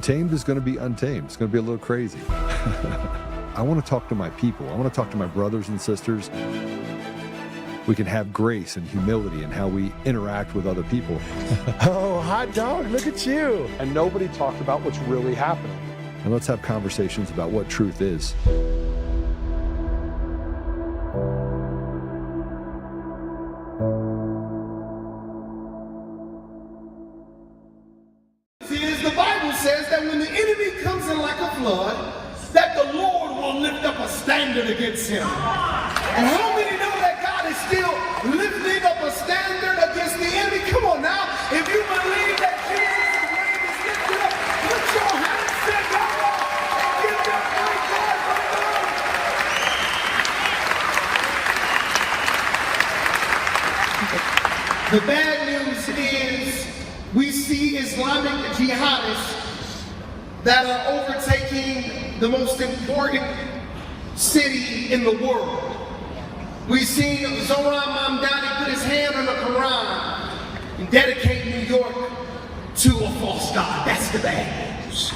Untamed is going to be untamed. It's going to be a little crazy. I want to talk to my people. I want to talk to my brothers and sisters. We can have grace and humility in how we interact with other people. Oh, hot dog, look at you. And nobody talked about what's really happening. And let's have conversations about what truth is. The Bible says that when the enemy comes in like a flood, that the Lord will lift up a standard against him. And how many know that God is still lifting up a standard against the enemy? Come on now, if you believe that Jesus' name is lifted up, put your hands together and give them great God for the The bad news is we see Islamic jihadists that are overtaking the most important city in the world. We've seen Zohran Mamdani put his hand on the Quran and dedicate New York to a false god. That's the bad news.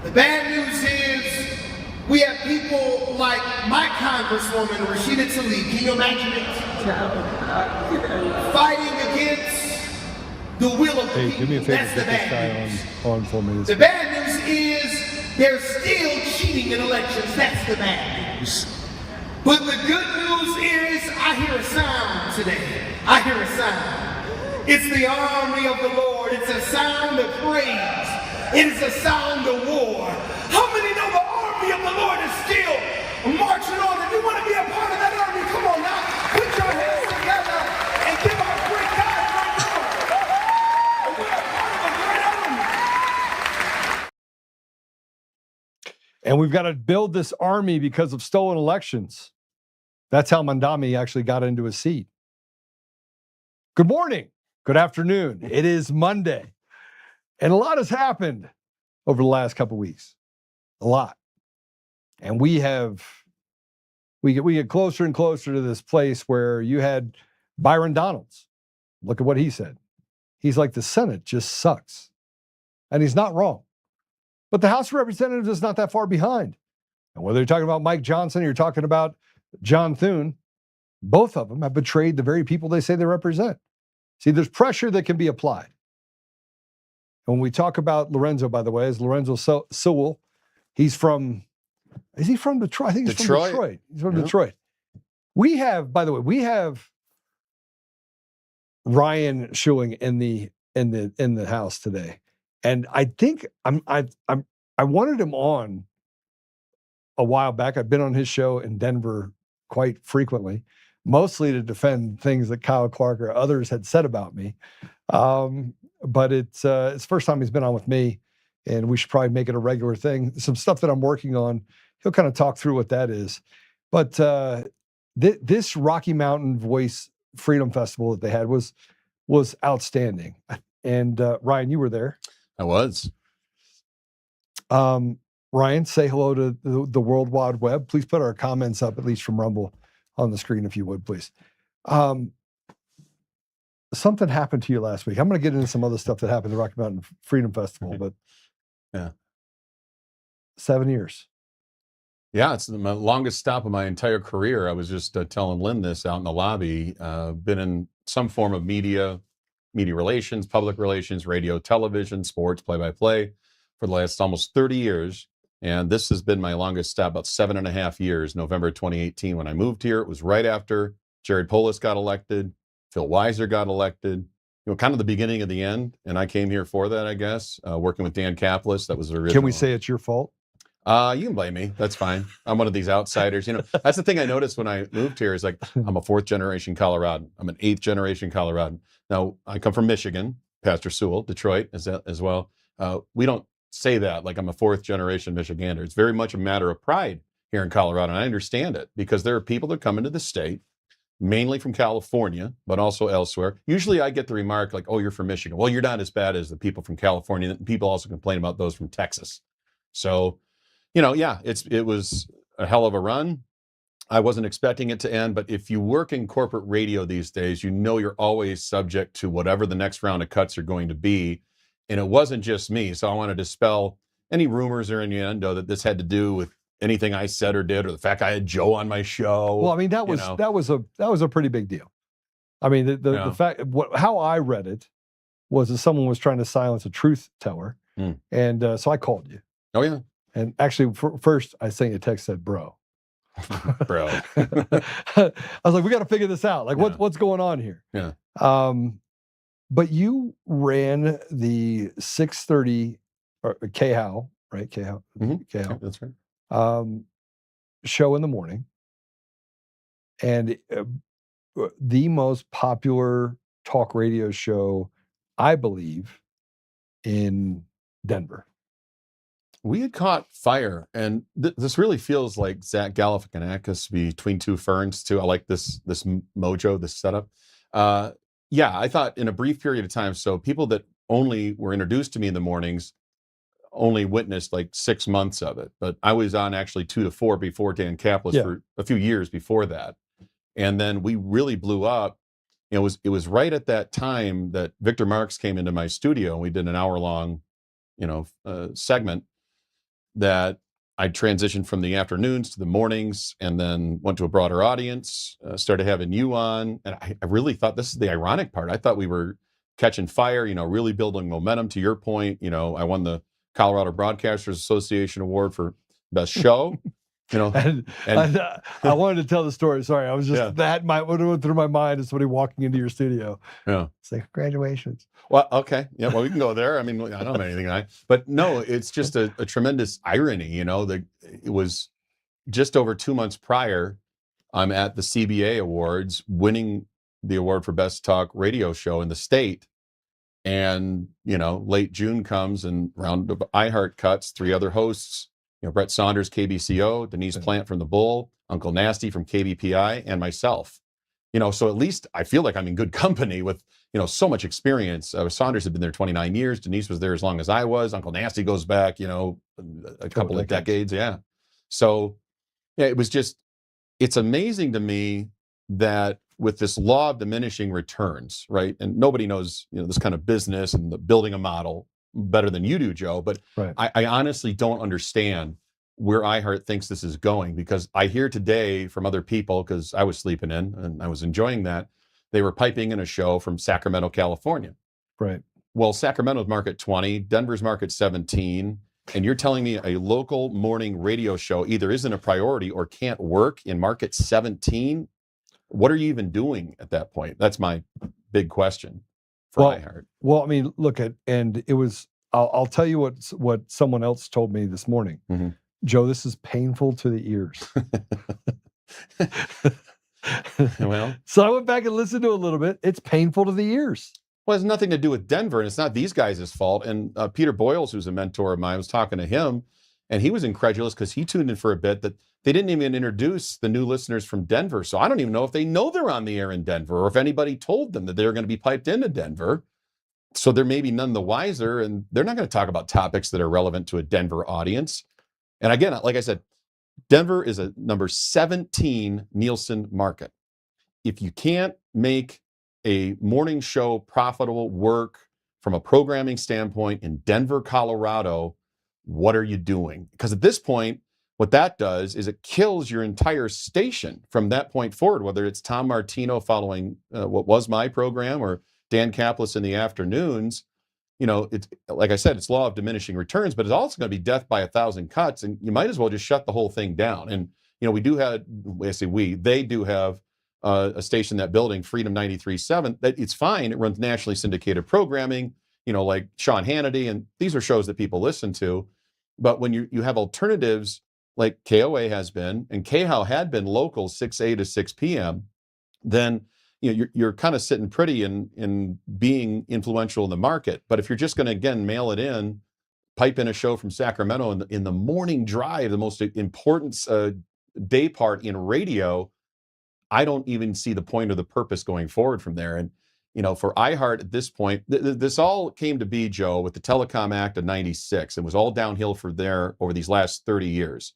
The bad news is we have people like my Congresswoman, Rashida Tlaib. Can you imagine it? Fighting against the will of the people. Do me a favor, That's the get this bad guy news. on for me. The bad news is they're still cheating in elections. That's the bad news. But the good news is I hear a sound today. I hear a sound. It's the army of the Lord. It's a sound of praise. It is a sound of war. How many know the army of the Lord is still marching on? If you want to be a part of that army, come on now. Put your hands together and give our great God right now. We're a part of a great army. And we've got to build this army because of stolen elections. That's how Mamdani actually got into his seat. Good morning. Good afternoon. It is Monday. And a lot has happened over the last couple of weeks. A lot. And we get closer and closer to this place where you had Byron Donalds. Look at what he said. He's like, the Senate just sucks. And he's not wrong. But the House of Representatives is not that far behind. And whether you're talking about Mike Johnson or you're talking about John Thune, both of them have betrayed the very people they say they represent. See, there's pressure that can be applied. And when we talk about Lorenzo, by the way, is Lorenzo Sewell. Is he from Detroit? I think he's from Detroit. He's from Detroit. We have Ryan Schuiling in the house today. And I think I wanted him on a while back. I've been on his show in Denver quite frequently, mostly to defend things that Kyle Clark or others had said about me. But it's the first time he's been on with me, and we should probably make it a regular thing. Some stuff that I'm working on, he'll kind of talk through what that is. But this Rocky Mountain Voice Freedom Festival that they had was outstanding. And Ryan, you were there. I was. Ryan, say hello to the World Wide Web. Please put our comments up, at least from Rumble, on the screen, if you would, please. Something happened to you last week. I'm going to get into some other stuff that happened at the Rocky Mountain Freedom Festival, but yeah, 7 years. Yeah, it's my longest stop of my entire career. I was just telling Lynn this out in the lobby. Been in some form of media relations, public relations, radio, television, sports, play-by-play for the last almost 30 years. And this has been my longest stop, about 7.5 years, November 2018. When I moved here, it was right after Jared Polis got elected, Phil Weiser got elected, kind of the beginning of the end. And I came here for that, I guess, working with Dan Kaplis. That was the original. Can we say it's your fault? You can blame me. That's fine. I'm one of these outsiders. That's the thing I noticed when I moved here is like, I'm a 4th generation Coloradan. I'm an 8th generation Coloradan. Now, I come from Michigan, Pastor Sewell, Detroit as well. We don't say that like I'm a 4th generation Michigander. It's very much a matter of pride here in Colorado. And I understand it because there are people that come into the state, mainly from California, but also elsewhere. Usually I get the remark like, oh, you're from Michigan. Well, you're not as bad as the people from California. People also complain about those from Texas. So, yeah, it was a hell of a run. I wasn't expecting it to end, but if you work in corporate radio these days, you're always subject to whatever the next round of cuts are going to be. And it wasn't just me. So I want to dispel any rumors or innuendo that this had to do with anything I said or did, or the fact I had Joe on my show. Well, I mean, that was a pretty big deal. I mean, the fact how I read it was that someone was trying to silence a truth teller, and so I called you. Oh yeah. And actually, first I sent you a text that said, "Bro." Bro. I was like, we got to figure this out. Like, what's going on here? Yeah. But you ran the 6:30 KHOW, right? KHOW. Yeah, that's right. Show in the morning, and the most popular talk radio show, I believe, in Denver. We had caught fire, and this really feels like Zach Galifianakis between two ferns too. I like this mojo, this setup. Yeah, I thought in a brief period of time, so people that only were introduced to me in the mornings only witnessed like 6 months of it. But I was on actually 2 to 4 before Dan Kaplan for a few years before that. And then we really blew up. It was right at that time that Victor Marx came into my studio, and we did an hour-long, segment that I transitioned from the afternoons to the mornings, and then went to a broader audience, started having you on. And I really thought, this is the ironic part, I thought we were catching fire, really building momentum. To your point, I won the Colorado Broadcasters Association Award for Best Show. And I wanted to tell the story. Sorry, I was just what went through my mind is somebody walking into your studio. Yeah, it's like, congratulations. Well, okay, yeah, well, we can go there. I mean, I don't have anything but no, it's just a tremendous irony. That it was just over 2 months prior. I'm at the CBA Awards, winning the award for Best Talk Radio Show in the state. And, late June comes, and round of iHeart cuts, 3 other hosts, Brett Saunders, KBCO, Denise Plant from The Bull, Uncle Nasty from KBPI, and myself. So at least I feel like I'm in good company with, so much experience. Saunders had been there 29 years. Denise was there as long as I was. Uncle Nasty goes back, a couple of decades. Yeah. So, yeah, it's amazing to me that with this law of diminishing returns, right? And nobody knows, this kind of business and the building a model better than you do, Joe. But right. I honestly don't understand where iHeart thinks this is going, because I hear today from other people, because I was sleeping in and I was enjoying that, they were piping in a show from Sacramento, California. Right. Well, Sacramento's market 20, Denver's market 17. And you're telling me a local morning radio show either isn't a priority or can't work in market 17? What are you even doing at that point? That's my big question for iHeart. Well, I mean, and it was, I'll tell you what someone else told me this morning. Mm-hmm. Joe, this is painful to the ears. Well, so I went back and listened to it a little bit. It's painful to the ears. Well, it has nothing to do with Denver, and it's not these guys' fault. And Peter Boyles, who's a mentor of mine, I was talking to him, and he was incredulous because he tuned in for a bit that they didn't even introduce the new listeners from Denver. So I don't even know if they know they're on the air in Denver, or if anybody told them that they're going to be piped into Denver. So they're maybe none the wiser, and they're not going to talk about topics that are relevant to a Denver audience. And again, like I said, Denver is a number 17 Nielsen market. If you can't make a morning show profitable work from a programming standpoint in Denver, Colorado, what are you doing? Because at this point, what that does is it kills your entire station from that point forward, whether it's Tom Martino following what was my program, or Dan Kaplan in the afternoons. It's like I said, it's law of diminishing returns, but it's also going to be death by 1,000 cuts, and you might as well just shut the whole thing down. And we do have, they do have a station, that building, Freedom 93.7, that it's fine. It runs nationally syndicated programming, like Sean Hannity, and these are shows that people listen to. But when you have alternatives like KOA has been, and KHOW had been local 6 a to 6 p.m., then you're kind of sitting pretty in being influential in the market. But if you're just going to, again, mail it in, pipe in a show from Sacramento in the morning drive, the most important day part in radio, I don't even see the point or the purpose going forward from there. And, for iHeart at this point, this all came to be, Joe, with the Telecom Act of 96. It was all downhill from there over these last 30 years,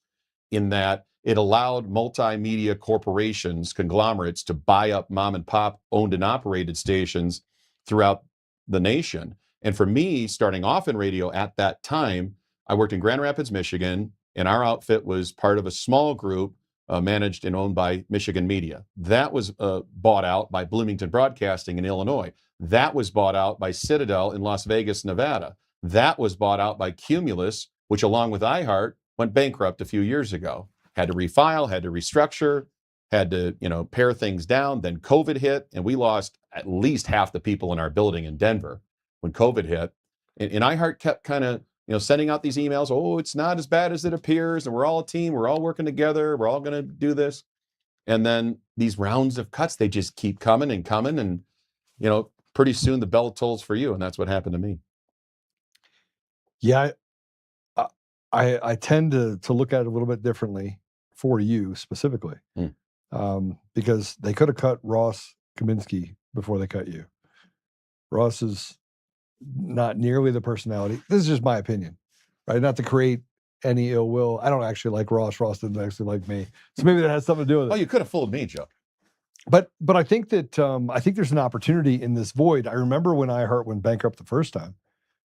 in that it allowed multimedia corporations, conglomerates, to buy up mom and pop owned and operated stations throughout the nation. And for me, starting off in radio at that time, I worked in Grand Rapids, Michigan, and our outfit was part of a small group managed and owned by Michigan Media. That was bought out by Bloomington Broadcasting in Illinois. That was bought out by Citadel in Las Vegas, Nevada. That was bought out by Cumulus, which along with iHeart went bankrupt a few years ago. Had to refile, had to restructure, had to, pare things down. Then COVID hit, and we lost at least half the people in our building in Denver when COVID hit. And iHeart kept kind of, sending out these emails. Oh, it's not as bad as it appears, and we're all a team. We're all working together. We're all going to do this. And then these rounds of cuts, they just keep coming and coming, and pretty soon the bell tolls for you, and that's what happened to me. Yeah, I tend to look at it a little bit differently for you specifically, because they could have cut Ross Kaminsky before they cut you. Ross is not nearly the personality. This is just my opinion, right? Not to create any ill will. I don't actually like Ross. Ross didn't actually like me, so maybe that has something to do with it. Oh, you could have fooled me, Joe. But I think that I think there's an opportunity in this void. I remember when iHeart went bankrupt the first time.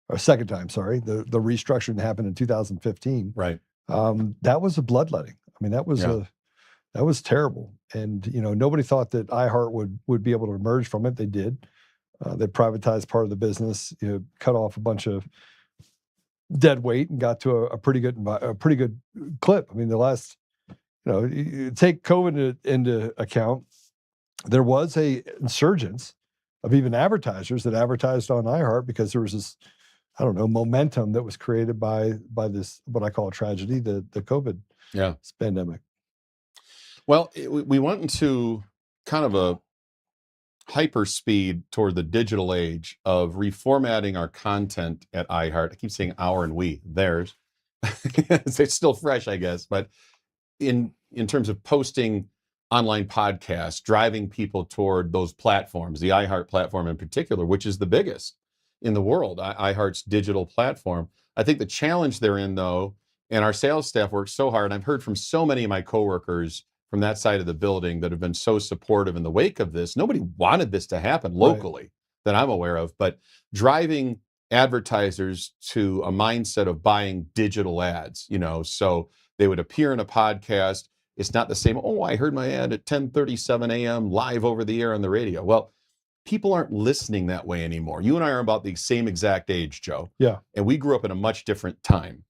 Or second time, sorry. The restructuring happened in 2015. Right. That was a bloodletting. I mean, that was terrible. And nobody thought that iHeart would be able to emerge from it. They did. They privatized part of the business, cut off a bunch of dead weight, and got to a pretty good clip. I mean, the last, you take COVID into account, there was a insurgence of even advertisers that advertised on iHeart because there was this, momentum that was created by this, what I call a tragedy, the COVID pandemic. Well, we went into kind of a hyper speed toward the digital age of reformatting our content at iHeart. I keep saying our and we, theirs. It's still fresh, I guess. But in terms of posting online podcasts, driving people toward those platforms, the iHeart platform in particular, which is the biggest in the world, iHeart's digital platform. I think the challenge therein, though, and our sales staff works so hard, and I've heard from so many of my coworkers from that side of the building that have been so supportive in the wake of this. Nobody wanted this to happen locally that I'm aware of, but driving advertisers to a mindset of buying digital ads, so they would appear in a podcast. It's not the same, I heard my ad at 10:37 a.m. live over the air on the radio. Well, people aren't listening that way anymore. You and I are about the same exact age, Joe. Yeah. And we grew up in a much different time.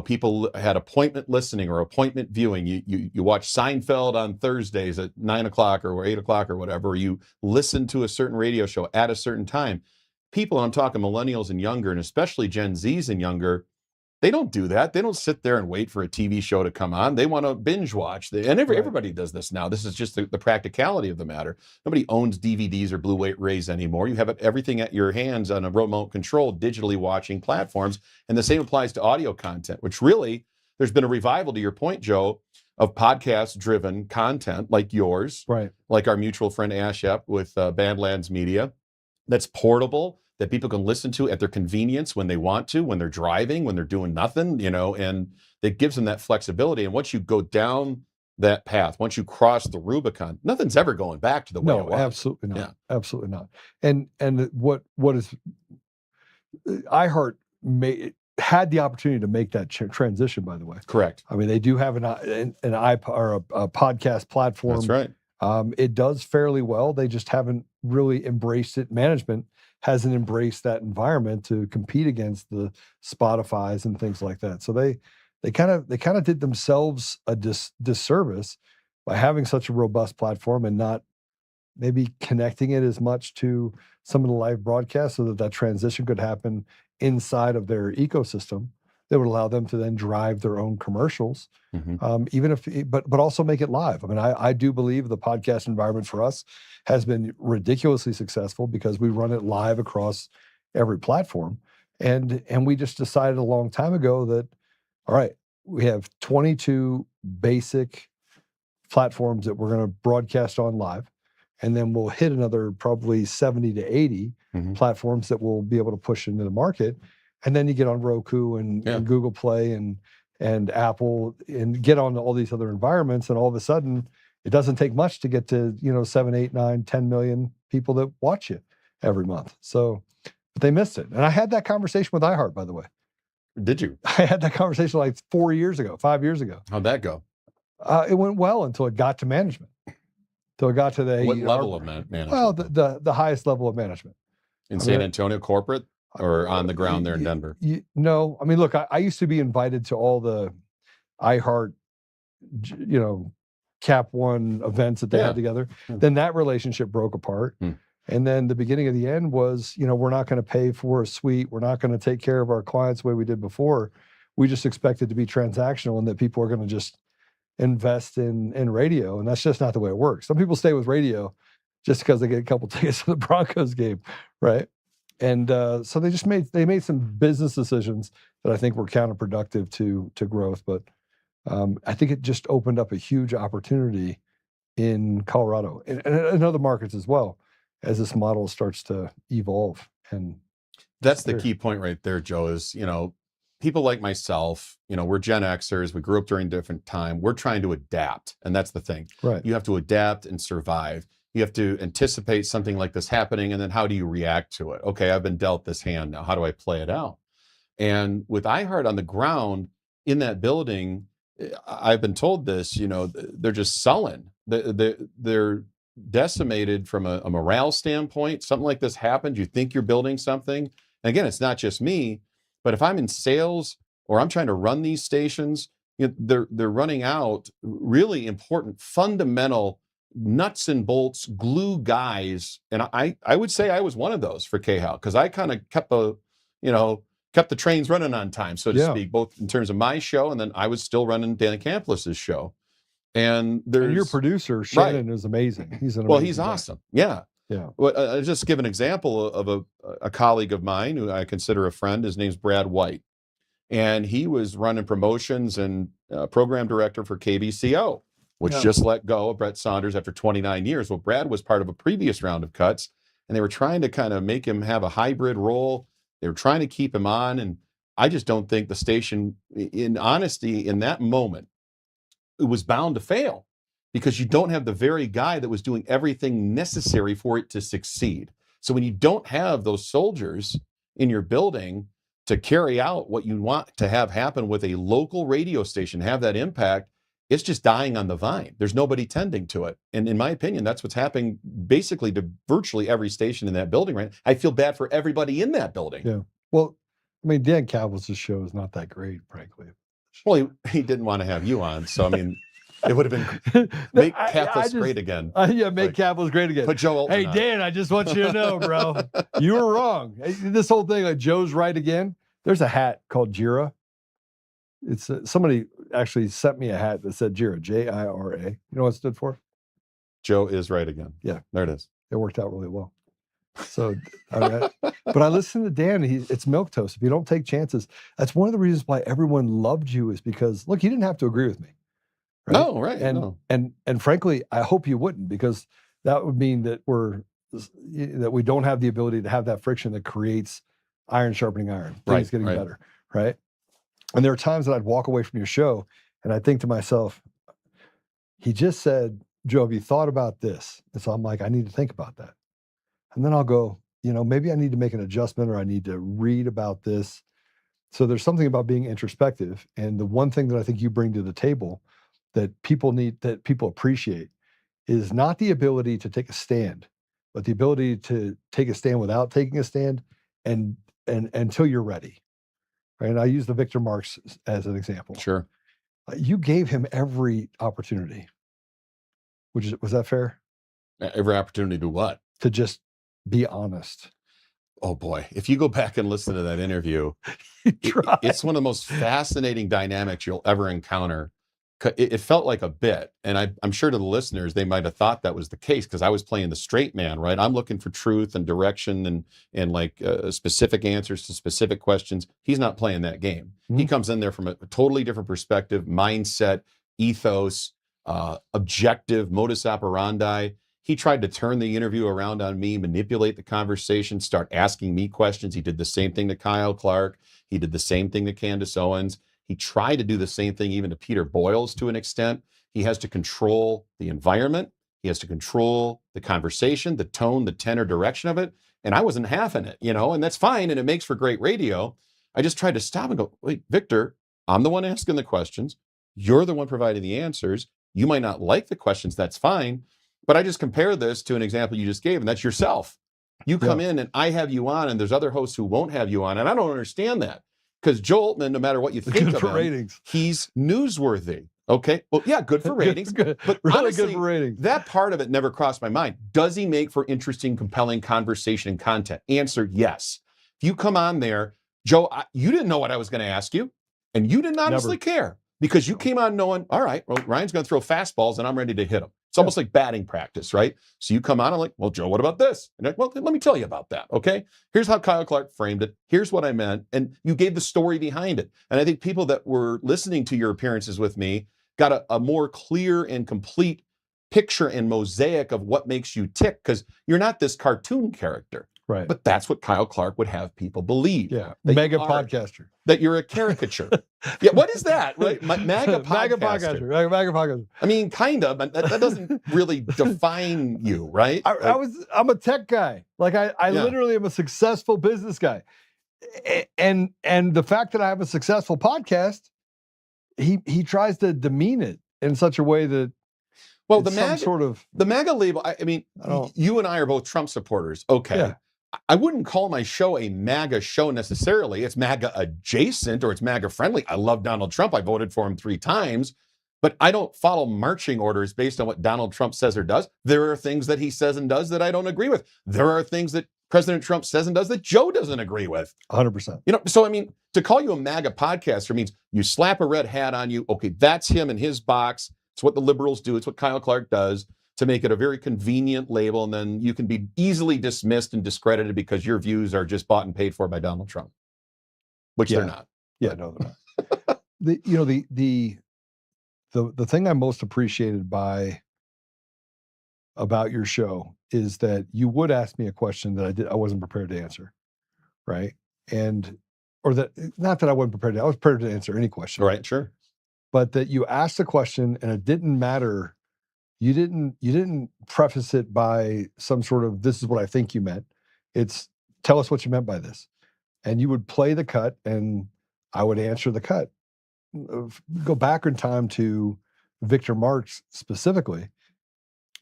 People had appointment listening or appointment viewing. You watch Seinfeld on Thursdays at 9 o'clock or 8 o'clock or whatever. Or you listen to a certain radio show at a certain time. People, and I'm talking millennials and younger, and especially Gen Zs and younger, they don't do that. They don't sit there and wait for a TV show to come on. They want to binge watch. Everybody does this now. This is just the practicality of the matter. Nobody owns DVDs or Blu-rays anymore. You have everything at your hands on a remote control, digitally watching platforms. And the same applies to audio content, which really, there's been a revival, to your point, Joe, of podcast-driven content like yours, like our mutual friend Ash Epp with Badlands Media, that's portable, that people can listen to at their convenience when they want to, when they're driving, when they're doing nothing, and it gives them that flexibility. And once you go down that path, once you cross the Rubicon, nothing's ever going back to the way it was. No, absolutely not. Yeah. Absolutely not. And what is iHeart had the opportunity to make that transition, by the way. Correct. I mean, they do have an podcast platform. That's right. It does fairly well. They just haven't really embraced it. Management hasn't embraced that environment to compete against the Spotifys and things like that. So they kind of did themselves a disservice by having such a robust platform and not maybe connecting it as much to some of the live broadcasts, so that transition could happen inside of their ecosystem that would allow them to then drive their own commercials, but also make it live. I mean, I do believe the podcast environment for us has been ridiculously successful because we run it live across every platform. And we just decided a long time ago that, all right, we have 22 basic platforms that we're going to broadcast on live. And then we'll hit another probably 70 to 80 platforms that we'll be able to push into the market. And then you get on Roku and Google Play and Apple and get on all these other environments. And all of a sudden, it doesn't take much to get to, 7, 8, 9, 10 million people that watch you every month. So but they missed it. And I had that conversation with iHeart, by the way. Did you? I had that conversation like 4 years ago, 5 years ago. How'd that go? It went well until it got to management. Until it got to the What level of management? Well, the highest level of management. In San Antonio corporate or on the ground there in Denver? No, I mean, look, I used to be invited to all the iHeart, Cap One events that they had together. Then that relationship broke apart. And then the beginning of the end was, we're not going to pay for a suite. We're not going to take care of our clients the way we did before. We just expect it to be transactional and that people are going to just invest in radio. And that's just not the way it works. Some people stay with radio just because they get a couple tickets to the Broncos game, right? And so they made some business decisions that I think were counterproductive to growth. But I think it just opened up a huge opportunity in Colorado and other markets as well, as this model starts to evolve. And that's the key point right there, Joe, is, people like myself, we're Gen Xers, we grew up during a different time. We're trying to adapt. And that's the thing. Right. You have to adapt and survive. You have to anticipate something like this happening. And then how do you react to it? Okay, I've been dealt this hand now. How do I play it out? And with iHeart on the ground in that building, I've been told this, they're just sullen. They're decimated from a morale standpoint. Something like this happens, you think you're building something. And again, it's not just me, but if I'm in sales or I'm trying to run these stations, they're running out really important, fundamental nuts and bolts, glue guys. And I would say I was one of those for KHAL, because I kind of kept the trains running on time, so to speak, both in terms of my show, and then I was still running Danny Campos' show. And your producer, Shannon, is amazing. He's he's awesome. Yeah. Well, I'll just give an example of a colleague of mine who I consider a friend. His name's Brad White. And he was running promotions and program director for KBCO, which just let go of Brett Saunders after 29 years. Well, Brad was part of a previous round of cuts, and they were trying to kind of make him have a hybrid role. They were trying to keep him on. And I just don't think the station, in honesty, in that moment, it was bound to fail, because you don't have the very guy that was doing everything necessary for it to succeed. So when you don't have those soldiers in your building to carry out what you want to have happen with a local radio station, have that impact, it's just dying on the vine. There's nobody tending to it. And in my opinion, that's what's happening basically to virtually every station in that building, right? I feel bad for everybody in that building. Yeah. Well, I mean, Dan Campos' show is not that great, frankly. Well, he didn't want to have you on. So, I mean, it would have been make Campos great again. Make Campos great again. Put Joe Oltmann on. Dan, I just want you to know, bro, you were wrong. This whole thing, like Joe's right again. There's a hat called Jira. It's somebody actually sent me a hat that said Jira, Jira. You know what it stood for? Joe is right again. Yeah, there it is. It worked out really well. So, but I listened to Dan. It's milquetoast. If you don't take chances, that's one of the reasons why everyone loved you, is because, look, you didn't have to agree with me. Right? No, right. And frankly, I hope you wouldn't, because that would mean that we don't have the ability to have that friction that creates iron sharpening iron. Things getting better, right? And there are times that I'd walk away from your show and I'd think to myself, he just said, Joe, have you thought about this? And so I'm like, I need to think about that. And then I'll go, maybe I need to make an adjustment, or I need to read about this. So there's something about being introspective. And the one thing that I think you bring to the table that people appreciate is not the ability to take a stand, but the ability to take a stand without taking a stand and until you're ready. Right? And I use the Victor Marx as an example. Sure. You gave him every opportunity. Was that fair? Every opportunity to what? To just be honest. Oh boy. If you go back and listen to that interview, it's one of the most fascinating dynamics you'll ever encounter. It felt like a bit. And I'm sure to the listeners, they might have thought that was the case, because I was playing the straight man, right? I'm looking for truth and direction and like specific answers to specific questions. He's not playing that game. Mm-hmm. He comes in there from a totally different perspective, mindset, ethos, objective, modus operandi. He tried to turn the interview around on me, manipulate the conversation, start asking me questions. He did the same thing to Kyle Clark. He did the same thing to Candace Owens. He tried to do the same thing even to Peter Boyles to an extent. He has to control the environment. He has to control the conversation, the tone, the tenor, direction of it. and I wasn't having it, and that's fine, and it makes for great radio. I just tried to stop and go, wait, Victor, I'm the one asking the questions. You're the one providing the answers. You might not like the questions, that's fine. But I just compare this to an example you just gave, and that's yourself. You come in and I have you on, and there's other hosts who won't have you on, and I don't understand that. Because Joe Oltmann, no matter what you think of him, ratings. He's newsworthy. Okay. Well, yeah, good for ratings. Good. But really honestly, good for ratings. that part of it never crossed my mind. Does he make for interesting, compelling conversation and content? Answer, yes. If you come on there, Joe, you didn't know what I was going to ask you, and you didn't honestly care because you came on knowing, all right, well, Ryan's going to throw fastballs and I'm ready to hit them. It's almost like batting practice, right? So you come on, I'm like, well, Joe, what about this? And like, well, let me tell you about that, okay? Here's how Kyle Clark framed it. Here's what I meant. And you gave the story behind it. And I think people that were listening to your appearances with me got a more clear and complete picture and mosaic of what makes you tick, because you're not this cartoon character. Right. But that's what Kyle Clark would have people believe. Yeah. Mega podcaster. That you're a caricature. Yeah. What is that? Right? MAGA podcaster. Mega podcaster. Mega podcaster. I mean, kind of, but that doesn't really define you, right? I'm a tech guy. Like I literally am a successful business guy. And the fact that I have a successful podcast, he tries to demean it in such a way that the MAGA label. I mean, you and I are both Trump supporters. Okay. Yeah. I wouldn't call my show a MAGA show necessarily. It's MAGA adjacent or it's MAGA friendly. I love Donald Trump. I voted for him 3 times, but I don't follow marching orders based on what Donald Trump says or does. There are things that he says and does that I don't agree with. There are things that President Trump says and does that Joe doesn't agree with. 100%. So I mean, to call you a MAGA podcaster means you slap a red hat on you. Okay, that's him in his box. It's what the liberals do. It's what Kyle Clark does to make it a very convenient label. And then you can be easily dismissed and discredited because your views are just bought and paid for by Donald Trump, which they're not. Yeah, no, they're not. The thing I most appreciated about your show is that you would ask me a question that I wasn't prepared to answer. Right. Or that, not that I wasn't prepared to, I was prepared to answer any question. Right. Sure. But that you asked a question and it didn't matter. You didn't preface it by some sort of, this is what I think you meant. It's, tell us what you meant by this. And you would play the cut and I would answer the cut. Go back in time to Victor Marx specifically.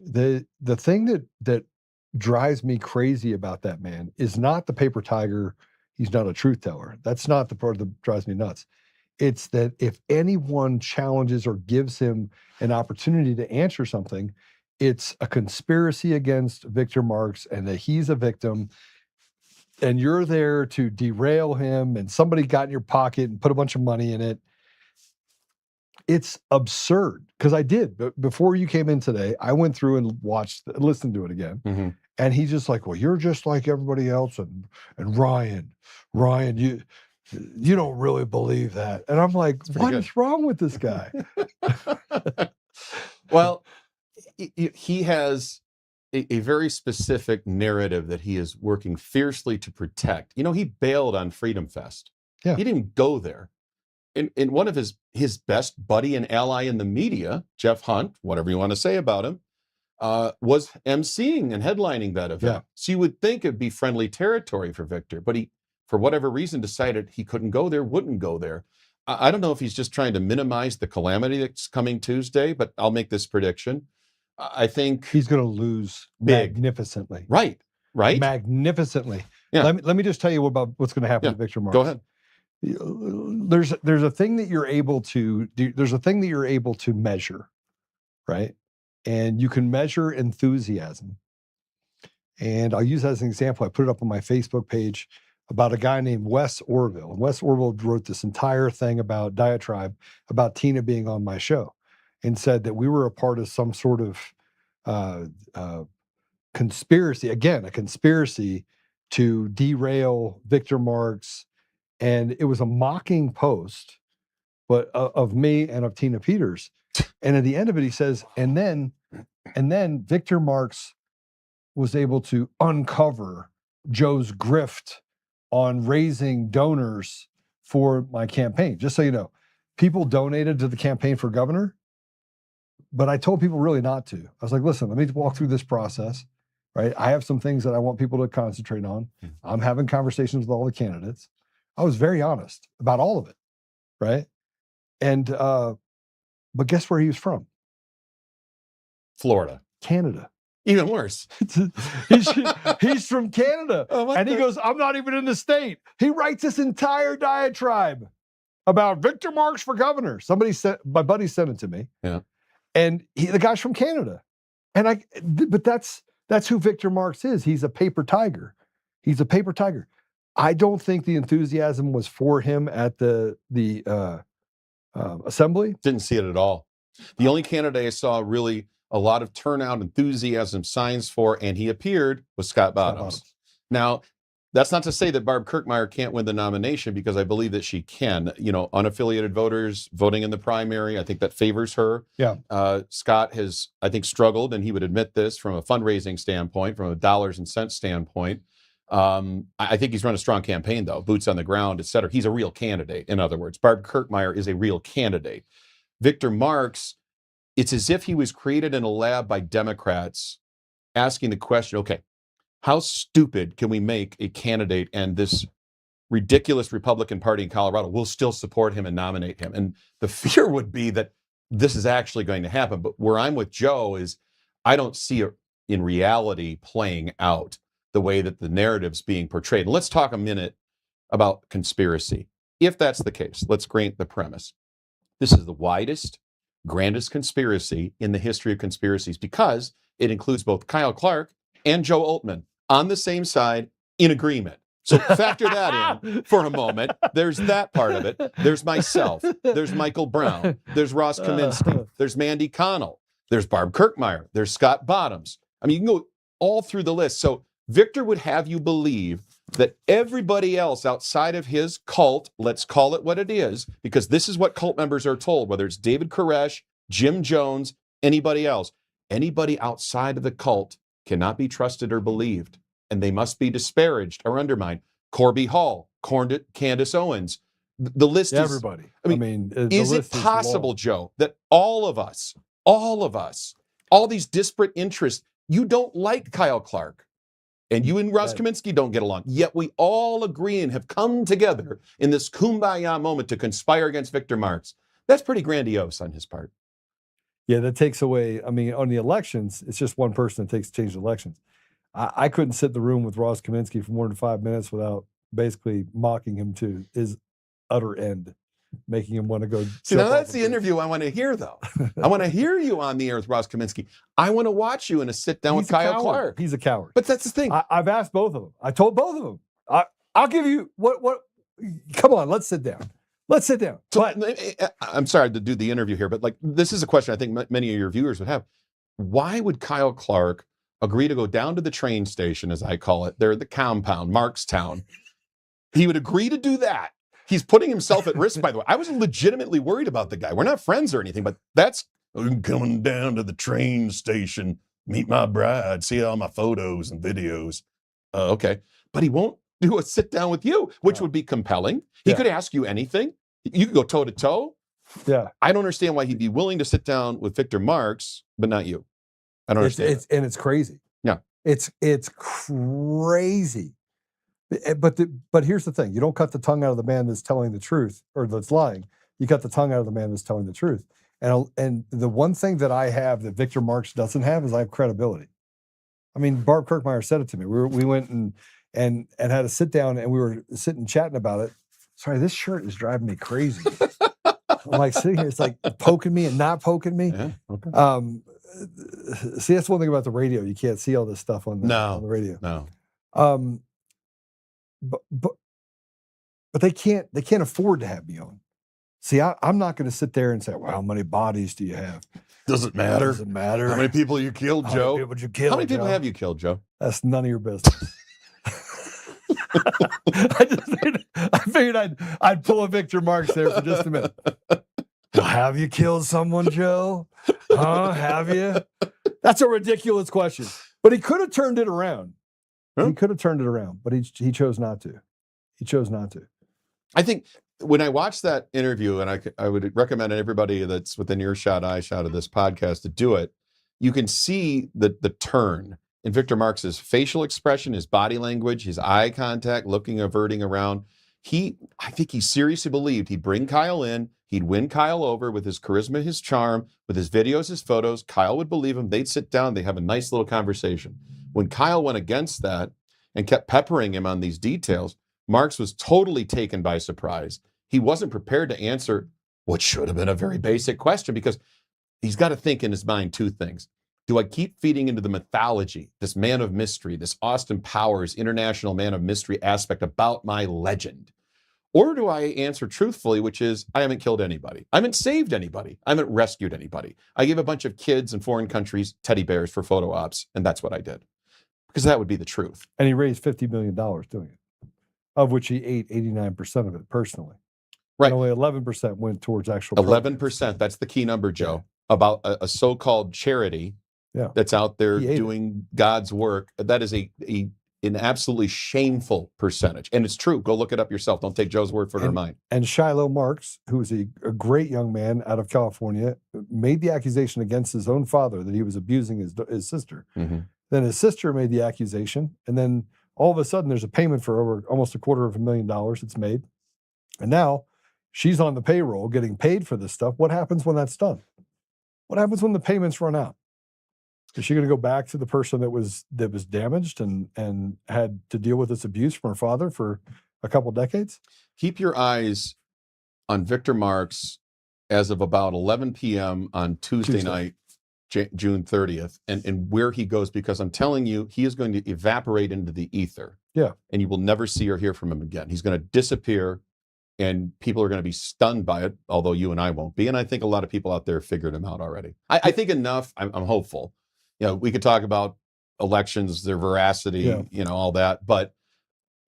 The thing that drives me crazy about that man is not the paper tiger. He's not a truth teller. That's not the part that drives me nuts. It's that if anyone challenges or gives him an opportunity to answer something, it's a conspiracy against Victor Marx and that he's a victim and you're there to derail him and somebody got in your pocket and put a bunch of money in it. It's absurd because I did. But before you came in today, I went through and listened to it again. Mm-hmm. And he's just like, well, you're just like everybody else. And Ryan, you don't really believe that. And I'm like, what is wrong with this guy? Well, he has a very specific narrative that he is working fiercely to protect. He bailed on Freedom Fest. Yeah. He didn't go there. And one of his best buddy and ally in the media, Jeff Hunt, whatever you want to say about him, was emceeing and headlining that event. Yeah. So you would think it'd be friendly territory for Victor, but he, for whatever reason, decided he couldn't go there, wouldn't go there. I don't know if he's just trying to minimize the calamity that's coming Tuesday, but I'll make this prediction. I think he's going to lose magnificently. Right. Magnificently. Yeah. Let me just tell you about what's going to happen to Victor Marx. Go ahead. There's a thing that you're able to do. There's a thing that you're able to measure, right? And you can measure enthusiasm. And I'll use that as an example. I put it up on my Facebook page about a guy named Wes Orville. Wes Orville wrote this entire thing about diatribe about Tina being on my show and said that we were a part of some sort of conspiracy, again, a conspiracy to derail Victor Marx. And it was a mocking post, but of me and of Tina Peters. And at the end of it, he says, and then Victor Marx was able to uncover Joe's grift on raising donors for my campaign. Just so you know, people donated to the campaign for governor, but I told people really not to. I was like, listen, let me walk through this process. right? I have some things that I want people to concentrate on. I'm having conversations with all the candidates. I was very honest about all of it, right? And but guess where he was from? Florida. Canada. Even worse. he's from Canada. And he goes, I'm not even in the state. He writes this entire diatribe about Victor Marks for governor. My buddy sent it to me. Yeah. And the guy's from Canada. But that's who Victor Marks is. He's a paper tiger. He's a paper tiger. I don't think the enthusiasm was for him at the assembly. Didn't see it at all. The only candidate I saw really a lot of turnout, enthusiasm, signs for, and he appeared, was Scott Bottoms. Now, that's not to say that Barb Kirkmeyer can't win the nomination, because I believe that she can. You know, unaffiliated voters voting in the primary, I think that favors her. Yeah. Scott has, I think, struggled, and he would admit this, from a fundraising standpoint, from a dollars and cents standpoint. I think he's run a strong campaign, though, boots on the ground, et cetera. He's a real candidate, in other words. Barb Kirkmeyer is a real candidate. Victor Marks, it's as if he was created in a lab by Democrats asking the question, okay, how stupid can we make a candidate, and this ridiculous Republican Party in Colorado will still support him and nominate him? And the fear would be that this is actually going to happen. But where I'm with Joe is I don't see it in reality playing out the way that the narrative's being portrayed. And let's talk a minute about conspiracy. If that's the case, let's grant the premise. This is the widest, grandest conspiracy in the history of conspiracies, because it includes both Kyle Clark and Joe Oltmann on the same side in agreement. So factor that in for a moment. There's that part of it. There's myself. There's Michael Brown. There's Ross Kaminsky. There's Mandy Connell. There's Barb Kirkmeyer. There's Scott Bottoms. I mean, you can go all through the list. So Victor would have you believe that everybody else outside of his cult, let's call it what it is, because this is what cult members are told, whether it's David Koresh, Jim Jones, anybody else, anybody outside of the cult cannot be trusted or believed, and they must be disparaged or undermined. Corby Hall, Candace Owens, the list is everybody. Is it possible, Joe, that all of us, all these disparate interests, you don't like Kyle Clark, and you and Ross Kaminsky don't get along, yet we all agree and have come together in this kumbaya moment to conspire against Victor Marks? That's pretty grandiose on his part. Yeah, that takes away, on the elections, it's just one person that takes to change the elections. I couldn't sit in the room with Ross Kaminsky for more than 5 minutes without basically mocking him to his utter end, making him want to go. See, now that's the interview I want to hear, though. I want to hear you on the air with Ross Kaminsky. I want to watch you in a sit down with Kyle Clark. He's a coward. But that's the thing. I've asked both of them. I told both of them. I'll give you what. Come on, let's sit down. Let's sit down. So, I'm sorry to do the interview here, but this is a question I think many of your viewers would have. Why would Kyle Clark agree to go down to the train station, as I call it, there at the compound, Markstown? He would agree to do that. He's putting himself at risk, by the way. I was legitimately worried about the guy. We're not friends or anything, but I'm coming down to the train station, meet my bride, see all my photos and videos. Okay. But he won't do a sit down with you, which would be compelling. He could ask you anything. You could go toe to toe. Yeah. I don't understand why he'd be willing to sit down with Victor Marks, but not you. I don't understand. And it's crazy. Yeah. It's crazy. But here's the thing. You don't cut the tongue out of the man that's telling the truth or that's lying. You cut the tongue out of the man that's telling the truth. And the one thing that I have that Victor Marks doesn't have is I have credibility. I mean, Barb Kirkmeyer said it to me. We went and had a sit down, and we were sitting chatting about it. Sorry, this shirt is driving me crazy. I'm like sitting here, it's like poking me and not poking me. Yeah, okay. See, that's one thing about the radio. You can't see all this stuff on the radio. No. But they can't afford to have me on. See, I'm not going to sit there and say, well, how many bodies do you have? Doesn't matter. Doesn't matter. How many people you killed, Joe? How many people have you killed, Joe? That's none of your business. I figured I'd pull a Victor Marks there for just a minute. Well, have you killed someone, Joe? Huh? Have you? That's a ridiculous question. But he could have turned it around. Huh? He could have turned it around, but he chose not to. He chose not to. I think when I watched that interview, and I would recommend everybody that's within earshot, eyeshot of this podcast to do it, you can see the turn in Victor Marx's facial expression, his body language, his eye contact, looking, averting around. I think he seriously believed he'd bring Kyle in, he'd win Kyle over with his charisma, his charm, with his videos, his photos. Kyle would believe him. They'd sit down, they'd have a nice little conversation. When Kyle went against that and kept peppering him on these details, Marx was totally taken by surprise. He wasn't prepared to answer what should have been a very basic question, because he's got to think in his mind two things. Do I keep feeding into the mythology, this man of mystery, this Austin Powers international man of mystery aspect about my legend? Or do I answer truthfully, which is, I haven't killed anybody. I haven't saved anybody. I haven't rescued anybody. I gave a bunch of kids in foreign countries teddy bears for photo ops, and that's what I did. Because that would be the truth. And he raised $50 million doing it, of which he ate 89% of it personally. Right. And only 11% went towards actual 11%. That's the key number, Joe, about a so-called charity that's out there doing God's work. That is an absolutely shameful percentage. And it's true. Go look it up yourself. Don't take Joe's word for it or mine. And Shiloh Marx, who is a great young man out of California, made the accusation against his own father that he was abusing his sister. Mm-hmm. Then his sister made the accusation. And then all of a sudden there's a payment for over almost $250,000 it's made. And now she's on the payroll getting paid for this stuff. What happens when that's done? What happens when the payments run out? Is she going to go back to the person that was damaged and had to deal with this abuse from her father for a couple decades? Keep your eyes on Victor Marx as of about 11 p.m. on Tuesday night, June 30th, and where he goes, because I'm telling you, he is going to evaporate into the ether. Yeah. And you will never see or hear from him again. He's going to disappear, and people are going to be stunned by it, although you and I won't be. And I think a lot of people out there figured him out already. I think enough. I'm hopeful. We could talk about elections, their veracity, all that, but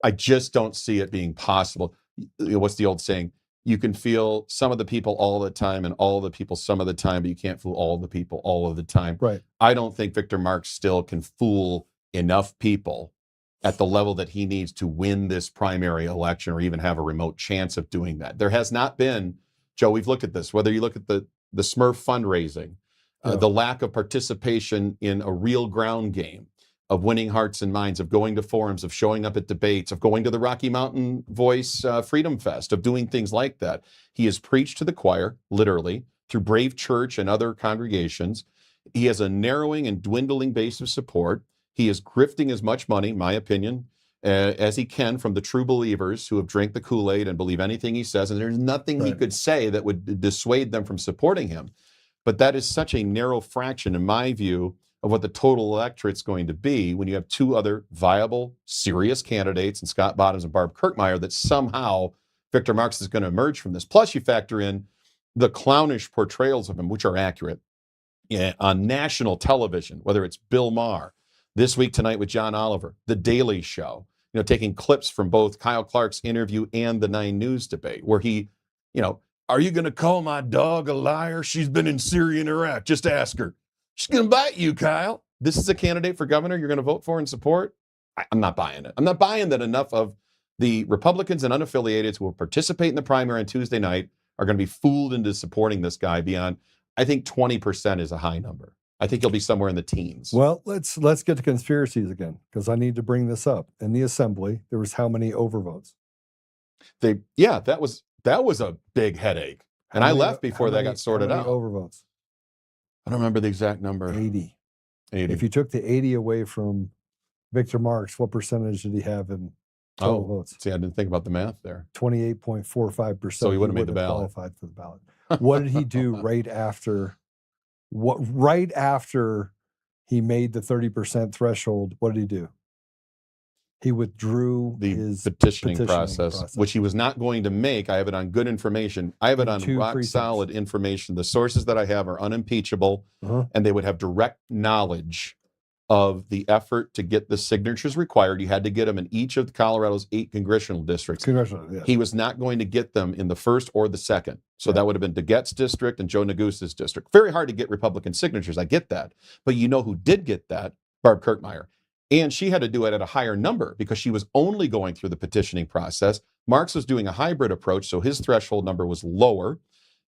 I just don't see it being possible. What's the old saying? You can feel some of the people all the time and all the people some of the time, but you can't fool all the people all of the time. Right. I don't think Victor Marx still can fool enough people at the level that he needs to win this primary election or even have a remote chance of doing that. There has not been, Joe, we've looked at this, whether you look at the Smurf fundraising, the lack of participation in a real ground game, of winning hearts and minds, of going to forums, of showing up at debates, of going to the Rocky Mountain Voice Freedom Fest, of doing things like that. He has preached to the choir, literally, through Brave Church and other congregations. He has a narrowing and dwindling base of support. He is grifting as much money, in my opinion, as he can from the true believers who have drank the Kool-Aid and believe anything he says, and there's nothing he could say that would dissuade them from supporting him. But that is such a narrow fraction, in my view, of what the total electorate's going to be when you have two other viable, serious candidates in Scott Bottoms and Barb Kirkmeyer, that somehow Victor Marx is going to emerge from this. Plus, you factor in the clownish portrayals of him, which are accurate, on national television, whether it's Bill Maher, This Week Tonight with John Oliver, The Daily Show, taking clips from both Kyle Clark's interview and the 9 News debate, where he, are you going to call my dog a liar? She's been in Syria and Iraq. Just ask her. She's going to bite you, Kyle. This is a candidate for governor you're going to vote for and support? I'm not buying it. I'm not buying that enough of the Republicans and unaffiliated who will participate in the primary on Tuesday night are going to be fooled into supporting this guy beyond, I think 20% is a high number. I think he'll be somewhere in the teens. Well, let's get to conspiracies again, because I need to bring this up. In the assembly, there was how many overvotes? That was a big headache. And I left before that got sorted out. Overvotes? I don't remember the exact number. 80. If you took the 80 away from Victor Marx, what percentage did he have in total votes? See, I didn't think about the math there. 28.45%. So he wouldn't have made the ballot. Qualified for the ballot. What did he do right after he made the 30% threshold? What did he do? He withdrew his petitioning process, which he was not going to make. I have it on good information. I have it on rock solid information. The sources that I have are unimpeachable, and they would have direct knowledge of the effort to get the signatures required. You had to get them in each of Colorado's 8 congressional districts. He was not going to get them in the first or the second. So that would have been DeGette's district and Joe Negus's district. Very hard to get Republican signatures. I get that. But you know who did get that? Barb Kirkmeyer. And she had to do it at a higher number because she was only going through the petitioning process. Marx was doing a hybrid approach, so his threshold number was lower.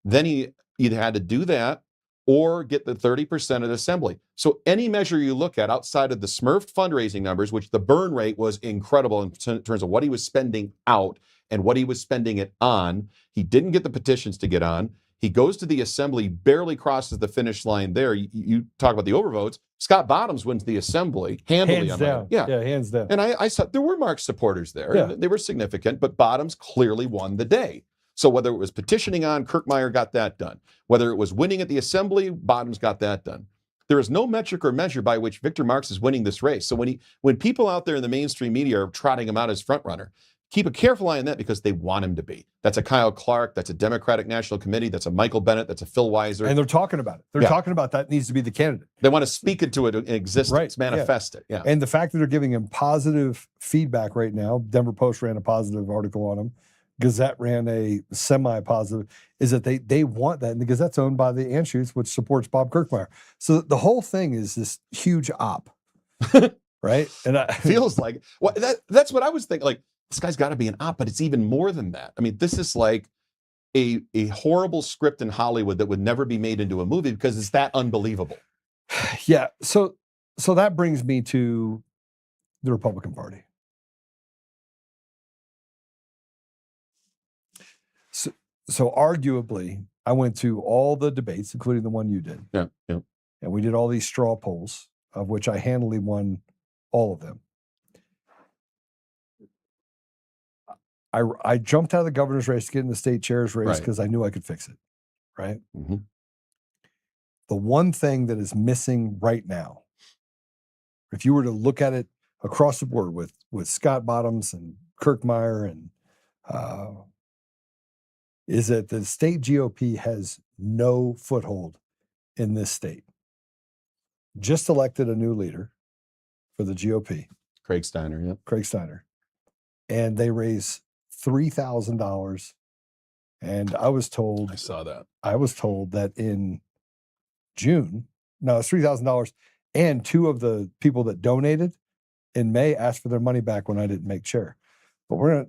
Then he either had to do that or get the 30% of the assembly. So any measure you look at outside of the Smurf fundraising numbers, which the burn rate was incredible in terms of what he was spending out and what he was spending it on, he didn't get the petitions to get on. He goes to the assembly, barely crosses the finish line there. You talk about the overvotes. Scott Bottoms wins the assembly handily. Hands down. Yeah, hands down. And I saw there were Mark supporters there. Yeah. And they were significant, but Bottoms clearly won the day. So whether it was petitioning on, Kirkmeyer got that done. Whether it was winning at the assembly, Bottoms got that done. There is no metric or measure by which Victor Marx is winning this race. So when people out there in the mainstream media are trotting him out as front runner, keep a careful eye on that because they want him to be. That's a Kyle Clark, that's a Democratic National Committee, that's a Michael Bennett, that's a Phil Weiser. And they're talking about it. They're talking about that needs to be the candidate. They want to speak into it in existence, Right. manifest it. Yeah. And the fact that they're giving him positive feedback right now, Denver Post ran a positive article on him, Gazette ran a semi-positive, is that they want that. And the Gazette's owned by the Anschutz, which supports Bob Kirkmeyer. So the whole thing is this huge op, right? And feels like that's what I was thinking. Like, this guy's got to be an op, but it's even more than that. I mean, this is like a horrible script in Hollywood that would never be made into a movie because it's that unbelievable. Yeah. So that brings me to the Republican Party. So arguably, I went to all the debates, including the one you did. Yeah. And we did all these straw polls, of which I handily won all of them. I jumped out of the governor's race to get in the state chair's race because I knew I could fix it, right? Mm-hmm. The one thing that is missing right now, if you were to look at it across the board with Scott Bottoms and Kirkmeyer and is that the state GOP has no foothold in this state. Just elected a new leader for the GOP. Craig Steiner, yeah. Craig Steiner. And they raise $3,000. And I saw that. I was told that in June, no, it's $3,000. And two of the people that donated in May asked for their money back when I didn't make chair. But we're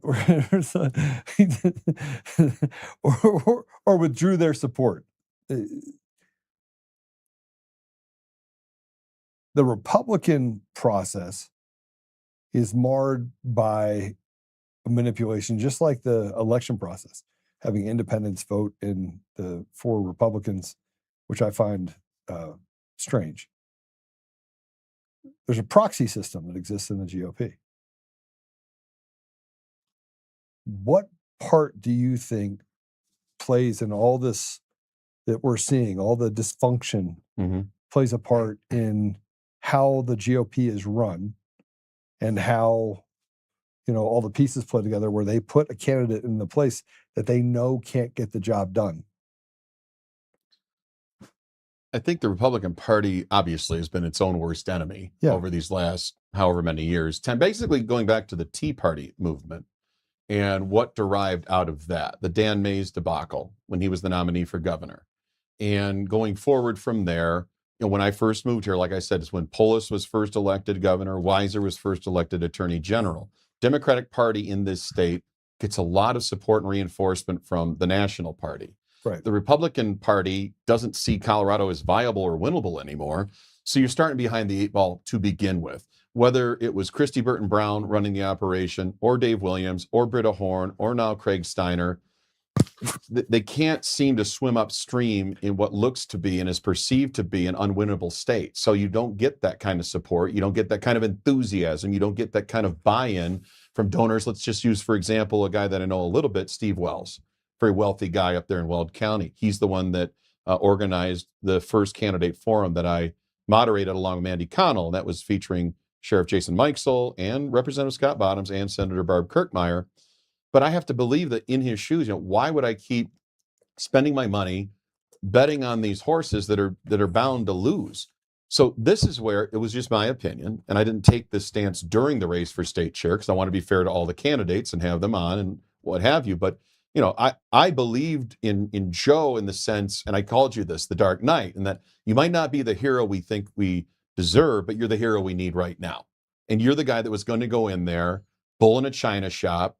or withdrew their support. The Republican process is marred by manipulation, just like the election process, having independents vote in for Republicans, which I find strange. There's a proxy system that exists in the GOP. What part do you think plays in all this that we're seeing, all the dysfunction plays a part in how the GOP is run and how, all the pieces play together where they put a candidate in the place that they know can't get the job done? I think the Republican Party obviously has been its own worst enemy over these last however many years. Basically going back to the Tea Party movement. And what derived out of that, the Dan Mays debacle when he was the nominee for governor. And going forward from there, when I first moved here, like I said, it's when Polis was first elected governor, Weiser was first elected attorney general. Democratic Party in this state gets a lot of support and reinforcement from the National Party. Right. The Republican Party doesn't see Colorado as viable or winnable anymore. So you're starting behind the eight ball to begin with. Whether it was Christy Burton Brown running the operation, or Dave Williams, or Britta Horn, or now Craig Steiner, they can't seem to swim upstream in what looks to be and is perceived to be an unwinnable state. So you don't get that kind of support. You don't get that kind of enthusiasm. You don't get that kind of buy-in from donors. Let's just use, for example, a guy that I know a little bit, Steve Wells, very wealthy guy up there in Weld County. He's the one that organized the first candidate forum that I moderated along with Mandy Connell. That was featuring Sheriff Jason Mikesell and Representative Scott Bottoms and Senator Barb Kirkmeyer. But I have to believe that in his shoes, why would I keep spending my money betting on these horses that are bound to lose? So this is where it was just my opinion, and I didn't take this stance during the race for state chair because I want to be fair to all the candidates and have them on and what have you. But I believed in Joe in the sense, and I called you this, the Dark Knight, and that you might not be the hero we think we deserve, but you're the hero we need right now. And you're the guy that was going to go in there, bull in a china shop,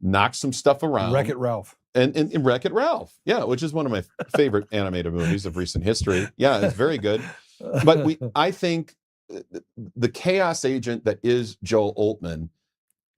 knock some stuff around. Wreck-It Ralph. and Wreck-It Ralph, yeah, which is one of my favorite animated movies of recent history. Yeah, it's very good. But I think the chaos agent that is Joel Oltmann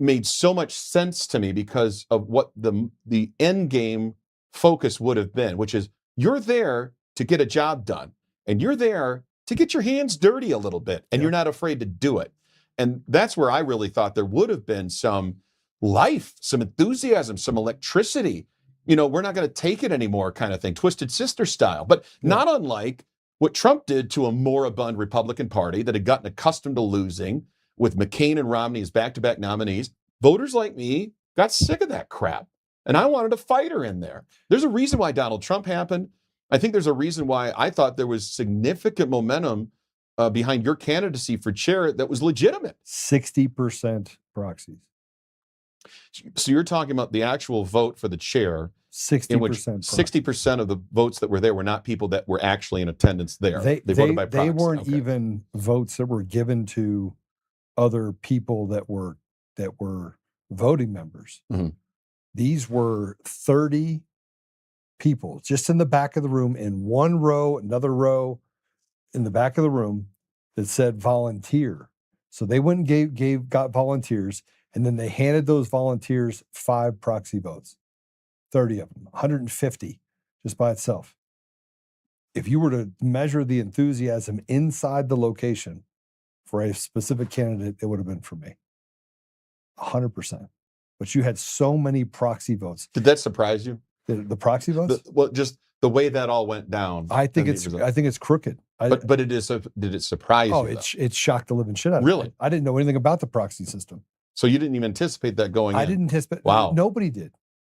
made so much sense to me because of what the end game focus would have been, which is you're there to get a job done, and you're there to get your hands dirty a little bit, and you're not afraid to do it. And that's where I really thought there would have been some life, some enthusiasm, some electricity. We're not going to take it anymore kind of thing, Twisted Sister style, but not unlike what Trump did to a moribund Republican Party that had gotten accustomed to losing with McCain and Romney as back-to-back nominees. Voters like me got sick of that crap, and I wanted a fighter in there. There's a reason why Donald Trump happened. I think there's a reason why I thought there was significant momentum behind your candidacy for chair that was legitimate. 60% proxies. So you're talking about the actual vote for the chair, 60%. in which 60% of the votes that were there were not people that were actually in attendance there. They voted by proxy. They weren't even votes that were given to other people that were voting members. Mm-hmm. These were 30 people just in the back of the room, in one row, another row in the back of the room that said volunteer. So they went and got volunteers, and then they handed those volunteers 5 proxy votes, 30 of them, 150 just by itself. If you were to measure the enthusiasm inside the location for a specific candidate, it would have been for me, 100%. But you had so many proxy votes. Did that surprise you? The proxy votes? Just the way that all went down. I think it's crooked. But did it surprise you? Oh, it shocked the living shit out of me. Really? I didn't know anything about the proxy system. So you didn't even anticipate that going in? I didn't anticipate. Wow. Nobody did.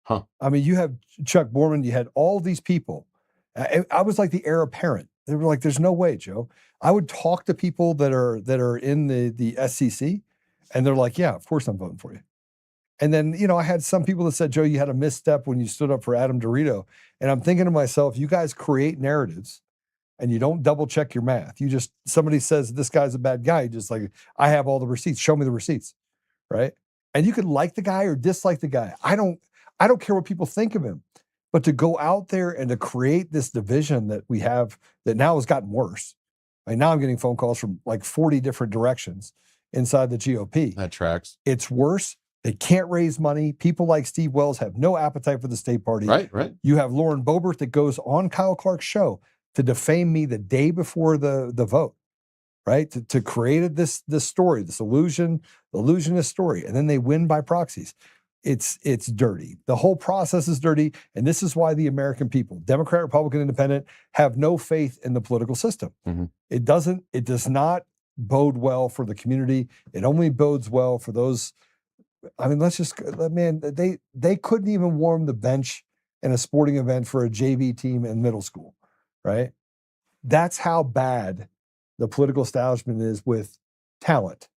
Huh. I mean, you have Chuck Borman, you had all these people. I was like the heir apparent. They were like, there's no way, Joe. I would talk to people that are in the SCC, and they're like, yeah, of course I'm voting for you. And then, I had some people that said, Joe, you had a misstep when you stood up for Adam Dorito. And I'm thinking to myself, you guys create narratives and you don't double check your math. Somebody says this guy's a bad guy. You just like, I have all the receipts. Show me the receipts. Right. And you could like the guy or dislike the guy. I don't care what people think of him. But to go out there and to create this division that we have that now has gotten worse. Now I'm getting phone calls from like 40 different directions inside the GOP. That tracks. It's worse. They can't raise money. People like Steve Wells have no appetite for the state party. Right. You have Lauren Boebert that goes on Kyle Clark's show to defame me the day before the vote, right? To create this story, this illusionist story, and then they win by proxies. It's dirty. The whole process is dirty, and this is why the American people, Democrat, Republican, Independent, have no faith in the political system. Mm-hmm. It does not bode well for the community. It only bodes well for those. I mean, they couldn't even warm the bench in a sporting event for a JV team in middle school, right? That's how bad the political establishment is with talent.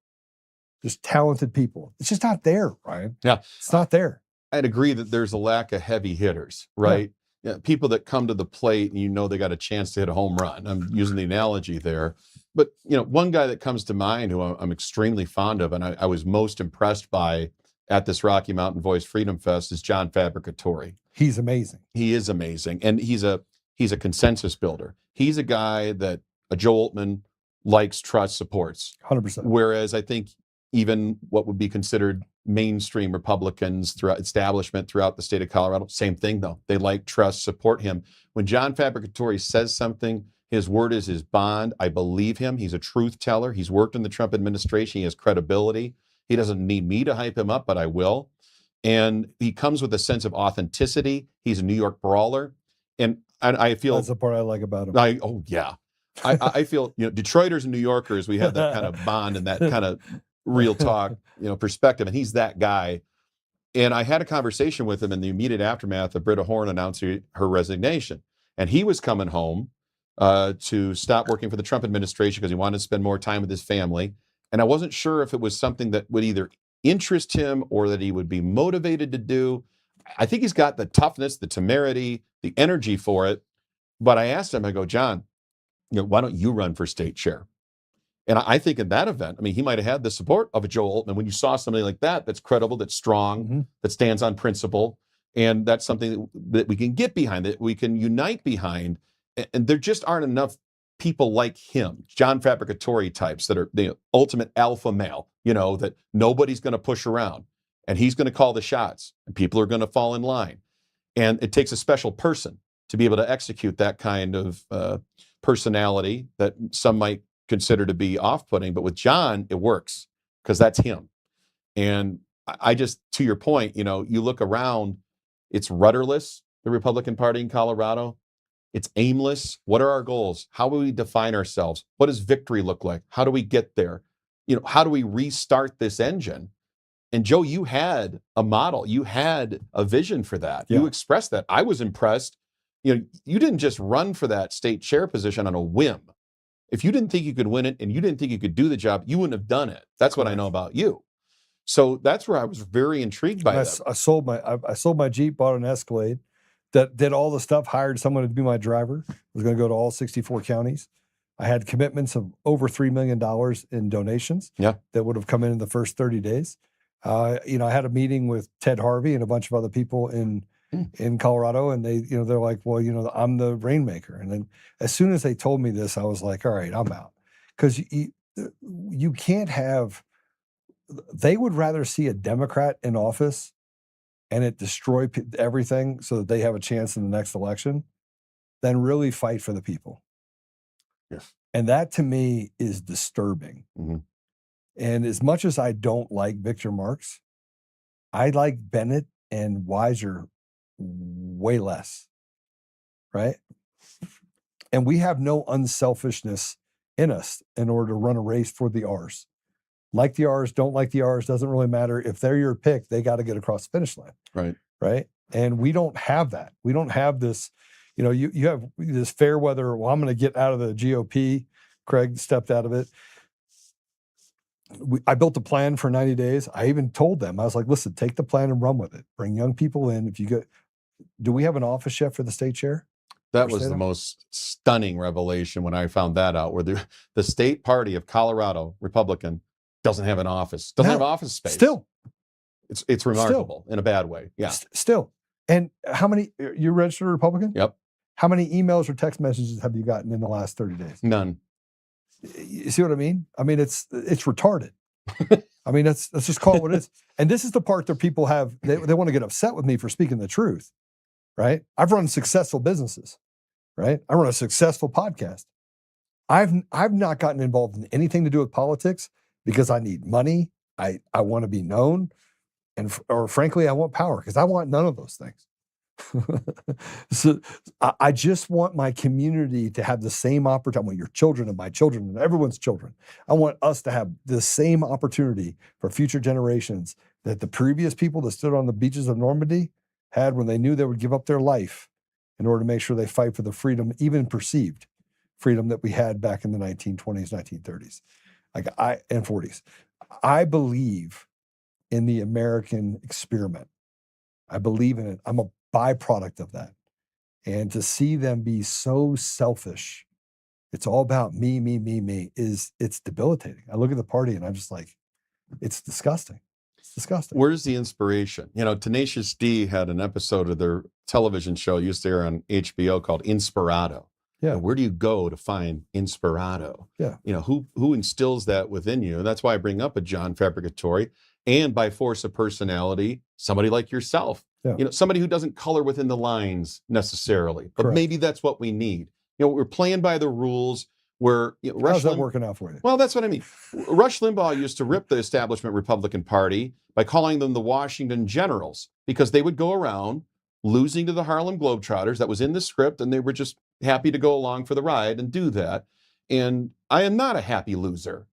Just talented people. It's just not there, Ryan. Yeah. It's not there. I'd agree that there's a lack of heavy hitters, right? Yeah, people that come to the plate and they got a chance to hit a home run. I'm using the analogy there. But, one guy that comes to mind who I'm extremely fond of and I was most impressed by at this Rocky Mountain Voice Freedom Fest is John Fabricatore. He's amazing. He is amazing. And he's a consensus builder. He's a guy that Joe Oltmann likes, trusts, supports. 100%. Whereas I think even what would be considered mainstream Republicans throughout the state of Colorado, same thing though. They like, trust, support him. When John Fabricatore says something, his word is his bond. I believe him. He's a truth teller. He's worked in the Trump administration. He has credibility. He doesn't need me to hype him up, but I will. And he comes with a sense of authenticity. He's a New York brawler. And I feel that's the part I like about him. I feel, Detroiters and New Yorkers, we have that kind of bond and that kind of real talk, perspective. And he's that guy. And I had a conversation with him in the immediate aftermath of Britta Horn announcing her resignation. And he was coming home to stop working for the Trump administration because he wanted to spend more time with his family. And I wasn't sure if it was something that would either interest him or that he would be motivated to do. I think he's got the toughness, the temerity, the energy for it. But I asked him, I go, John, why don't you run for state chair? And I think in that event, he might have had the support of a Joe Oltmann. When you saw somebody like that, that's credible, that's strong, that stands on principle, And that's something that we can get behind, that we can unite behind. And there just aren't enough people like him, John Fabricatory types that are the ultimate alpha male, that nobody's going to push around, and he's going to call the shots, and people are going to fall in line. And it takes a special person to be able to execute that kind of personality that some might consider to be off-putting. But with John, it works because that's him. And I just, to your point, you look around, it's rudderless, the Republican Party in Colorado. It's aimless. What are our goals? How do we define ourselves? What does victory look like? How do we get there? How do we restart this engine? And Joe, you had a model. You had a vision for that. Yeah. You expressed that. I was impressed. You didn't just run for that state chair position on a whim. If you didn't think you could win it and you didn't think you could do the job, you wouldn't have done it. That's what I know about you. So that's where I was very intrigued by that. I sold my Jeep, bought an Escalade, that did all the stuff, hired someone to be my driver. I was going to go to all 64 counties. I had commitments of over $3 million in donations that would have come in the first 30 days. I had a meeting with Ted Harvey and a bunch of other people in Colorado, and they're like, well, I'm the rainmaker. And then as soon as they told me this, I was like, all right, I'm out. Because you can't have, they would rather see a Democrat in office and it destroy everything so that they have a chance in the next election than really fight for the people. Yes. And that to me is disturbing. Mm-hmm. And as much as I don't like Victor Marx, I like Bennett and Weiser way less, right? And we have no unselfishness in us in order to run a race for the R's. Like the R's, don't like the R's, doesn't really matter. If they're your pick, they got to get across the finish line. Right. Right. And we don't have that. We don't have this, you have this fair weather, well, I'm going to get out of the GOP. Craig stepped out of it. I built a plan for 90 days. I even told them, I was like, listen, take the plan and run with it. Bring young people in. Do we have an office yet for the state chair? That was the most stunning revelation when I found that out, where the state party of Colorado, Republican, doesn't have an office, doesn't have office space. Still. It's remarkable in a bad way. Yeah. Still. And how many, you're registered Republican? Yep. How many emails or text messages have you gotten in the last 30 days? None. You see what I mean? I mean, it's retarded. I mean, let's just call it what it is. And this is the part that people have, they want to get upset with me for speaking the truth, right? I've run successful businesses, right? I run a successful podcast. I've not gotten involved in anything to do with politics because I need money. I want to be known. Or frankly, I want power because I want none of those things. So I just want my community to have the same opportunity. I want your children and my children and everyone's children. I want us to have the same opportunity for future generations that the previous people that stood on the beaches of Normandy had when they knew they would give up their life in order to make sure they fight for the freedom, even perceived freedom, that we had back in the 1920s, 1930s, and 40s. I believe in the American experiment. I believe in it. I'm a byproduct of that. And to see them be so selfish, it's all about me, it's debilitating. I look at the party and I'm just like, it's disgusting. It's disgusting. Where's the inspiration? Tenacious D had an episode of their television show used to air on HBO called Inspirado. Yeah. And where do you go to find Inspirado? Yeah. Who instills that within you? And that's why I bring up a John Fabricatory, and by force of personality, somebody like yourself. Yeah. Somebody who doesn't color within the lines necessarily, but Correct. Maybe that's what we need. We're playing by the rules. How's that working out for you? Well, that's what I mean. Rush Limbaugh used to rip the establishment Republican Party by calling them the Washington Generals, because they would go around losing to the Harlem Globetrotters. That was in the script, and they were just happy to go along for the ride and do that. And I am not a happy loser.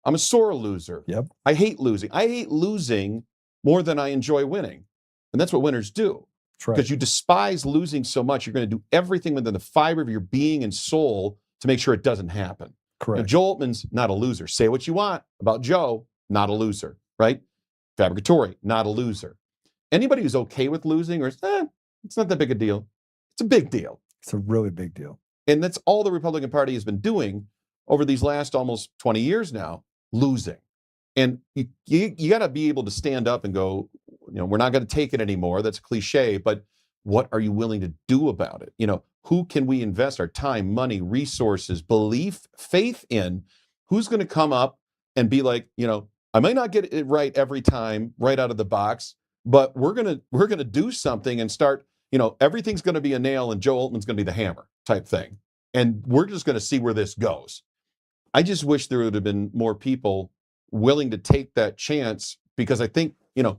I'm a sore loser. Yep. I hate losing. I hate losing more than I enjoy winning. And that's what winners do. That's right. Because you despise losing so much, you're going to do everything within the fiber of your being and soul to make sure it doesn't happen. Correct. Now, Joe Oltmann's not a loser. Say what you want about Joe, not a loser, right? Fabricatory, not a loser. Anybody who's okay with losing or, it's not that big a deal. It's a big deal. It's a really big deal. And that's all the Republican Party has been doing over these last almost 20 years now, losing. And you got to be able to stand up and go, we're not going to take it anymore. That's a cliche, but what are you willing to do about it? Who can we invest our time, money, resources, belief, faith in? Who's going to come up and be like, I might not get it right every time, right out of the box, but we're gonna do something and start. Everything's going to be a nail, and Joe Oltmann's going to be the hammer type thing, and we're just going to see where this goes. I just wish there would have been more people willing to take that chance, because I think the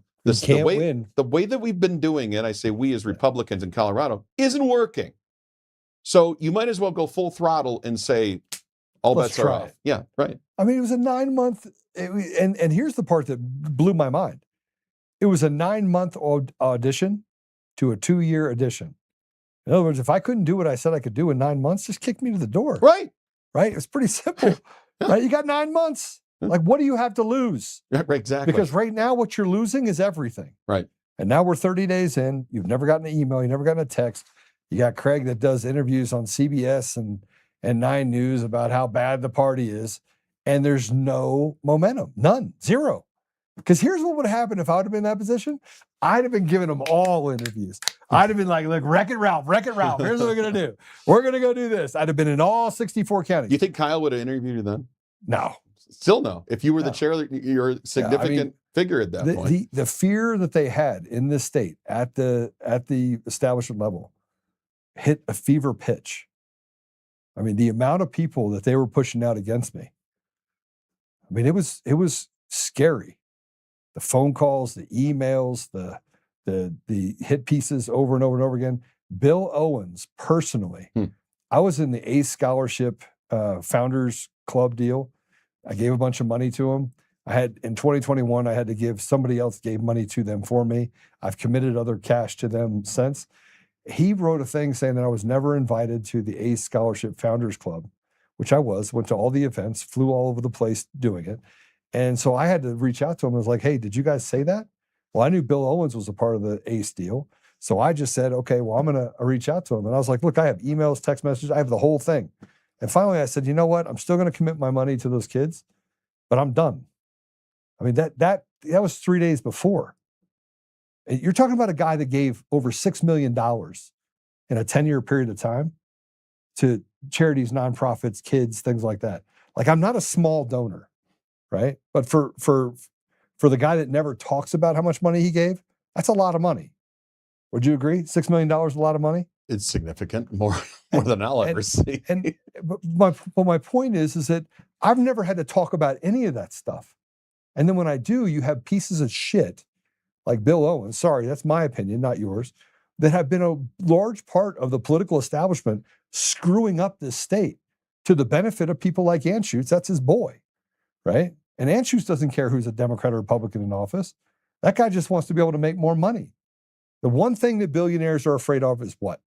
way that we've been doing it, I say we as Republicans in Colorado, isn't working. So you might as well go full throttle and say, all bets are off. Yeah, right. I mean, it was a 9-month, and here's the part that blew my mind. It was a 9-month audition to a 2-year audition. In other words, if I couldn't do what I said I could do in 9 months, just kick me to the door. Right. Right? It's pretty simple. Right? You got 9 months. Like, what do you have to lose? Yeah, right, exactly. Because right now, what you're losing is everything. Right. And now we're 30 days in. You've never gotten an email. You've never gotten a text. You got Craig that does interviews on CBS and 9 News about how bad the party is. And there's no momentum. None. Zero. Because here's what would have happened if I would have been in that position. I'd have been giving them all interviews. I'd have been like, look, Wreck-It Ralph. Here's what we're going to do. We're going to go do this. I'd have been in all 64 counties. You think Kyle would have interviewed you then? No. Still no. If you were the chair, you're a significant figure at that point. The fear that they had in this state at the establishment level hit a fever pitch. I mean, the amount of people that they were pushing out against me. I mean, it was scary. The phone calls, the emails, the hit pieces over and over and over again. Bill Owens, personally, I was in the ACE Scholarship Founders Club deal. I gave a bunch of money to him. In 2021, I had to give, somebody else gave money to them for me. I've committed other cash to them since. He wrote a thing saying that I was never invited to the ACE Scholarship Founders Club, which I went to all the events, flew all over the place doing it. And so I had to reach out to him and was like, hey, did you guys say that? Well, I knew Bill Owens was a part of the ACE deal. So I just said, okay, well, I'm going to reach out to him. And I was like, look, I have emails, text messages, I have the whole thing. And finally I said, you know what? I'm still going to commit my money to those kids, but I'm done. I mean, that was 3 days before. You're talking about a guy that gave over $6 million in a 10-year period of time to charities, nonprofits, kids, things like that. Like, I'm not a small donor, right? But for the guy that never talks about how much money he gave, that's a lot of money. Would you agree? $6 million is a lot of money? It's significant, more than I'll ever see. But my point is that I've never had to talk about any of that stuff. And then when I do, you have pieces of shit like Bill Owens, sorry, that's my opinion, not yours, that have been a large part of the political establishment screwing up this state to the benefit of people like Anschutz. That's his boy, right? And Anschutz doesn't care who's a Democrat or Republican in office. That guy just wants to be able to make more money. The one thing that billionaires are afraid of is what?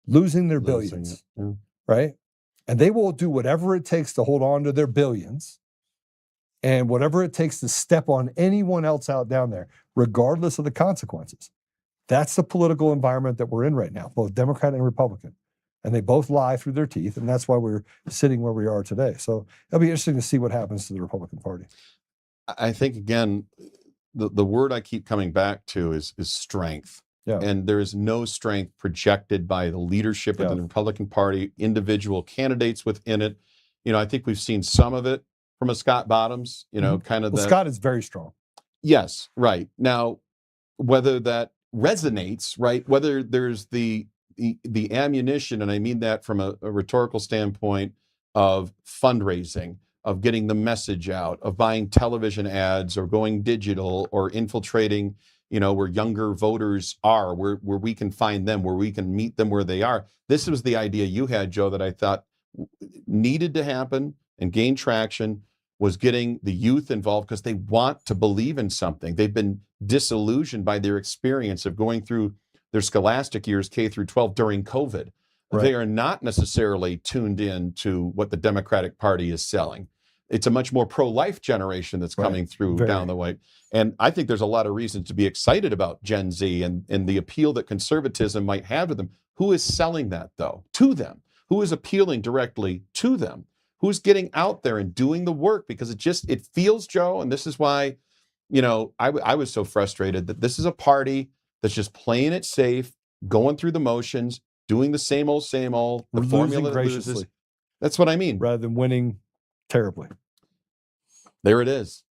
Losing their billions, right? And they will do whatever it takes to hold on to their billions and whatever it takes to step on anyone else out down there, regardless of the consequences. That's the political environment that we're in right now, both Democrat and Republican. And they both lie through their teeth, and that's why we're sitting where we are today. So it'll be interesting to see what happens to the Republican Party. I think, again, the word I keep coming back to is strength. Yeah. And there is no strength projected by the leadership of the Republican Party, individual candidates within it. I think we've seen some of it from a Scott Bottoms, kind of Well, Scott is very strong. Yes, right. Now, whether that resonates, right, whether there's the ammunition, and I mean that from a rhetorical standpoint of fundraising, of getting the message out, of buying television ads or going digital or infiltrating, where younger voters are, where we can find them, where we can meet them where they are. This was the idea you had, Joe, that I thought needed to happen and gain traction, was getting the youth involved because they want to believe in something. They've been disillusioned by their experience of going through their scholastic years, K through 12, during COVID. Right. They are not necessarily tuned in to what the Democratic Party is selling. It's a much more pro-life generation that's coming through down the way. And I think there's a lot of reasons to be excited about Gen Z and the appeal that conservatism might have to them. Who is selling that, though, to them? Who is appealing directly to them? Who's getting out there and doing the work? Because it feels, Joe, and this is why, I was so frustrated that this is a party that's just playing it safe, going through the motions, doing the same old, the We're formula losing that loses. graciously That's what I mean. rather than winning terribly. There it is.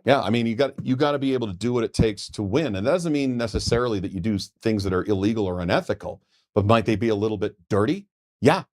Yeah, I mean, you got to be able to do what it takes to win, and that doesn't mean necessarily that you do things that are illegal or unethical, but might they be a little bit dirty? Yeah,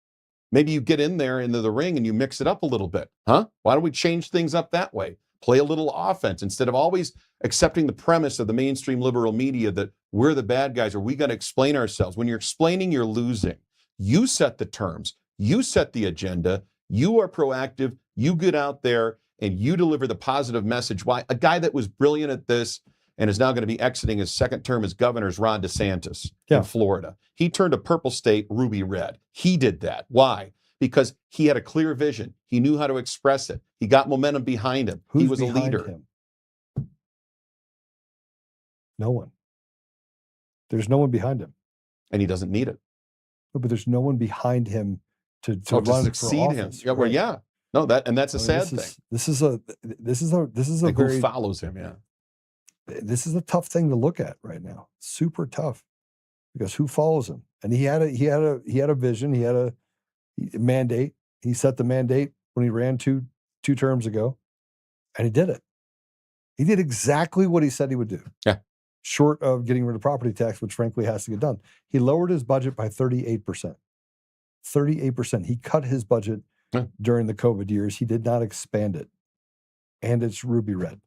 maybe you get in there into the ring and you mix it up a little bit, huh? Why don't we change things up that way? Play a little offense instead of always accepting the premise of the mainstream liberal media that we're the bad guys or we got to explain ourselves. When you're explaining, you're losing. You set the terms, you set the agenda, you are proactive, you get out there and you deliver the positive message. Why? A guy that was brilliant at this and is now going to be exiting his second term as governor is Ron DeSantis in Florida. He turned a purple state ruby red. He did that. Why? Because he had a clear vision. He knew how to express it. He got momentum behind him. He was a leader. Him? No one. There's no one behind him. And he doesn't need it. No, but there's no one behind him to run succeed for him. office, Yeah, well, yeah. No, that's a sad thing. This is a like very who follows him, yeah. This is a tough thing to look at right now. Super tough. Because who follows him? And he had a vision, he had a mandate. He set the mandate when he ran two terms ago, and he did it. He did exactly what he said he would do. Yeah. Short of getting rid of property tax, which frankly has to get done. He lowered his budget by 38%. 38%. He cut his budget during the COVID years. He did not expand it. And it's ruby red.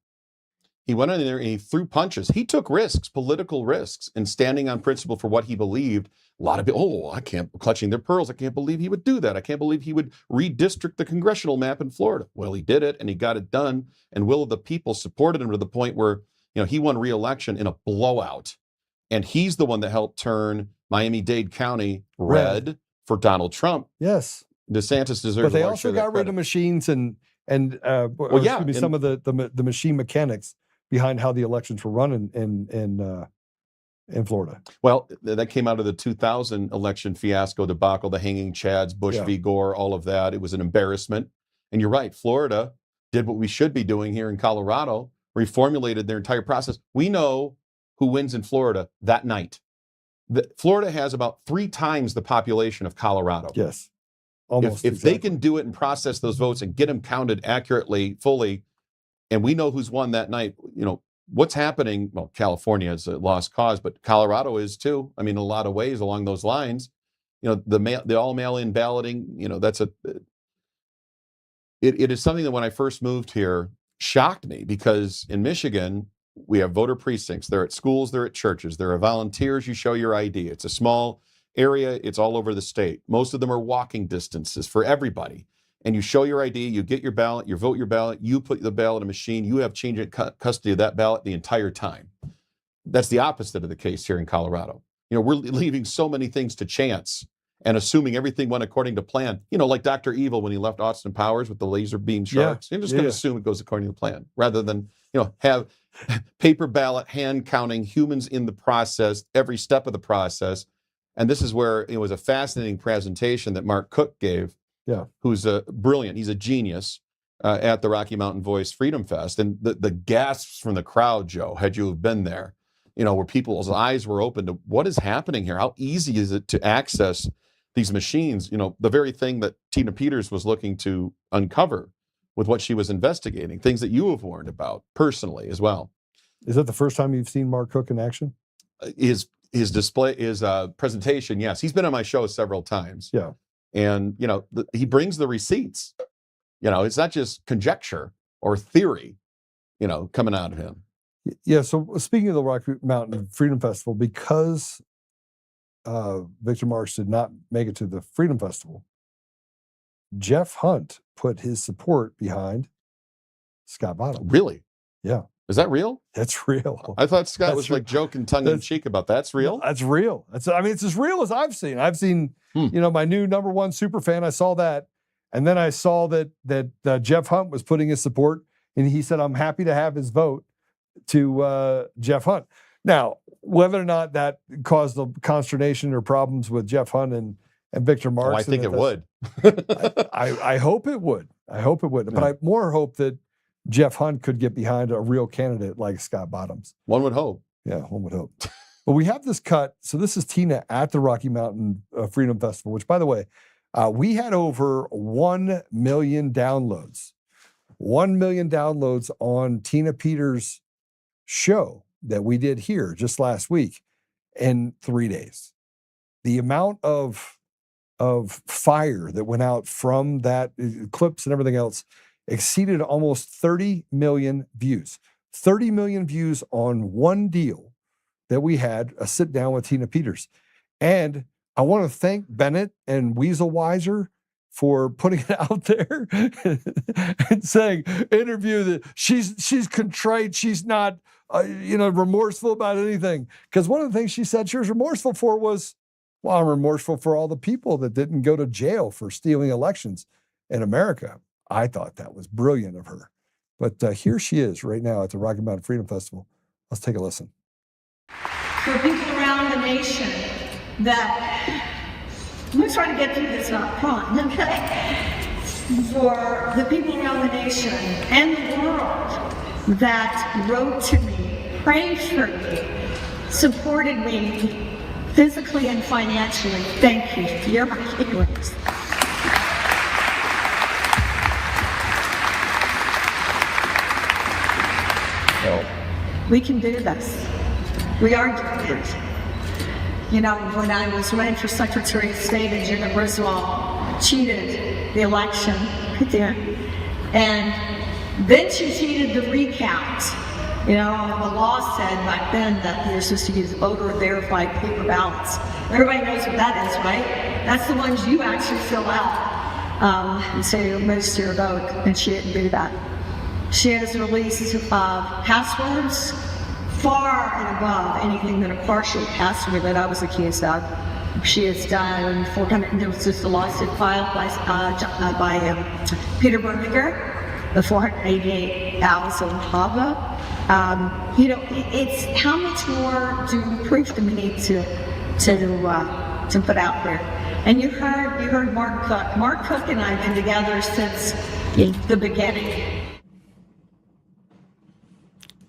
He went in there and he threw punches. He took risks, political risks, and standing on principle for what he believed. A lot of people, clutching their pearls. I can't believe he would do that. I can't believe he would redistrict the congressional map in Florida. Well, he did it and he got it done. And will of the people supported him to the point where, he won re-election in a blowout. And he's the one that helped turn Miami-Dade County red for Donald Trump. Yes. DeSantis deserves. But they also got rid of machines and some of the machine mechanics behind how the elections were run in Florida. Well, that came out of the 2000 election fiasco debacle, the hanging chads, Bush v. Gore, all of that. It was an embarrassment. And you're right, Florida did what we should be doing here in Colorado, reformulated their entire process. We know who wins in Florida that night. Florida has about 3 times the population of Colorado. Yes. Almost. If they can do it and process those votes and get them counted accurately, fully, and we know who's won that night, what's happening. Well, California is a lost cause, but Colorado is too. I mean, in a lot of ways along those lines, the all mail-in balloting, it is something that when I first moved here shocked me, because in Michigan, we have voter precincts. They're at schools, they're at churches. There are volunteers, you show your ID. It's a small area, it's all over the state. Most of them are walking distances for everybody. And you show your ID, you get your ballot, you vote your ballot, you put the ballot in a machine, you have change of custody of that ballot the entire time. That's the opposite of the case here in Colorado. We're leaving so many things to chance and assuming everything went according to plan. Like Dr. Evil when he left Austin Powers with the laser beam sharks. You're just going to assume it goes according to plan rather than, have paper ballot, hand counting, humans in the process, every step of the process. And this is where it was a fascinating presentation that Mark Cook gave. Yeah, who's brilliant. He's a genius at the Rocky Mountain Voice Freedom Fest. And the gasps from the crowd, Joe, had you have been there, where people's eyes were open to what is happening here. How easy is it to access these machines? The very thing that Tina Peters was looking to uncover with what she was investigating, things that you have warned about personally as well. Is that the first time you've seen Mark Cook in action? His presentation, yes. He's been on my show several times. Yeah. And, he brings the receipts. It's not just conjecture or theory, coming out of him. Yeah. So speaking of the Rocky Mountain Freedom Festival, because Victor Marx did not make it to the Freedom Festival, Jeff Hunt put his support behind Scott Bottom. Really? Yeah. Is that real? That's real. I thought Scott was like joking tongue in cheek about that. That's real? That's real. It's as real as I've seen. I've seen, my new #1 super fan. I saw that. And then I saw that Jeff Hunt was putting his support, and he said, I'm happy to have his vote to Jeff Hunt. Now, whether or not that caused the consternation or problems with Jeff Hunt and Victor Marx. I think it would. I hope it would. I hope it would. But I more hope that Jeff Hunt could get behind a real candidate like Scott Bottoms. One would hope. Yeah, one would hope. But we have this cut. So this is Tina at the Rocky Mountain Freedom Festival, which, by the way, we had over 1 million downloads. 1 million downloads on Tina Peters' show that we did here just last week in 3 days. The amount of fire that went out from that, clips and everything else, exceeded almost 30 million views. 30 million views on one deal that we had, a sit down with Tina Peters. And I want to thank Bennett and Weaselweiser for putting it out there and saying, interview that she's contrite, she's not remorseful about anything. Because one of the things she said she was remorseful for was, well, I'm remorseful for all the people that didn't go to jail for stealing elections in America. I thought that was brilliant of her. But here she is right now at the Rocky Mountain Freedom Festival. Let's take a listen. For people around the nation that, I'm going to try to get through this not crying, okay? For the people around the nation and the world that wrote to me, prayed for me, supported me physically and financially, thank you. You're my heroes. We can do this. We are doing it. You know, when I was running for Secretary of State and Jenna Griswold cheated the election right there, and then she cheated the recount. You know, the law said back then that you're supposed to use voter verified paper ballots. Everybody knows what that is, right? That's the ones you actually fill out and say you register your vote, and she didn't do that. She has released passwords far and above anything that a partial password that I was accused of. She has done 400, there was just a lawsuit filed by Peter Berger, the 488,000 HAVA. It's how much more do proof do we need to put out there? And you heard Mark Cook. Mark Cook and I have been together since the beginning.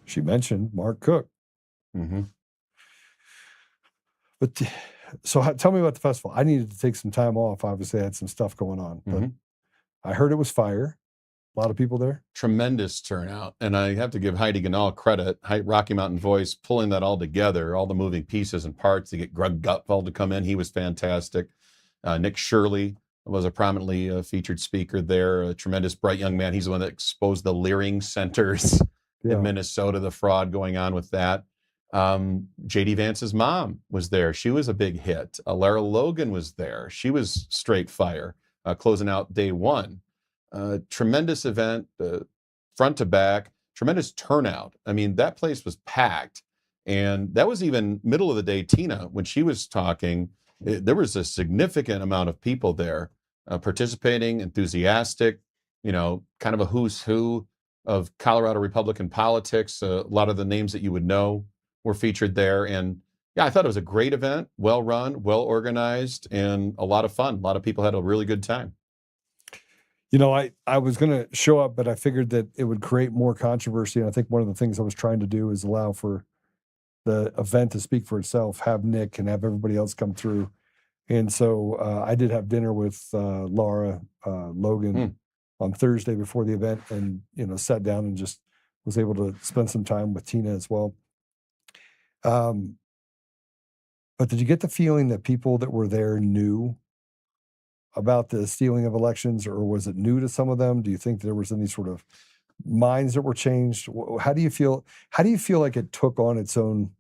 She mentioned Mark Cook. Mm-hmm. But so tell me about the festival. I needed to take some time off. Obviously, I had some stuff going on, but I heard it was fire. A lot of people there. Tremendous turnout. And I have to give Heidi Ganahl credit, Rocky Mountain Voice, pulling that all together, all the moving pieces and parts to get Greg Gutfeld to come in. He was fantastic. Nick Shirley was a prominently featured speaker there, a tremendous, bright young man. He's the one that exposed the Leering centers in Minnesota, the fraud going on with that. J.D. Vance's mom was there. She was a big hit. Lara Logan was there. She was straight fire, closing out day one. Tremendous event, front to back, tremendous turnout. I mean, that place was packed. And that was even middle of the day. Tina, when she was talking, there was a significant amount of people there participating, enthusiastic, kind of a who's who of Colorado Republican politics. A lot of the names that you would know were featured there. And yeah, I thought it was a great event, well run, well organized, and a lot of fun. A lot of people had a really good time. I was going to show up, but I figured that it would create more controversy. And I think one of the things I was trying to do is allow for the event to speak for itself, have Nick and have everybody else come through. And so I did have dinner with Lara Logan on Thursday before the event, and sat down and just was able to spend some time with Tina as well. But did you get the feeling that people that were there knew about the stealing of elections, or was it new to some of them? Do you think there was any sort of minds that were changed? How do you feel? How do you feel like it took on its own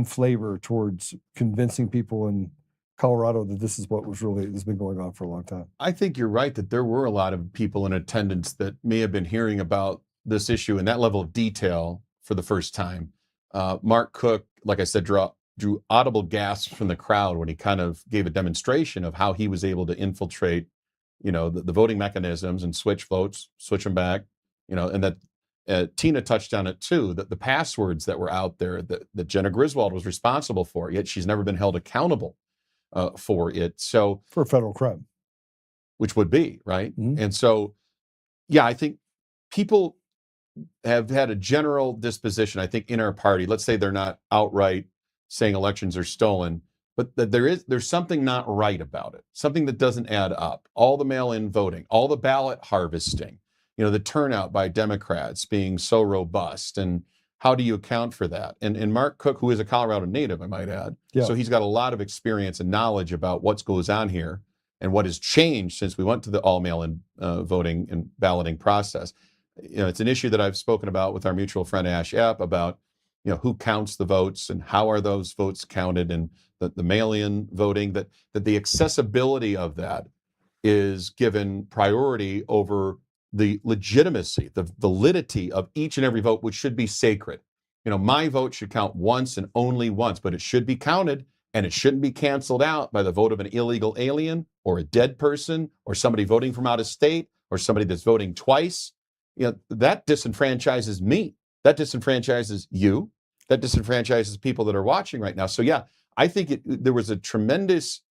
flavor towards convincing people in Colorado that this is what has been going on for a long time? I think you're right that there were a lot of people in attendance that may have been hearing about this issue in that level of detail for the first time. Mark Cook, like I said, drew audible gasps from the crowd when he kind of gave a demonstration of how he was able to infiltrate, the voting mechanisms and switch votes, switch them back, and that Tina touched on it too, that the passwords that were out there that Jenna Griswold was responsible for, yet she's never been held accountable for it. So for a federal crime. which would be, right? Mhm. And so, yeah, I think people have had a general disposition, I think, in our party. Let's say they're not outright saying elections are stolen, but that there's something not right about it, something that doesn't add up. All the mail-in voting, all the ballot harvesting, the turnout by Democrats being so robust, and how do you account for that? And Mark Cook, who is a Colorado native, I might add, Yeah. so he's got a lot of experience and knowledge about what goes on here and what has changed since we went to the all mail-in voting and balloting process. It's an issue that I've spoken about with our mutual friend Ash Epp about, who counts the votes and how are those votes counted, and the mail-in voting, that the accessibility of that is given priority over the legitimacy, the validity of each and every vote, which should be sacred. My vote should count once and only once, but it should be counted, and it shouldn't be canceled out by the vote of an illegal alien or a dead person or somebody voting from out of state or somebody that's voting twice. That disenfranchises me. That disenfranchises you. That disenfranchises people that are watching right now. So yeah, I think there was a tremendous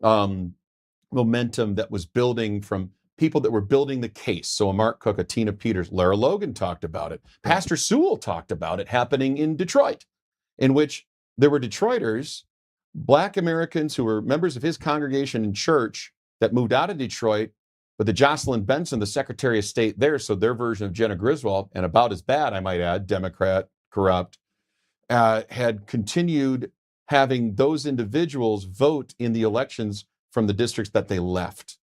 momentum that was building from people that were building the case. So a Mark Cook, a Tina Peters, Lara Logan talked about it. Pastor Sewell talked about it happening in Detroit, in which there were Detroiters, Black Americans who were members of his congregation in church that moved out of Detroit. But the Jocelyn Benson, the Secretary of State there, so their version of Jenna Griswold, and about as bad, I might add, Democrat, corrupt, had continued having those individuals vote in the elections from the districts that they left.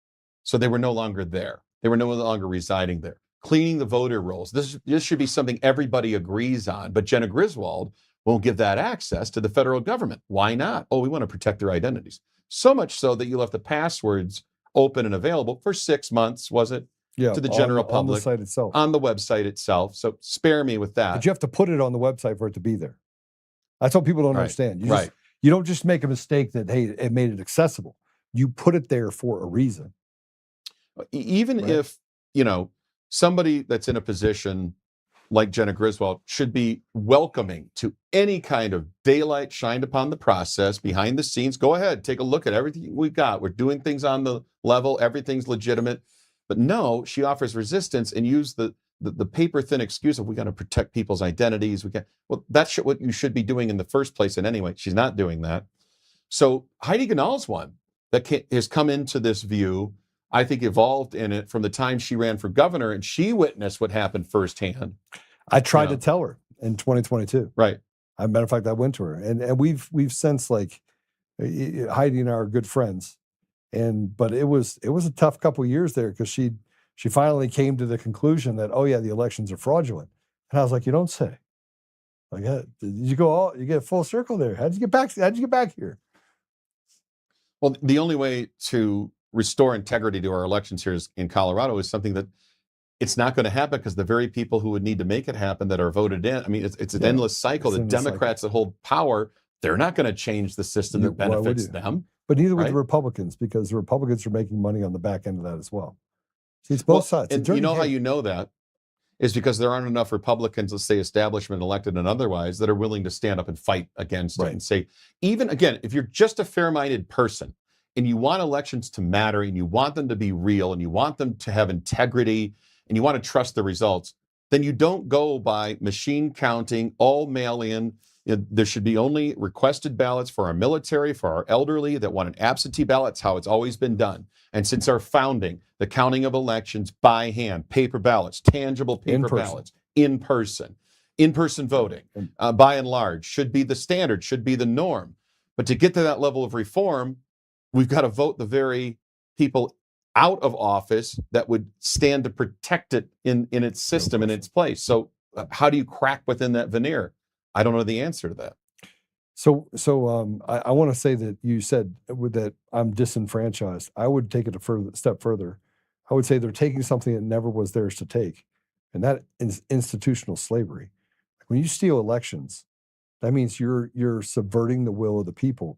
So they were no longer there. They were no longer residing there. Cleaning the voter rolls. This should be something everybody agrees on. But Jenna Griswold won't give that access to the federal government. Why not? Oh, we want to protect their identities. So much so that you left the passwords open and available for 6 months, was it? Yeah, to the general public. On the site itself. On the website itself. So spare me with that. But you have to put it on the website for it to be there. That's what people don't understand. You don't just make a mistake that, hey, it made it accessible. You put it there for a reason. Even if, somebody that's in a position like Jenna Griswold should be welcoming to any kind of daylight shined upon the process behind the scenes. Go ahead, take a look at everything we've got. We're doing things on the level. Everything's legitimate. But no, she offers resistance and use the paper thin excuse of we got to protect people's identities. Well, that's what you should be doing in the first place. And anyway, she's not doing that. So Heidi Ganahl's one that has come into this view, I think evolved in it from the time she ran for governor, and she witnessed what happened firsthand. I tried to tell her in 2022. Right. As a matter of fact, I went to her, and we've since, like, Heidi and I are good friends, but it was a tough couple of years there because she finally came to the conclusion that, oh yeah, the elections are fraudulent, and I was like, you don't say. Like, did you get full circle there? How'd you get back here? Well, the only way to restore integrity to our elections here in Colorado is something that it's not going to happen, because the very people who would need to make it happen that are voted in, I mean, it's an endless cycle. The Democrats that hold power, they're not going to change the system that benefits them. But neither would the Republicans, because the Republicans are making money on the back end of that as well. See, it's both sides. And you know how you know that is because there aren't enough Republicans, let's say establishment, elected and otherwise, that are willing to stand up and fight against it and say, even again, if you're just a fair-minded person and you want elections to matter and you want them to be real and you want them to have integrity and you want to trust the results, then you don't go by machine counting, all mail-in. There should be only requested ballots for our military, for our elderly that want an absentee ballot. It's how it's always been done. And since our founding, the counting of elections by hand, paper ballots, tangible paper ballots, in person voting, by and large, should be the standard, should be the norm. But to get to that level of reform, we've got to vote the very people out of office that would stand to protect it in its system, in its place. So how do you crack within that veneer? I don't know the answer to that. So I want to say that you said that I'm disenfranchised. I would take it a step further. I would say they're taking something that never was theirs to take, and that is institutional slavery. When you steal elections, that means you're subverting the will of the people.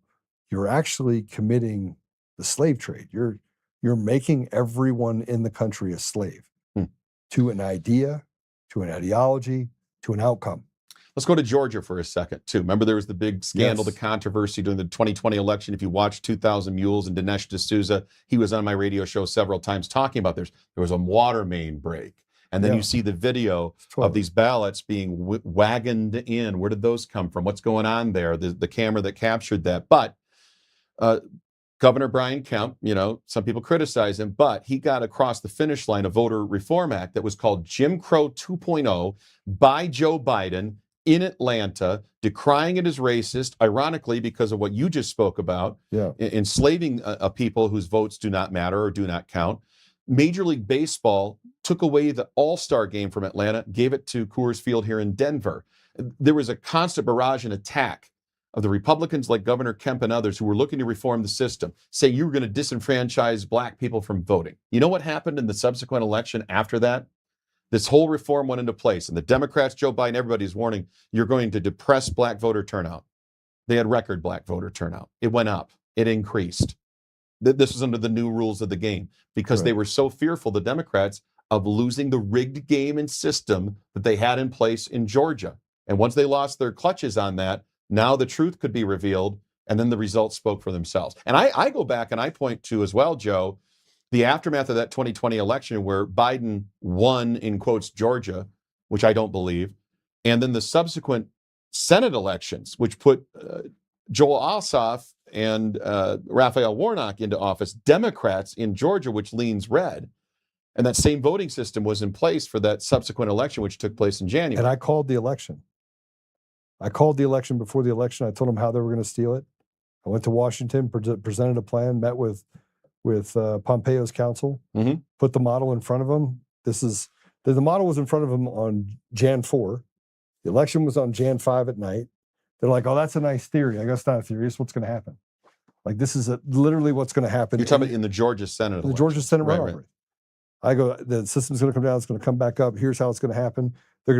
You're actually committing the slave trade. You're making everyone in the country a slave to an idea, to an ideology, to an outcome. Let's go to Georgia for a second, too. Remember there was the big scandal, Yes. the controversy during the 2020 election. If you watched 2,000 Mules and Dinesh D'Souza, he was on my radio show several times talking about this. There was a water main break. And then Yeah. you see the video Totally. of these ballots being wagoned in. Where did those come from? What's going on there? The camera that captured that. But Governor Brian Kemp, some people criticize him, but he got across the finish line a voter reform act that was called Jim Crow 2.0 by Joe Biden in Atlanta, decrying it as racist, ironically, because of what you just spoke about, enslaving a people whose votes do not matter or do not count. Major League Baseball took away the All-Star game from Atlanta, gave it to Coors Field here in Denver. There was a constant barrage and attack of the Republicans like Governor Kemp and others who were looking to reform the system, saying you were going to disenfranchise black people from voting. You know what happened in the subsequent election after that? This whole reform went into place, and the Democrats, Joe Biden, everybody's warning, you're going to depress black voter turnout. They had record black voter turnout. It went up. It increased. This was under the new rules of the game because they were so fearful, the Democrats, of losing the rigged game and system that they had in place in Georgia. And once they lost their clutches on that, now the truth could be revealed, and then the results spoke for themselves. And I go back and I point to as well, Joe, the aftermath of that 2020 election where Biden won, in quotes, Georgia, which I don't believe, and then the subsequent Senate elections, which put Joel Ossoff and Raphael Warnock into office, Democrats in Georgia, which leans red. And that same voting system was in place for that subsequent election, which took place in January. And I called the election. I called the election before the election. I told them how they were going to steal it. I went to Washington, presented a plan, met with Pompeo's counsel, put the model in front of them. The model was in front of them on Jan 4. The election was on Jan 5 at night. They're like, oh, that's a nice theory. I guess it's not a theory. It's what's going to happen. Like, this is literally what's going to happen. You're talking about in the Georgia Senate election. The Georgia Senate right. I go, the system's going to come down. It's going to come back up. Here's how it's going to happen. The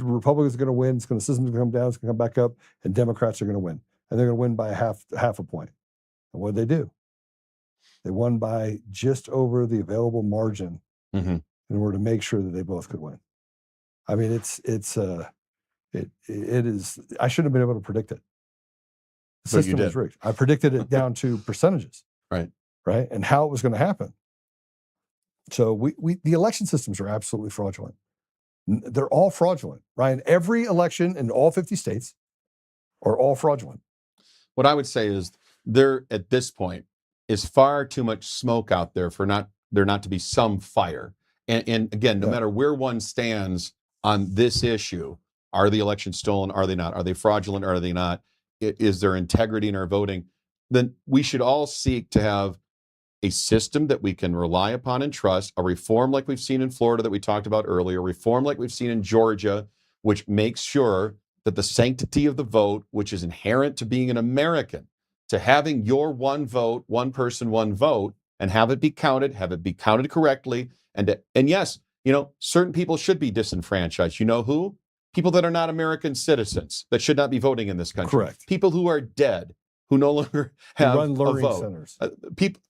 Republicans are going to win. The system's going to come down. It's going to come back up, and Democrats are going to win. And they're going to win by half a point. And what did they do? They won by just over the available margin in order to make sure that they both could win. I mean, it is. I shouldn't have been able to predict it. The system was rigged. I predicted it down to percentages, right, and how it was going to happen. So the election systems are absolutely fraudulent. They're all fraudulent, Ryan. Every election in all 50 states are all fraudulent. What I would say is there at this point is far too much smoke out there for there not to be some fire. And again, no matter where one stands on this issue, are the elections stolen? Are they not? Are they fraudulent? Are they not? Is there integrity in our voting? Then we should all seek to have a system that we can rely upon and trust, a reform like we've seen in Florida that we talked about earlier, reform like we've seen in Georgia, which makes sure that the sanctity of the vote, which is inherent to being an American, to having your one vote, one person, one vote, and have it be counted correctly. And yes, certain people should be disenfranchised. You know who? People that are not American citizens that should not be voting in this country. Correct. People who are dead, who no longer have a vote. Centers.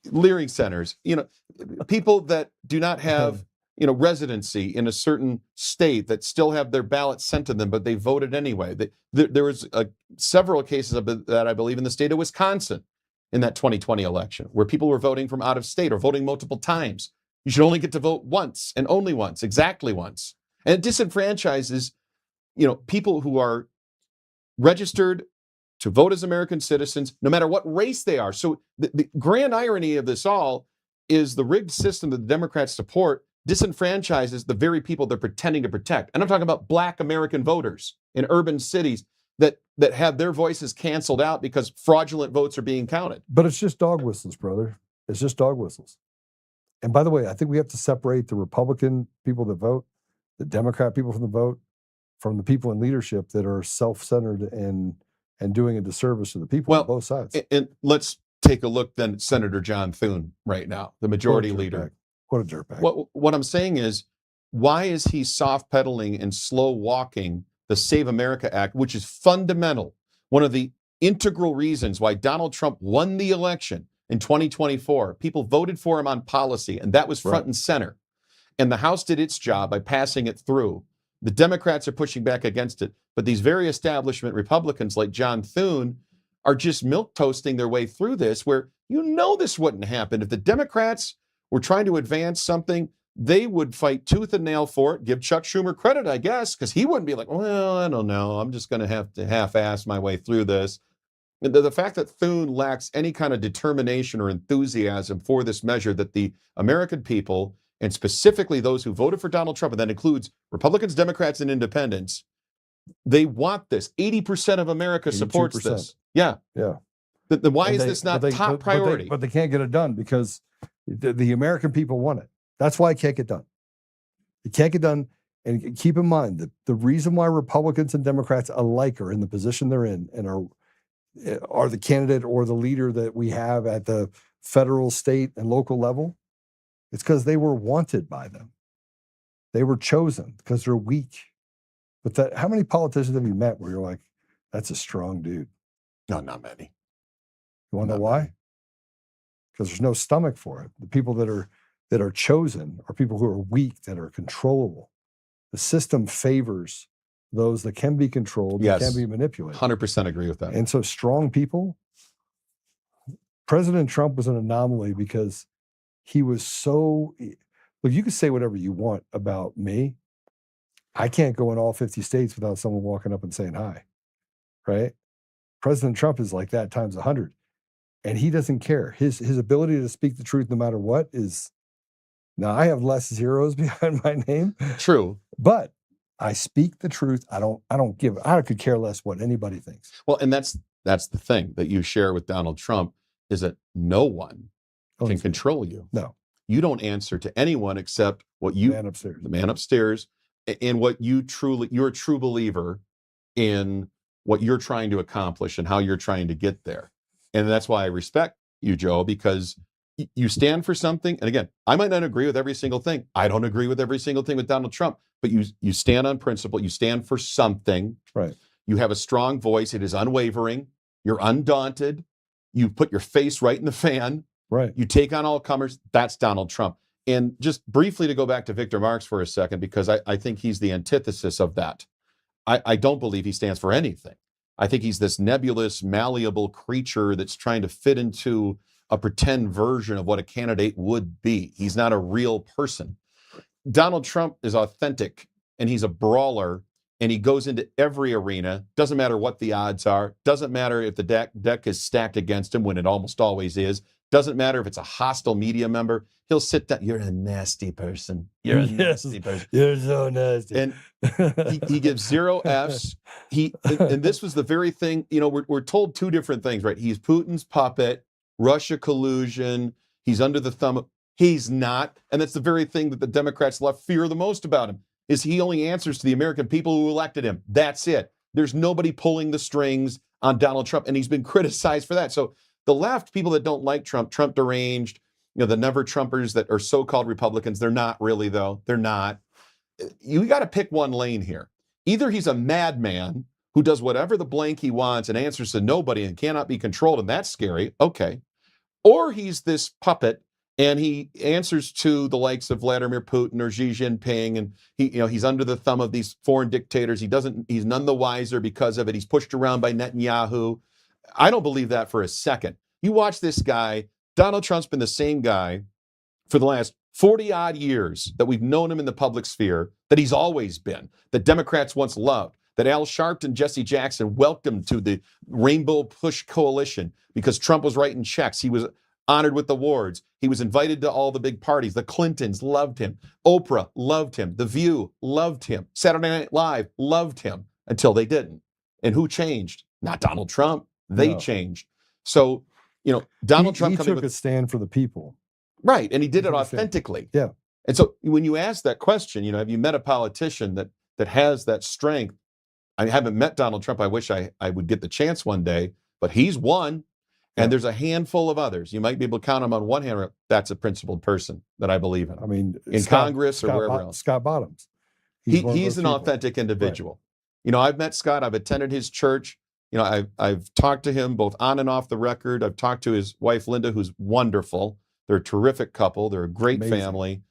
Leering centers. People that do not have residency in a certain state that still have their ballots sent to them, but they voted anyway. There was several cases of that, I believe, in the state of Wisconsin in that 2020 election, where people were voting from out of state or voting multiple times. You should only get to vote once and only once, exactly once. And it disenfranchises, people who are registered to vote as American citizens, no matter what race they are. So the grand irony of this all is the rigged system that the Democrats support disenfranchises the very people they're pretending to protect. And I'm talking about Black American voters in urban cities that have their voices canceled out because fraudulent votes are being counted. But it's just dog whistles, brother. It's just dog whistles. And by the way, I think we have to separate the Republican people that vote, the Democrat people from the vote, from the people in leadership that are self-centered and doing a disservice to the people on both sides. And let's take a look then at Senator John Thune right now, the majority leader. What a dirtbag. What I'm saying is, why is he soft pedaling and slow walking the Save America Act, which is fundamental, one of the integral reasons why Donald Trump won the election in 2024. People voted for him on policy, and that was front and center. And the House did its job by passing it through. The Democrats are pushing back against it. But these very establishment Republicans like John Thune are just milquetoasting their way through this, where this wouldn't happen. If the Democrats were trying to advance something, they would fight tooth and nail for it. Give Chuck Schumer credit, I guess, because he wouldn't be like, well, I don't know. I'm just going to have to half-ass my way through this. The fact that Thune lacks any kind of determination or enthusiasm for this measure that the American people, and specifically those who voted for Donald Trump, and that includes Republicans, Democrats, and independents, they want this. 80% of America supports 82%. this. Yeah. Yeah. Then why is this not top priority? But they can't get it done because the American people want it. That's why it can't get done. It can't get done. And keep in mind that the reason why Republicans and Democrats alike are in the position they're in and are the candidate or the leader that we have at the federal, state, and local level, it's because they were wanted by them. They were chosen because they're weak. But how many politicians have you met where you're like, that's a strong dude? No, not many. You want to know why? Because there's no stomach for it. The people that are chosen are people who are weak, that are controllable. The system favors those that can be controlled, that can be manipulated. 100% agree with that. And so strong people, President Trump was an anomaly because he was so, look, you can say whatever you want about me. I can't go in all 50 states without someone walking up and saying hi, right? President Trump is like that times 100. And he doesn't care. His ability to speak the truth no matter what is, now I have less zeros behind my name. True. But I speak the truth. I could care less what anybody thinks. Well, and that's the thing that you share with Donald Trump is that no one can control you. No. You don't answer to anyone except what you, the man upstairs, and what you're a true believer in what you're trying to accomplish and how you're trying to get there. And that's why I respect you, Joe, because you stand for something. And again, I might not agree with every single thing. I don't agree with every single thing with Donald Trump, but you stand on principle. You stand for something. Right. You have a strong voice. It is unwavering. You're undaunted. You put your face right in the fan. Right. You take on all comers. That's Donald Trump. And just briefly to go back to Victor Marx for a second, because I think he's the antithesis of that. I don't believe he stands for anything. I think he's this nebulous, malleable creature that's trying to fit into a pretend version of what a candidate would be. He's not a real person. Donald Trump is authentic, and he's a brawler, and he goes into every arena. Doesn't matter what the odds are. Doesn't matter if the deck is stacked against him, when it almost always is. Doesn't matter if it's a hostile media member. He'll sit down. You're a nasty person. You're a nasty person. You're so nasty. And he gives 0 Fs. And this was the very thing, we're told two different things, right? He's Putin's puppet, Russia collusion. He's under the thumb of, he's not. And that's the very thing that the Democrats left fear the most about him, is he only answers to the American people who elected him. That's it. There's nobody pulling the strings on Donald Trump. And he's been criticized for that. So the left, people that don't like Trump deranged, the never Trumpers that are so-called Republicans, they're not really, though. They're not. You got to pick one lane here. Either he's a madman who does whatever the blank he wants and answers to nobody and cannot be controlled, and that's scary. Okay. Or he's this puppet and he answers to the likes of Vladimir Putin or Xi Jinping, and he's under the thumb of these foreign dictators. He's none the wiser because of it. He's pushed around by Netanyahu. I don't believe that for a second. You watch this guy. Donald Trump's been the same guy for the last 40 odd years that we've known him in the public sphere, that he's always been, that Democrats once loved, that Al Sharpton and Jesse Jackson welcomed to the Rainbow Push Coalition because Trump was writing checks. He was honored with awards. He was invited to all the big parties. The Clintons loved him. Oprah loved him. The View loved him. Saturday Night Live loved him until they didn't. And who changed? Not Donald Trump. They changed. So, Donald Trump he took a stand for the people. Right. And he did it authentically. Yeah. And so when you ask that question, have you met a politician that has that strength? I haven't met Donald Trump. I wish I would get the chance one day, but he's one. And there's a handful of others. You might be able to count them on one hand. That's a principled person that I believe in. I mean, in Congress or wherever else. Scott Bottoms. He's an authentic individual. Right. I've met Scott. I've attended his church. I've talked to him both on and off the record. I've talked to his wife, Linda, who's wonderful. They're a terrific couple. They're a great family.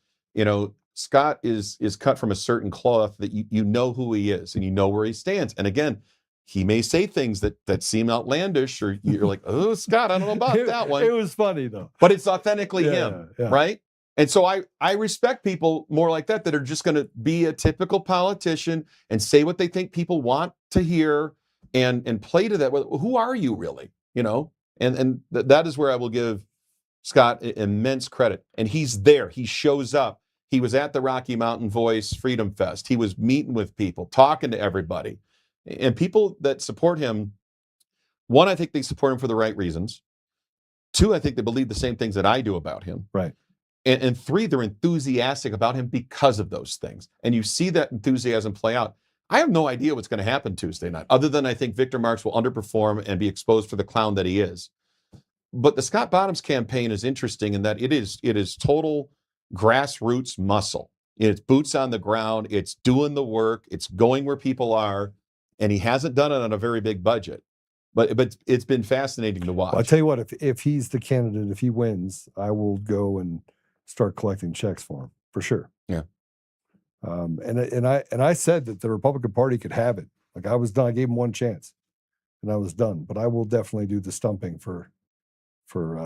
Scott is cut from a certain cloth that you know who he is and you know where he stands. And again, he may say things that seem outlandish, or you're like, oh, Scott, I don't know about that one. It was funny though. But it's authentically Yeah, him, yeah. right? And so I respect people more like that are just going to be a typical politician and say what they think people want to hear and play to that. Who are you really? You know, and that is where I will give Scott immense credit. And he's there. He shows up. He was at the Rocky Mountain Voice Freedom Fest. He was meeting with people, talking to everybody. And people that support him, one, I think they support him for the right reasons. Two, I think they believe the same things that I do about him. Right. And three, they're enthusiastic about him because of those things. And you see that enthusiasm play out. I have no idea what's going to happen Tuesday night, other than I think Victor Marx will underperform and be exposed for the clown that he is. But the Scott Bottoms campaign is interesting in that it is total grassroots muscle. It's boots on the ground. It's doing the work. It's going where people are. And he hasn't done it on a very big budget. But it's been fascinating to watch. Well, I'll tell you what, if he's the candidate, if he wins, I will go and start collecting checks for him, for sure. Yeah. And I said that the Republican Party could have it. Like I was done. I gave him one chance and I was done. But I will definitely do the stumping for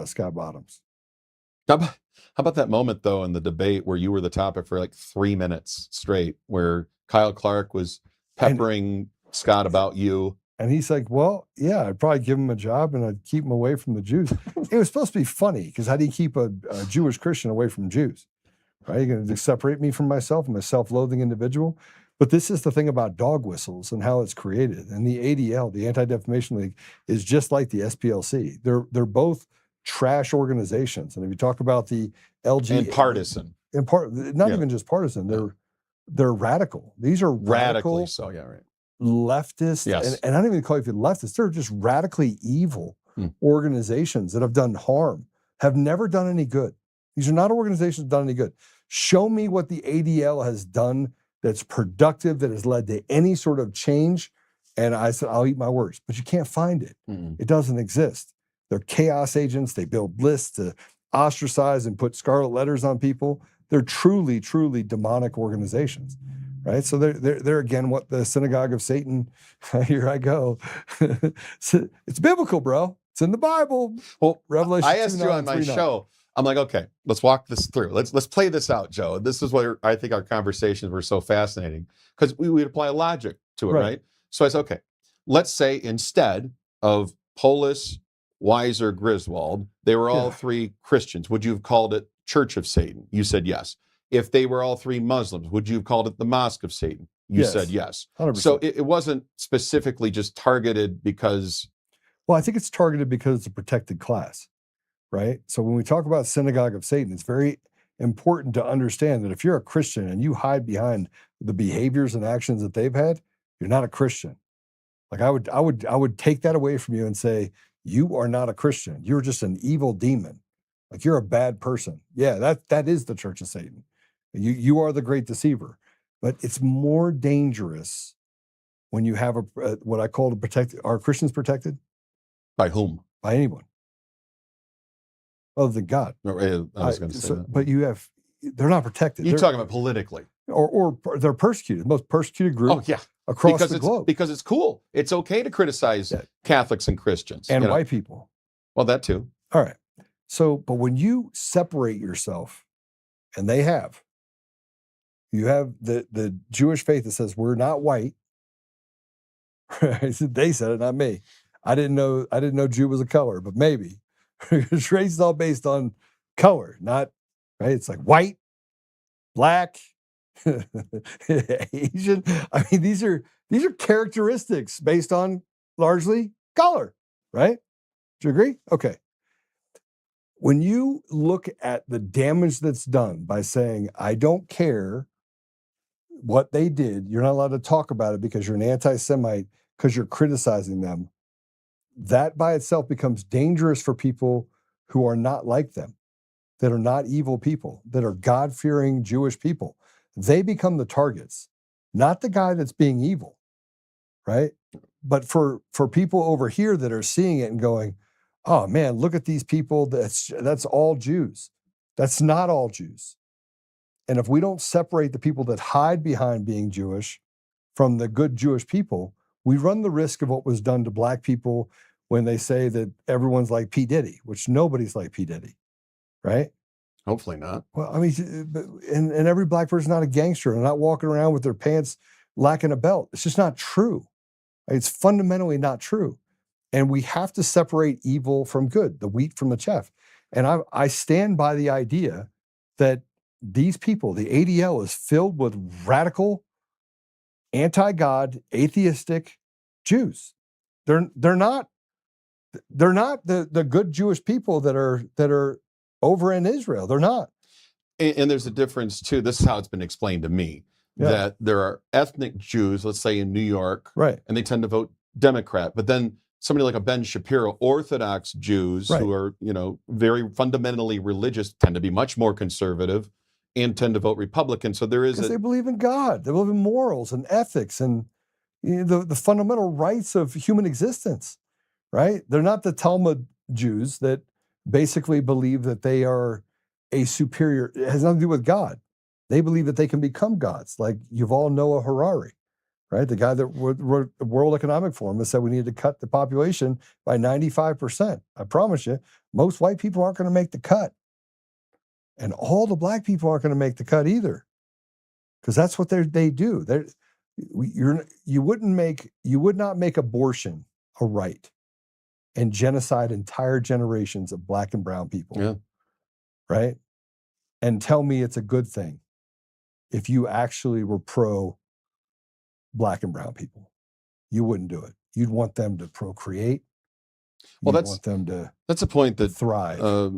Scott Bottoms. How about that moment, though, in the debate where you were the topic for like 3 minutes straight, where Kyle Clark was peppering Scott about you? And he's like, well, yeah, I'd probably give him a job and I'd keep him away from the Jews. It was supposed to be funny because how do you keep a Jewish Christian away from Jews? Right? You're going to separate me from myself. I'm a self-loathing individual. But this is the thing about dog whistles and how it's created. And the ADL, the Anti-Defamation League, is just like the SPLC. They're both trash organizations. And if you talk about the LG and partisan, not even just partisan, they're radical. These are radically so. Yeah, right. Leftist, Yes. and I don't even call it leftist. They're just radically evil organizations that have done harm, have never done any good. These are not organizations that have done any good. Show me what the ADL has done that's productive, that has led to any sort of change. And I said, I'll eat my words, but you can't find it. It doesn't exist. They're chaos agents. They build lists to ostracize and put scarlet letters on people. They're truly, truly demonic organizations, right? So they're again, what the synagogue of Satan, here I go. It's biblical, bro. It's in the Bible. Well, Revelation. I asked you on my show, I'm like, okay, let's walk this through. Let's play this out, Joe. This is where I think our conversations were so fascinating because we would apply logic to it, right? So I said, okay, let's say instead of Polis, Weiser, Griswold, they were all three Christians. Would you have called it Church of Satan? You said yes. If they were all three Muslims, would you have called it the Mosque of Satan? You said yes. 100%. So it wasn't specifically just targeted because... Well, I think it's targeted because it's a protected class, right? So when we talk about synagogue of Satan, it's very important to understand that if you're a Christian and you hide behind the behaviors and actions that they've had, you're not a Christian. Like I would take that away from you and say, you are not a Christian. You're just an evil demon. Like you're a bad person. Yeah, that is the Church of Satan. You are the great deceiver. But it's more dangerous when you have what I call are Christians protected? By whom? By anyone. Other than God. I was going to say that. But they're not protected. You're talking about politically. Or they're persecuted. The most persecuted group across the globe. Because it's cool. It's okay to criticize Catholics and Christians. And white people. Well, that too. All right. So, but when you separate yourself, and they have, you have the Jewish faith that says we're not white. They said it, not me. I didn't know Jew was a color, but maybe. Race is all based on color, not right. It's like white, black, Asian. I mean, these are characteristics based on largely color, right? Do you agree? Okay. When you look at the damage that's done by saying, I don't care what they did, you're not allowed to talk about it because you're an anti-Semite, because you're criticizing them, that by itself becomes dangerous for people who are not like them, that are not evil people, that are God-fearing Jewish people. They become the targets, not the guy that's being evil, right? But for people over here that are seeing it and going, oh man, look at these people, that's all Jews. That's not all Jews. And if we don't separate the people that hide behind being Jewish from the good Jewish people, we run the risk of what was done to black people when they say that everyone's like P. Diddy, which nobody's like P. Diddy, right? Hopefully not. Well, I mean, and every black person's not a gangster. They're not walking around with their pants lacking a belt. It's just not true. It's fundamentally not true. And we have to separate evil from good, the wheat from the chaff. And I stand by the idea that these people, the ADL, is filled with radical, anti-God, atheistic Jews. They're not the good Jewish people that are over in Israel. They're not. And there's a difference too. This is how it's been explained to me, that there are ethnic Jews, let's say in New York, right, and they tend to vote Democrat. But then somebody like a Ben Shapiro, Orthodox Jews who are, very fundamentally religious, tend to be much more conservative and tend to vote Republican. So there is because they believe in God, they believe in morals and ethics and the fundamental rights of human existence, right? They're not the Talmud Jews that basically believe that they are a superior. It has nothing to do with God. They believe that they can become gods, like Yuval Noah Harari, right? The guy that wrote the World Economic Forum that said we need to cut the population by 95%. I promise you, most white people aren't going to make the cut. And all the black people aren't going to make the cut either. Because that's what they do. You would not make abortion a right and genocide entire generations of black and brown people. Yeah. Right? And tell me it's a good thing if you actually were pro black and brown people. You wouldn't do it. You'd want them to procreate. Well, want them to that's a point that thrive.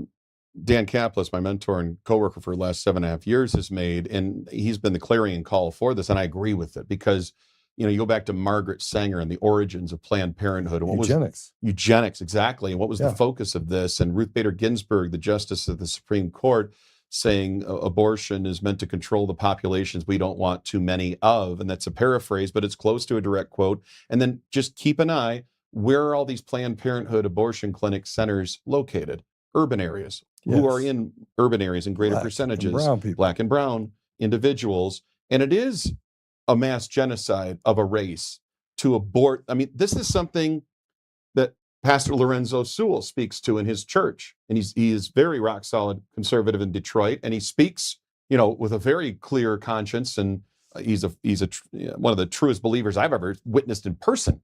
Dan Kaplis, my mentor and coworker for the last 7.5 years, has made, and he's been the clarion call for this, and I agree with it because, you go back to Margaret Sanger and the origins of Planned Parenthood. And eugenics, exactly. And what was the focus of this? And Ruth Bader Ginsburg, the Justice of the Supreme Court, saying abortion is meant to control the populations we don't want too many of. And that's a paraphrase, but it's close to a direct quote. And then just keep an eye, where are all these Planned Parenthood abortion clinic centers located? Urban areas. Who are in urban areas in greater percentages? Black and brown individuals. And it is a mass genocide of a race to abort. I mean, this is something that Pastor Lorenzo Sewell speaks to in his church. And he is very rock solid conservative in Detroit. And he speaks, with a very clear conscience. And he's one of the truest believers I've ever witnessed in person.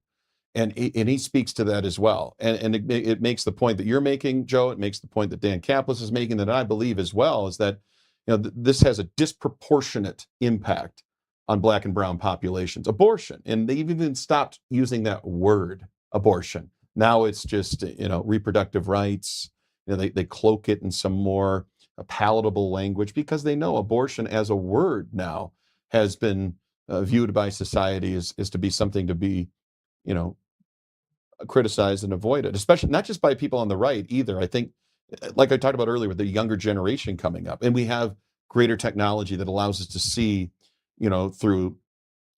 And he speaks to that as well. And it makes the point that you're making, Joe. It makes the point that Dan Kaplis is making, that I believe as well, is that this has a disproportionate impact on black and brown populations. Abortion, and they've even stopped using that word, abortion. Now it's just reproductive rights. They cloak it in some more palatable language because they know abortion as a word now has been viewed by society as to be something to be criticized and avoided, especially not just by people on the right either. I think, like I talked about earlier, with the younger generation coming up, and we have greater technology that allows us to see, through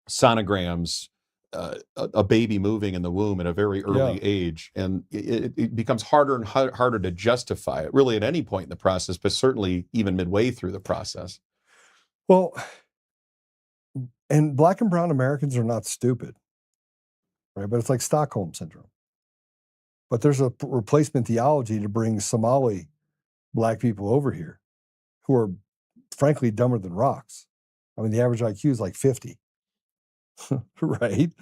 sonograms, a baby moving in the womb at a very early age, and it becomes harder and harder to justify it, really, at any point in the process, but certainly even midway through the process. Well, and black and brown Americans are not stupid. Right, but it's like Stockholm syndrome. But there's a replacement theology to bring Somali black people over here who are frankly dumber than rocks. I mean, the average IQ is like 50, right?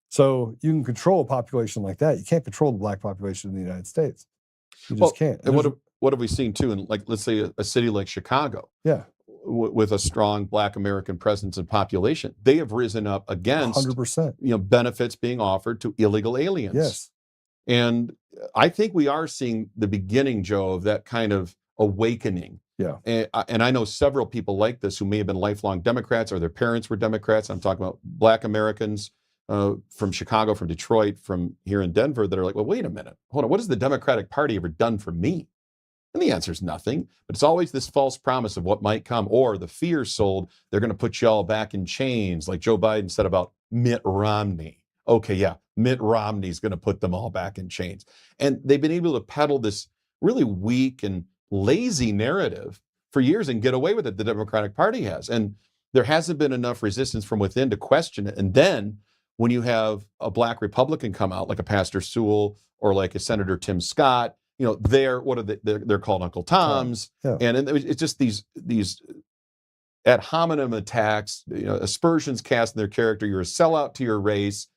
So you can control a population like that. You can't control the black population in the United States. You just can't. And what have we seen too in, like, let's say a city like Chicago? Yeah. With a strong black American presence and population, they have risen up against 100%. Benefits being offered to illegal aliens. Yes. And I think we are seeing the beginning, Joe, of that kind of awakening. Yeah. And I know several people like this who may have been lifelong Democrats or their parents were Democrats. I'm talking about black Americans from Chicago, from Detroit, from here in Denver that are like, well, wait a minute, hold on. What has the Democratic Party ever done for me? And the answer is nothing, but it's always this false promise of what might come, or the fear sold, they're going to put you all back in chains, like Joe Biden said about Mitt Romney. Okay, yeah, Mitt Romney's going to put them all back in chains. And they've been able to peddle this really weak and lazy narrative for years and get away with it. The Democratic Party has. And there hasn't been enough resistance from within to question it. And then when you have a black Republican come out, like a Pastor Sewell or like a Senator Tim Scott, they're called Uncle Toms. Yeah. And it's just these ad hominem attacks, aspersions cast in their character. You're a sellout to your race.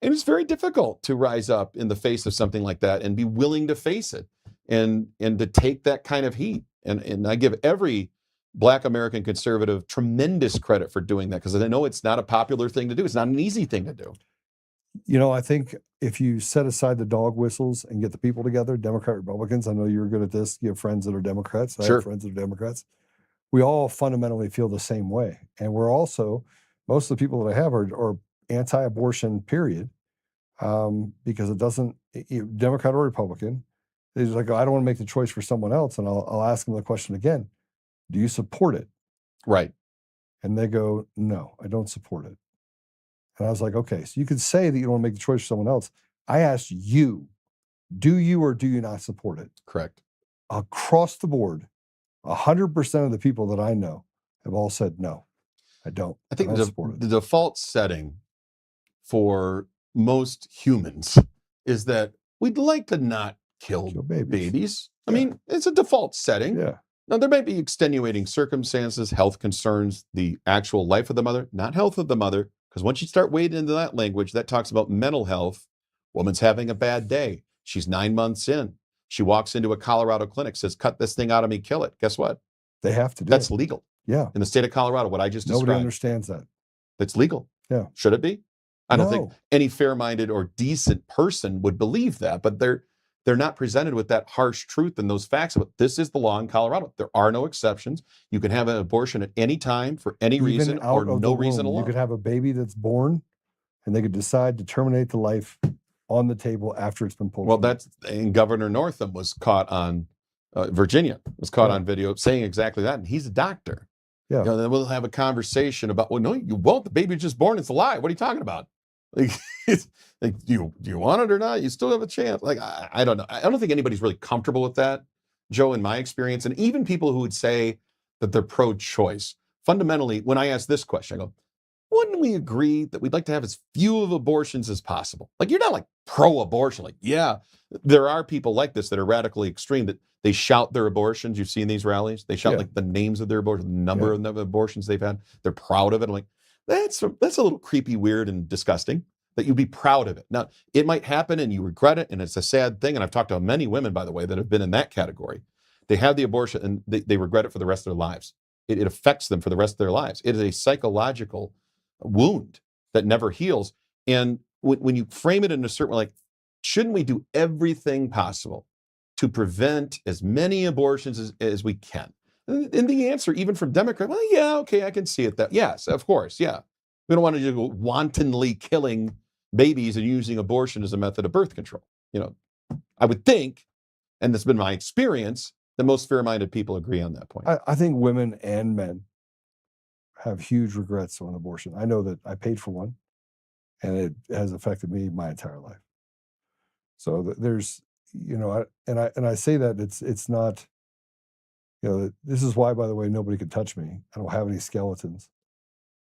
And it's very difficult to rise up in the face of something like that and be willing to face it and to take that kind of heat. And I give every Black American conservative tremendous credit for doing that, because I know it's not a popular thing to do. It's not an easy thing to do. I think if you set aside the dog whistles and get the people together, Democrat, Republicans, I know you're good at this. You have friends that are Democrats. I have friends that are Democrats. We all fundamentally feel the same way. And we're also, most of the people that I have are anti-abortion, period. Because it doesn't, Democrat or Republican, it's like, I don't want to make the choice for someone else. And I'll ask them the question again, do you support it? Right. And they go, no, I don't support it. And I was like, okay, so you could say that you don't want to make the choice for someone else. I asked you, do you or do you not support it? Correct. Across the board, 100% of the people that I know have all said, no, I don't. I think support it. The default setting for most humans is that we'd like to not kill babies. I mean, it's a default setting. Yeah. Now, there might be extenuating circumstances, health concerns, the actual life of the mother, not health of the mother, because once you start wading into that language, that talks about mental health. Woman's having a bad day. She's 9 months in. She walks into a Colorado clinic, says, cut this thing out of me, kill it. Guess what? They have to do That's it. legal. Yeah. In the state of Colorado, what I just described. Nobody understands that. That's legal. Yeah. Should it be? I don't think any fair-minded or decent person would believe that, but they're not presented with that harsh truth and those facts about this is the law in Colorado. There are no exceptions. You can have an abortion at any time for any reason or no reason alone. You could have a baby that's born and they could decide to terminate the life on the table after it's been pulled. Well, and Governor Northam was caught on, Virginia was caught on video saying exactly that. And he's a doctor. Yeah. Then we'll have a conversation about, well, no, you won't. The baby just born. It's a lie. What are you talking about? Like, do you want it or not? You still have a chance. Like, I don't know. I don't think anybody's really comfortable with that, Joe, in my experience. And even people who would say that they're pro-choice, fundamentally, when I ask this question, I go, wouldn't we agree that we'd like to have as few of abortions as possible? Like, you're not like pro-abortion. Like, yeah, there are people like this that are radically extreme, that they shout their abortions. You've seen these rallies. They shout like the names of their abortions, the number of abortions they've had. They're proud of it. I'm like, that's a little creepy, weird, and disgusting that you'd be proud of it. Now, it might happen and you regret it, and it's a sad thing. And I've talked to many women, by the way, that have been in that category. They have the abortion and they regret it for the rest of their lives. It affects them for the rest of their lives. It is a psychological wound that never heals. And when you frame it in a certain way, like, shouldn't we do everything possible to prevent as many abortions as we can? And the answer, even from Democrats, well, yeah, okay, I can see it. That yes, of course, yeah. We don't want to go wantonly killing babies and using abortion as a method of birth control. I would think, and that's been my experience, that most fair-minded people agree on that point. I think women and men have huge regrets on abortion. I know that I paid for one, and it has affected me my entire life. So there's, I say that it's not. This is why, by the way, nobody could touch me. I don't have any skeletons.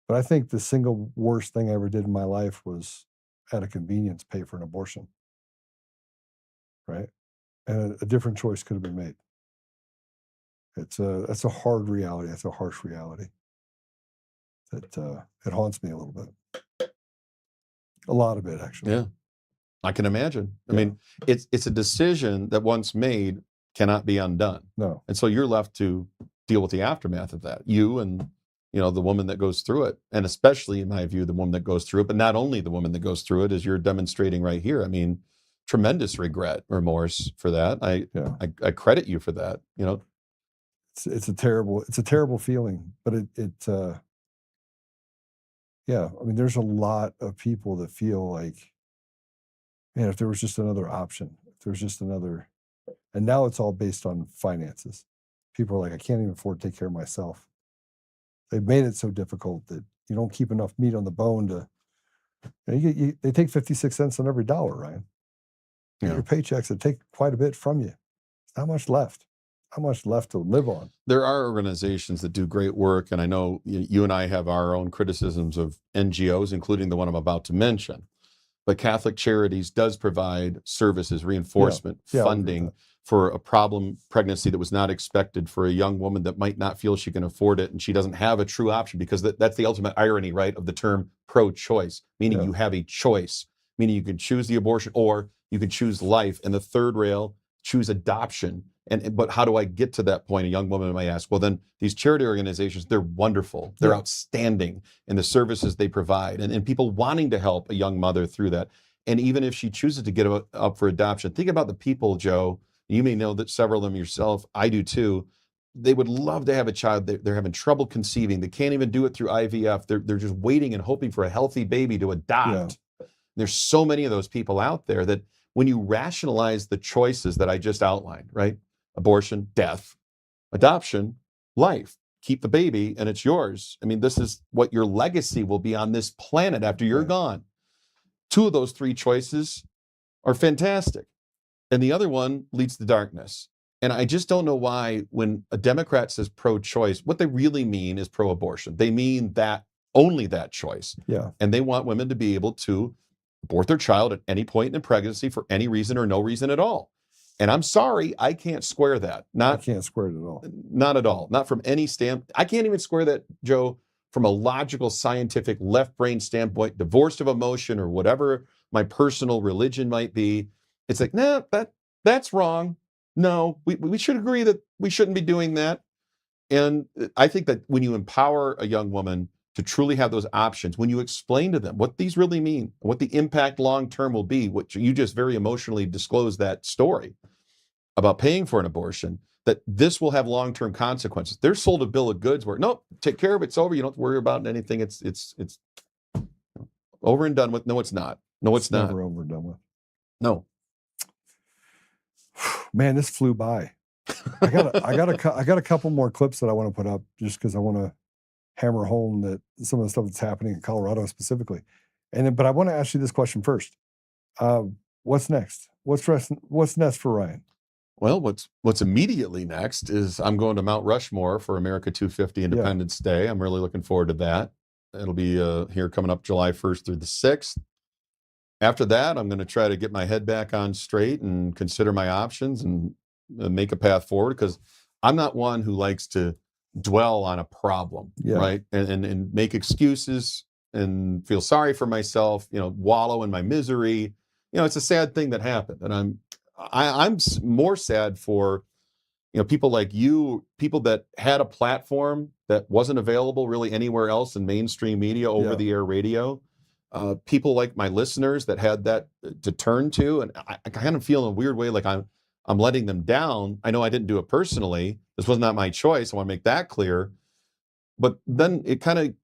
But I think the single worst thing I ever did in my life was, at a convenience, pay for an abortion. Right? And a different choice could have been made. That's a hard reality. That's a harsh reality. That it haunts me a little bit. A lot of it, actually. Yeah, I can imagine. I mean, it's a decision that once made cannot be undone. No. And so you're left to deal with the aftermath of that. You and, the woman that goes through it, and especially, in my view, the woman that goes through it, but not only the woman that goes through it, as you're demonstrating right here. I mean, tremendous remorse for that. I credit you for that. It's a terrible feeling, but I mean, there's a lot of people that feel like, man, if there was just another option, if there was just another, and now it's all based on finances. People are like, I can't even afford to take care of myself. They've made it so difficult that you don't keep enough meat on the bone to, they take 56 cents on every dollar, Ryan. Your paychecks that take quite a bit from you. There's not much left. how much left to live on? There are organizations that do great work, and I know you and I have our own criticisms of NGOs, including the one I'm about to mention. But Catholic Charities does provide services, reinforcement, funding for a problem pregnancy that was not expected for a young woman that might not feel she can afford it, and she doesn't have a true option, because that's the ultimate irony, right, of the term pro-choice, meaning you have a choice, meaning you can choose the abortion or you can choose life. And the third rail, choose adoption. But how do I get to that point? A young woman might ask. Well, then these charity organizations, they're wonderful. They're outstanding in the services they provide, and people wanting to help a young mother through that. And even if she chooses to get up for adoption, think about the people, Joe. You may know that several of them yourself. I do too. They would love to have a child. They're having trouble conceiving. They can't even do it through IVF. They're just waiting and hoping for a healthy baby to adopt. Yeah. There's so many of those people out there that when you rationalize the choices that I just outlined, right? Abortion, death, adoption, life. Keep the baby and it's yours. I mean, this is what your legacy will be on this planet after you're gone. Two of those three choices are fantastic. And the other one leads to darkness. And I just don't know why when a Democrat says pro-choice, what they really mean is pro-abortion. They mean that only that choice. Yeah. And they want women to be able to abort their child at any point in pregnancy for any reason or no reason at all. And I'm sorry, I can't square that. I can't square it at all. Not at all. Not from any stamp. I can't even square that, Joe, from a logical, scientific, left brain standpoint, divorced of emotion or whatever my personal religion might be. It's like, nah, that's wrong. No, we should agree that we shouldn't be doing that. And I think that when you empower a young woman to truly have those options, when you explain to them what these really mean, what the impact long-term will be, which you just very emotionally disclosed that story about paying for an abortion, that this will have long-term consequences. They're sold a bill of goods where, nope, take care of it, it's over, you don't have to worry about anything, it's over and done with. No, it's not. No, it's not. Never over and done with. No. Man, this flew by. I got a couple more clips that I want to put up just because I want to hammer home that some of the stuff that's happening in Colorado specifically. But I want to ask you this question first. What's next? What's next for Ryan? Well, what's immediately next is I'm going to Mount Rushmore for America 250 Independence Day. I'm really looking forward to that. It'll be here coming up July 1st through the 6th. After that, I'm going to try to get my head back on straight and consider my options and make a path forward, because I'm not one who likes to dwell on a problem, right? And make excuses and feel sorry for myself, wallow in my misery. It's a sad thing that happened. And I'm more sad for, people like you, people that had a platform that wasn't available really anywhere else in mainstream media, over-the-air radio. People like my listeners that had that to turn to. And I kind of feel in a weird way like I'm letting them down. I know I didn't do it personally. This was not my choice. I want to make that clear. But then it kind of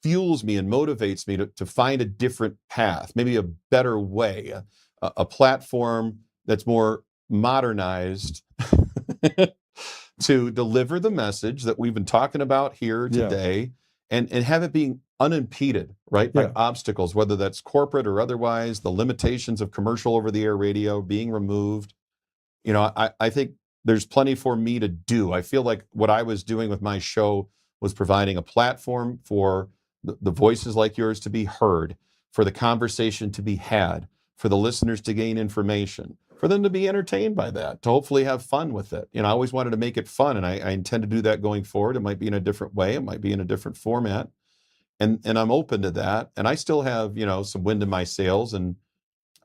fuels me and motivates me to find a different path, maybe a better way, a platform that's more modernized to deliver the message that we've been talking about here today, and have it being unimpeded, right, by obstacles, whether that's corporate or otherwise, the limitations of commercial over-the-air radio being removed. I think there's plenty for me to do. I feel like what I was doing with my show was providing a platform for the voices like yours to be heard, for the conversation to be had, for the listeners to gain information, for them to be entertained by that, to hopefully have fun with it. I always wanted to make it fun, and I intend to do that going forward. It might be in a different way. It might be in a different format. And I'm open to that. And I still have, some wind in my sails. And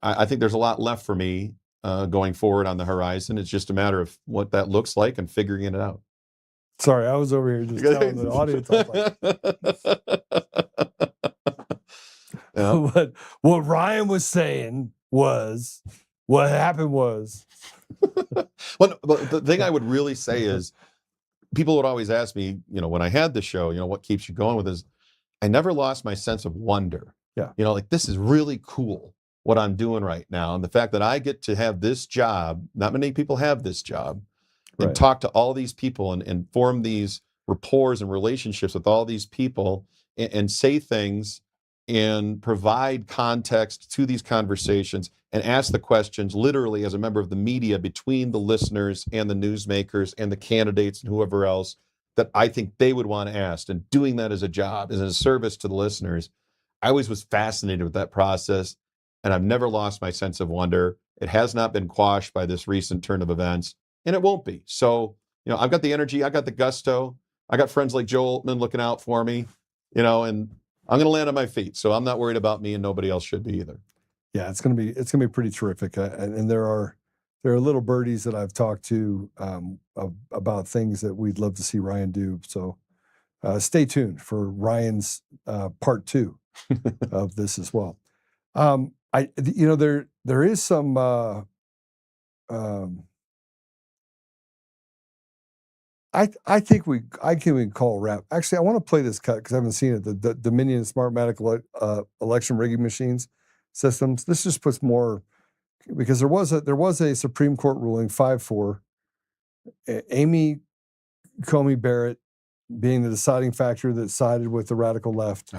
I think there's a lot left for me going forward on the horizon. It's just a matter of what that looks like and figuring it out. Sorry, I was over here just telling the audience. What Ryan was saying was, what happened was. Well, the thing I would really say is, people would always ask me, when I had the show, what keeps you going with this? I never lost my sense of wonder. Yeah. This is really cool what I'm doing right now. And the fact that I get to have this job, not many people have this job, and talk to all these people and form these rapports and relationships with all these people and say things and provide context to these conversations and ask the questions literally as a member of the media between the listeners and the newsmakers and the candidates and whoever else that I think they would want to ask. And doing that as a job, as a service to the listeners, I always was fascinated with that process, and I've never lost my sense of wonder. It has not been quashed by this recent turn of events, and it won't be. So, I've got the energy, I got the gusto, I got friends like Joe Oltmann looking out for me, and I'm going to land on my feet. So I'm not worried about me, and nobody else should be either. Yeah, it's going to be pretty terrific. And there are little birdies that I've talked to about things that we'd love to see Ryan do. So stay tuned for Ryan's part 2 of this as well. There is some I think we can call a wrap. Actually, I want to play this cut because I haven't seen it. The Dominion Smartmatic election rigging machines systems. This just puts more, because there was a Supreme Court ruling 5-4. Amy Coney Barrett being the deciding factor that sided with the radical left.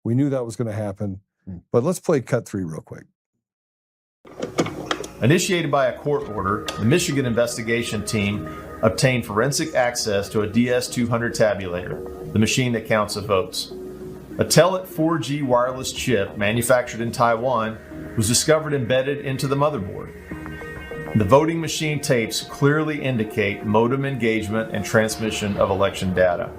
We knew that was going to happen. But let's play cut 3 real quick. Initiated by a court order, the Michigan investigation team obtained forensic access to a DS-200 tabulator, the machine that counts the votes. A Telit 4G wireless chip manufactured in Taiwan was discovered embedded into the motherboard. The voting machine tapes clearly indicate modem engagement and transmission of election data.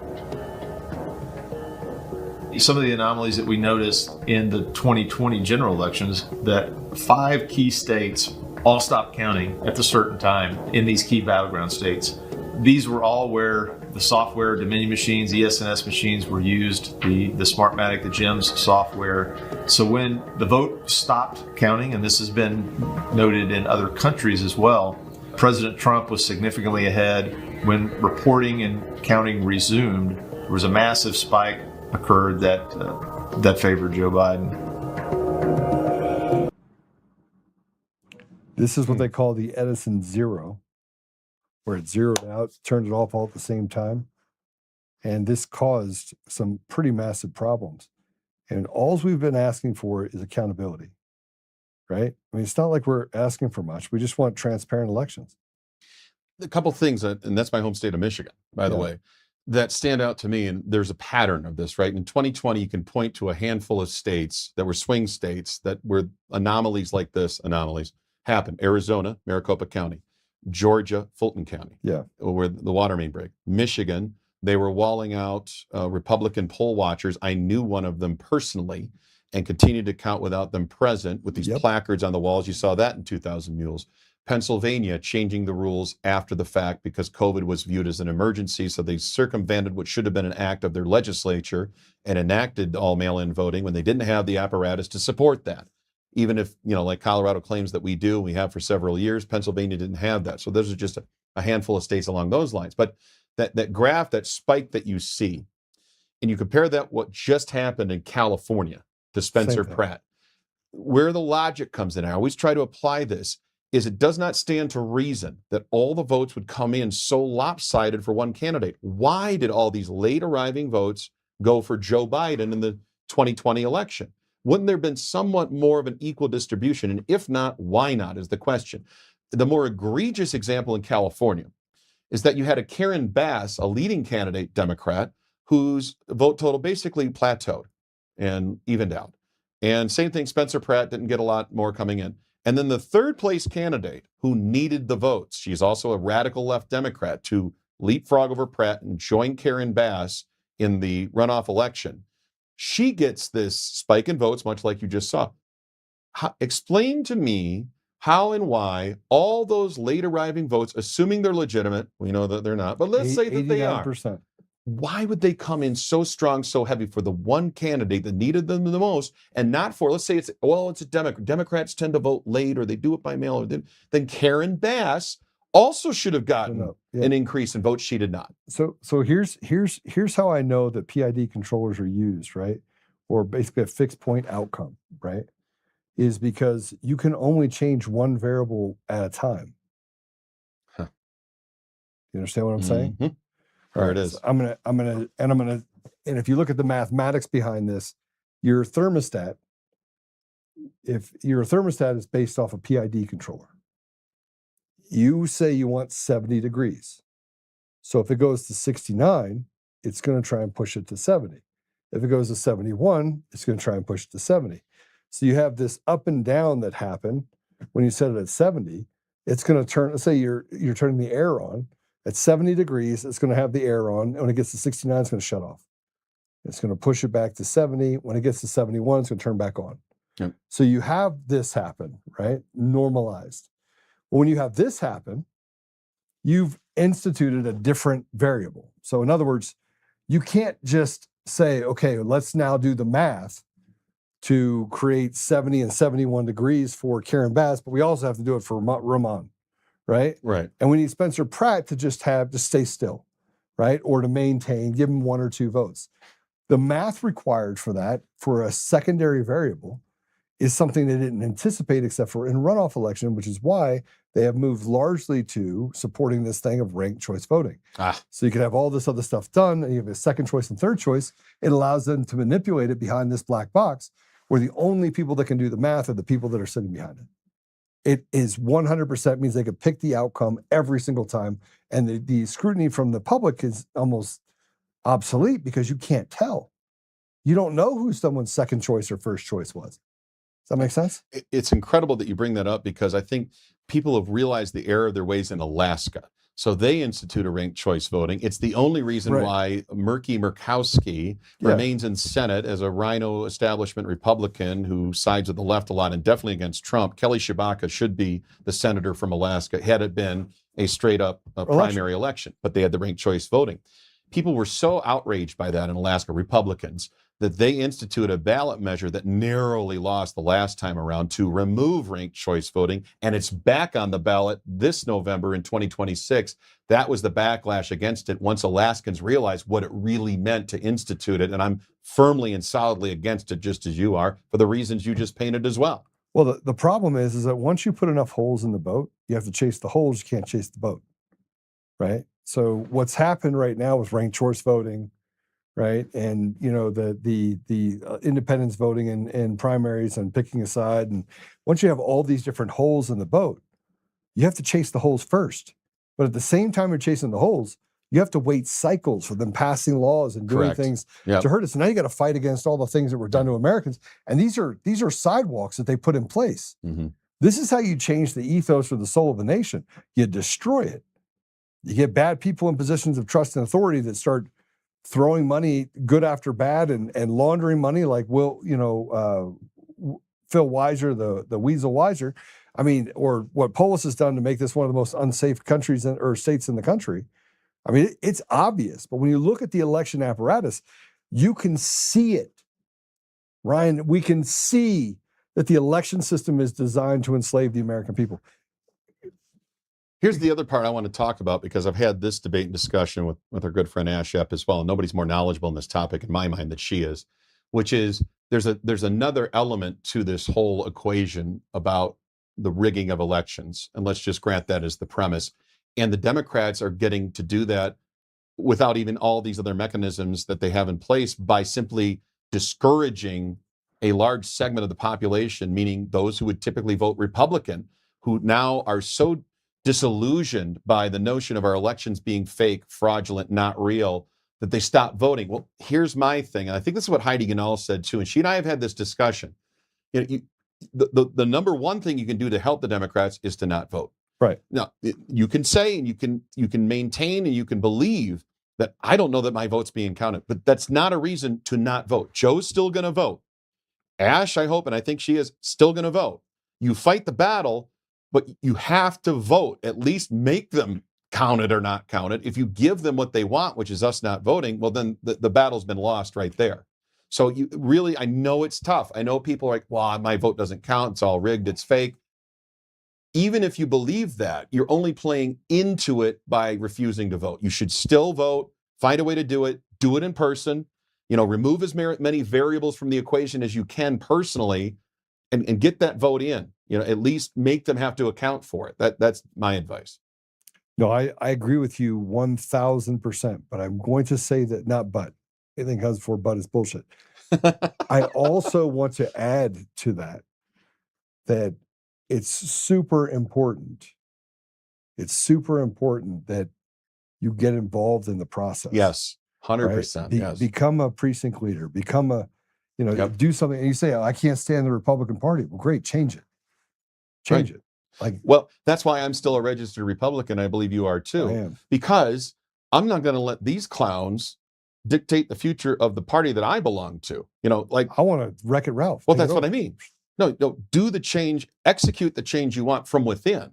Some of the anomalies that we noticed in the 2020 general elections, that 5 key states all stopped counting at a certain time in these key battleground states. These were all where the software, Dominion machines, ES&S machines were used, the Smartmatic, the GEMS software. So when the vote stopped counting, and this has been noted in other countries as well, President Trump was significantly ahead. When reporting and counting resumed, there was a massive spike occurred that favored Joe Biden. This is what they call the Edison zero, where it zeroed out, turned it off all at the same time. And this caused some pretty massive problems. And all we've been asking for is accountability, right? I mean, it's not like we're asking for much. We just want transparent elections. A couple things, and that's my home state of Michigan, by the way, that stand out to me. And there's a pattern of this, right? In 2020, you can point to a handful of states that were swing states that were anomalies like this, happened. Arizona, Maricopa County. Georgia, Fulton County, where the water main break. Michigan, they were walling out Republican poll watchers. I knew one of them personally and continued to count without them present with these placards on the walls. You saw that in 2,000 Mules. Pennsylvania changing the rules after the fact because COVID was viewed as an emergency. So they circumvented what should have been an act of their legislature and enacted all mail-in voting when they didn't have the apparatus to support that. Even if, like Colorado claims that we do, we have for several years, Pennsylvania didn't have that. So those are just a handful of states along those lines. But that graph, that spike that you see, and you compare that what just happened in California to Spencer Pratt, where the logic comes in, I always try to apply this, is it does not stand to reason that all the votes would come in so lopsided for one candidate. Why did all these late arriving votes go for Joe Biden in the 2020 election? Wouldn't there have been somewhat more of an equal distribution? And if not, why not is the question. The more egregious example in California is that you had a Karen Bass, a leading candidate Democrat, whose vote total basically plateaued and evened out. And same thing, Spencer Pratt didn't get a lot more coming in. And then the third place candidate who needed the votes, she's also a radical left Democrat, to leapfrog over Pratt and join Karen Bass in the runoff election. She gets this spike in votes, much like you just saw. Explain to me how and why all those late arriving votes, assuming they're legitimate, we know that they're not, but let's say that they are. Why would they come in so strong, so heavy for the one candidate that needed them the most, and not for, let's say it's a Democrat. Democrats tend to vote late, or they do it by mail, or then Karen Bass also should have gotten an increase in votes. She did not. So here's how I know that PID controllers are used, right? Or basically a fixed point outcome, right? Is because you can only change one variable at a time. You understand what I'm saying? Mm-hmm. There it is. So I'm gonna, and if you look at the mathematics behind this, Your thermostat, if your thermostat is based off a PID controller, you say you want 70 degrees. So if it goes to 69, it's going to try and push it to 70. If it goes to 71, it's going to try and push it to 70. So you have this up and down that happen when you set it at 70. It's going to turn, let's say you're turning the air on. At 70 degrees, it's going to have the air on. And when it gets to 69, it's going to shut off. It's going to push it back to 70. When it gets to 71, it's going to turn back on. Yep. So you have this happen, right? Normalized. Well, when you have this happen, you've instituted a different variable. So in other words, you can't just say, okay, let's now do the math to create 70 and 71 degrees for Karen Bass, but we also have to do it for Ramon, right? Right. And we need Spencer Pratt to just stay still, right? Or to maintain, give him 1 or 2 votes. The math required for that, for a secondary variable, is something they didn't anticipate except for in runoff election, which is why they have moved largely to supporting this thing of ranked choice voting. So you can have all this other stuff done, and you have a second choice and third choice. It allows them to manipulate it behind this black box, where the only people that can do the math are the people that are sitting behind it. It is 100% means they could pick the outcome every single time, and the scrutiny from the public is almost obsolete because you can't tell. You don't know who someone's second choice or first choice was. Does that make sense? It's incredible that you bring that up because I think people have realized the error of their ways in Alaska. So they institute a ranked choice voting. It's the only reason why Murkowski remains in Senate as a rhino establishment Republican who sides with the left a lot and definitely against Trump. Kelly Tshibaka should be the senator from Alaska had it been a straight up primary election, but they had the ranked choice voting. People were so outraged by that in Alaska, Republicans, that they instituted a ballot measure that narrowly lost the last time around to remove ranked choice voting, and it's back on the ballot this November in 2026. That was the backlash against it once Alaskans realized what it really meant to institute it, and I'm firmly and solidly against it, just as you are, for the reasons you just painted as well. Well, the problem is that once you put enough holes in the boat, you have to chase the holes, you can't chase the boat, right? So what's happened right now with ranked choice voting, right? And the independents voting in primaries and picking a side. And once you have all these different holes in the boat, you have to chase the holes first. But at the same time you're chasing the holes, you have to wait cycles for them passing laws and doing things to hurt us. And now you got to fight against all the things that were done to Americans. And these are sidewalks that they put in place. Mm-hmm. This is how you change the ethos or the soul of a nation. You destroy it. You get bad people in positions of trust and authority that start throwing money good after bad and laundering money like Phil Weiser, the Weasel Weiser. I mean, or what Polis has done to make this one of the most unsafe countries or states in the country. I mean, it's obvious, but when you look at the election apparatus, you can see it. Ryan, we can see that the election system is designed to enslave the American people. Here's the other part I want to talk about, because I've had this debate and discussion with our good friend Ash Epp as well, and nobody's more knowledgeable in this topic in my mind than she is, which is there's another element to this whole equation about the rigging of elections, and let's just grant that as the premise. And the Democrats are getting to do that without even all these other mechanisms that they have in place by simply discouraging a large segment of the population, meaning those who would typically vote Republican, who now are so disillusioned by the notion of our elections being fake, fraudulent, not real, that they stop voting. Well, here's my thing, and I think this is what Heidi Ganahl said too, and she and I have had this discussion. The number one thing you can do to help the Democrats is to not vote. Right. Now, you can say and you can maintain and you can believe that I don't know that my vote's being counted, but that's not a reason to not vote. Joe's still going to vote. Ash, I hope, and I think she is, still going to vote. You fight the battle, but you have to vote. At least make them counted or not counted. If you give them what they want, which is us not voting, well, then the battle's been lost right there. So you really, I know it's tough. I know people are like, well, my vote doesn't count. It's all rigged. It's fake. Even if you believe that, you're only playing into it by refusing to vote. You should still vote, find a way to do it in person, remove as many variables from the equation as you can personally and get that vote in, at least make them have to account for it. That's my advice. No, I agree with you 1,000%, but I'm going to say that not but. Anything comes before but is bullshit. I also want to add to that it's super important. It's super important that you get involved in the process. Yes, 100%. Right? Yes. Become a precinct leader. Become a, Yep. do something. And you say, oh, I can't stand the Republican Party. Well, great, change it. Change it. Like, well, that's why I'm still a registered Republican. I believe you are too. I am. Because I'm not going to let these clowns dictate the future of the party that I belong to. Like, I want to wreck it, Ralph. well, that's what I mean. No, do the change, execute the change you want from within.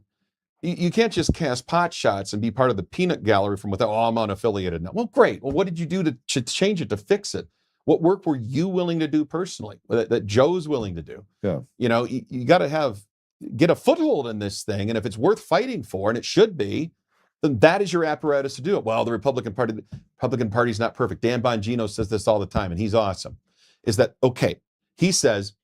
You can't just cast pot shots and be part of the peanut gallery from within. Oh, I'm unaffiliated now. Well, great. Well, what did you do to change it, to fix it? What work were you willing to do personally that Joe's willing to do? Yeah. You got to get a foothold in this thing. And if it's worth fighting for, and it should be, then that is your apparatus to do it. Well, the Republican Party's not perfect. Dan Bongino says this all the time, and he's awesome. Is that okay? He says,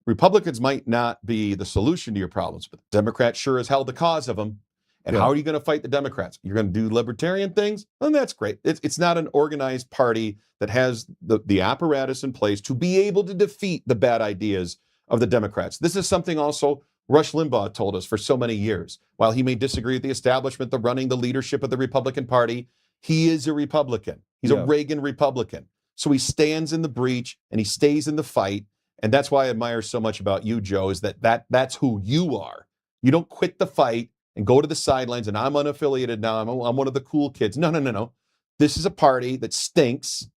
Republicans might not be the solution to your problems, but Democrats sure as hell the cause of them. And how are you going to fight the Democrats? You're going to do libertarian things? Well, that's great. It's not an organized party that has the apparatus in place to be able to defeat the bad ideas of the Democrats. This is something also Rush Limbaugh told us for so many years. While he may disagree with the establishment, the leadership of the Republican Party, he is a Republican. He's a Reagan Republican. So he stands in the breach and he stays in the fight. And that's why I admire so much about you, Joe, is that's who you are. You don't quit the fight and go to the sidelines and I'm unaffiliated now. I'm one of the cool kids. No. This is a party that stinks,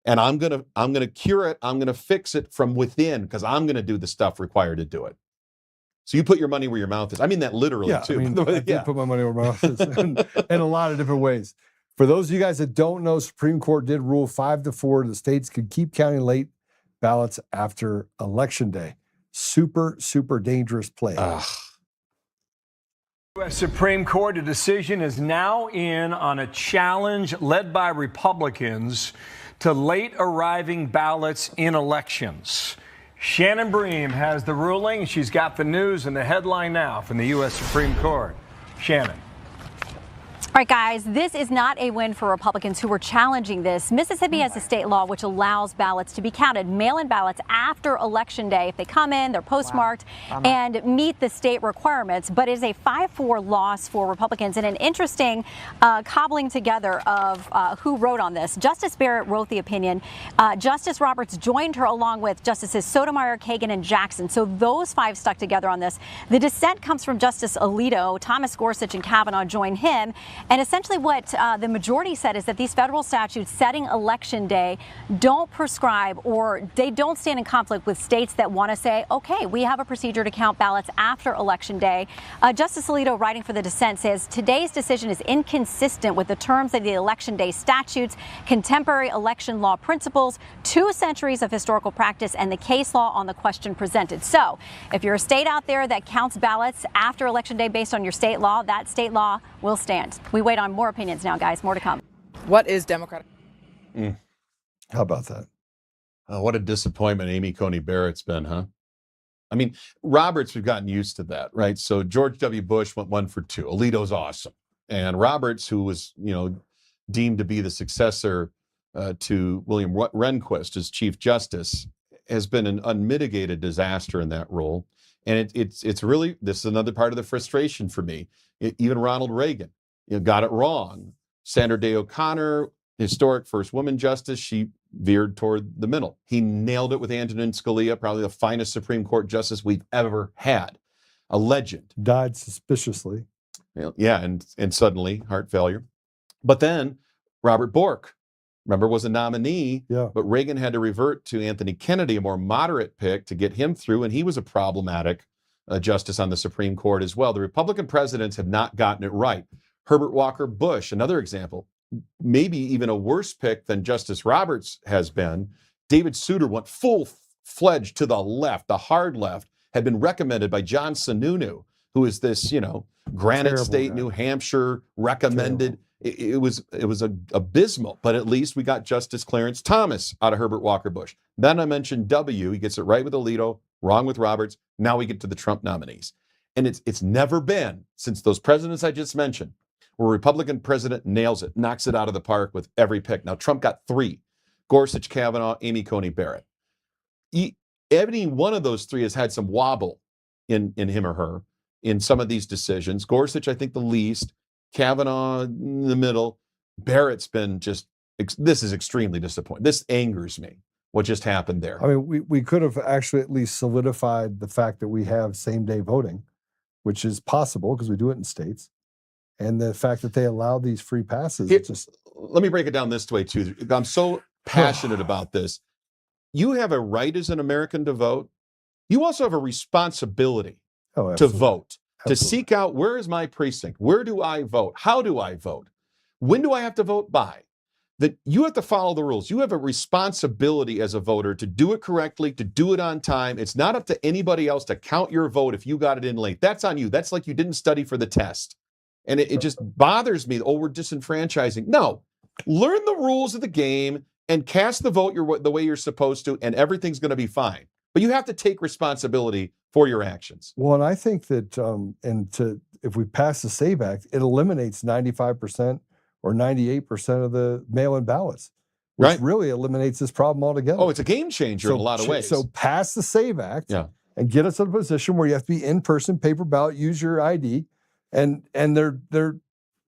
and I'm gonna cure it. I'm gonna fix it from within because I'm gonna do the stuff required to do it. So you put your money where your mouth is. I mean that literally too. I did put my money where my mouth is in a lot of different ways. For those of you guys that don't know, Supreme Court did rule 5-4. The states could keep counting late ballots after Election Day. Super, super dangerous play. U.S. Supreme Court, a decision is now in on a challenge led by Republicans to late arriving ballots in elections. Shannon Bream has the ruling. She's got the news and the headline now from the U.S. Supreme Court. Shannon. All right, guys, this is not a win for Republicans who were challenging this. Mississippi has a state law which allows ballots to be counted, mail-in ballots after Election Day. If they come in, they're postmarked and meet the state requirements. But it is a 5-4 loss for Republicans, and an interesting cobbling together of who wrote on this. Justice Barrett wrote the opinion. Justice Roberts joined her along with Justices Sotomayor, Kagan, and Jackson. So those five stuck together on this. The dissent comes from Justice Alito. Thomas Gorsuch and Kavanaugh join him. And essentially what the majority said is that these federal statutes setting Election Day don't prescribe, or they don't stand in conflict with states that want to say, okay, we have a procedure to count ballots after Election Day. Justice Alito, writing for the dissent, says today's decision is inconsistent with the terms of the Election Day statutes, contemporary election law principles, 2 centuries of historical practice, and the case law on the question presented. So if you're a state out there that counts ballots after Election Day based on your state law, that state law will stand. We wait on more opinions now, guys. More to come. What is Democratic? How about that? What a disappointment Amy Coney Barrett's been, huh? I mean, Roberts, we've gotten used to that, right? So George W. Bush went 1 for 2. Alito's awesome. And Roberts, who was, deemed to be the successor to William Rehnquist as Chief Justice, has been an unmitigated disaster in that role. And it's really, this is another part of the frustration for me. Even Ronald Reagan, got it wrong. Sandra Day O'Connor, historic first woman justice, she veered toward the middle. He nailed it with Antonin Scalia, probably the finest Supreme Court justice we've ever had. A legend. Died suspiciously. Yeah, and suddenly heart failure. But then Robert Bork, remember, was a nominee, but Reagan had to revert to Anthony Kennedy, a more moderate pick, to get him through, and he was a problematic justice on the Supreme Court as well. The Republican presidents have not gotten it right. Herbert Walker Bush, another example, maybe even a worse pick than Justice Roberts has been. David Souter went full-fledged to the left, the hard left, had been recommended by John Sununu, who is this, Granite Terrible State, guy. New Hampshire, recommended. It was abysmal, but at least we got Justice Clarence Thomas out of Herbert Walker Bush. Then I mentioned W. He gets it right with Alito, wrong with Roberts. Now we get to the Trump nominees. And it's never been, since those presidents I just mentioned, where a Republican president nails it, knocks it out of the park with every pick. Now, Trump got 3. Gorsuch, Kavanaugh, Amy Coney Barrett. any one of those three has had some wobble in him or her in some of these decisions. Gorsuch, I think, the least. Kavanaugh in the middle. Barrett's been just, this is extremely disappointing. This angers me, what just happened there. I mean, we could have actually at least solidified the fact that we have same-day voting, which is possible because we do it in states. And the fact that they allow these free passes, let me break it down this way, too. I'm so passionate about this. You have a right as an American to vote. You also have a responsibility to vote, to seek out, where is my precinct? Where do I vote? How do I vote? When do I have to vote by? That you have to follow the rules. You have a responsibility as a voter to do it correctly, to do it on time. It's not up to anybody else to count your vote if you got it in late. That's on you. That's like you didn't study for the test. And it just bothers me. Oh, we're disenfranchising. No, learn the rules of the game and cast the vote the way you're supposed to, and everything's going to be fine. But you have to take responsibility for your actions. Well, and I think that if we pass the SAVE Act, it eliminates 95% or 98% of the mail-in ballots, which really eliminates this problem altogether. Oh, it's a game changer in a lot of ways. So pass the SAVE Act and get us in a position where you have to be in-person, paper ballot, use your ID, and they're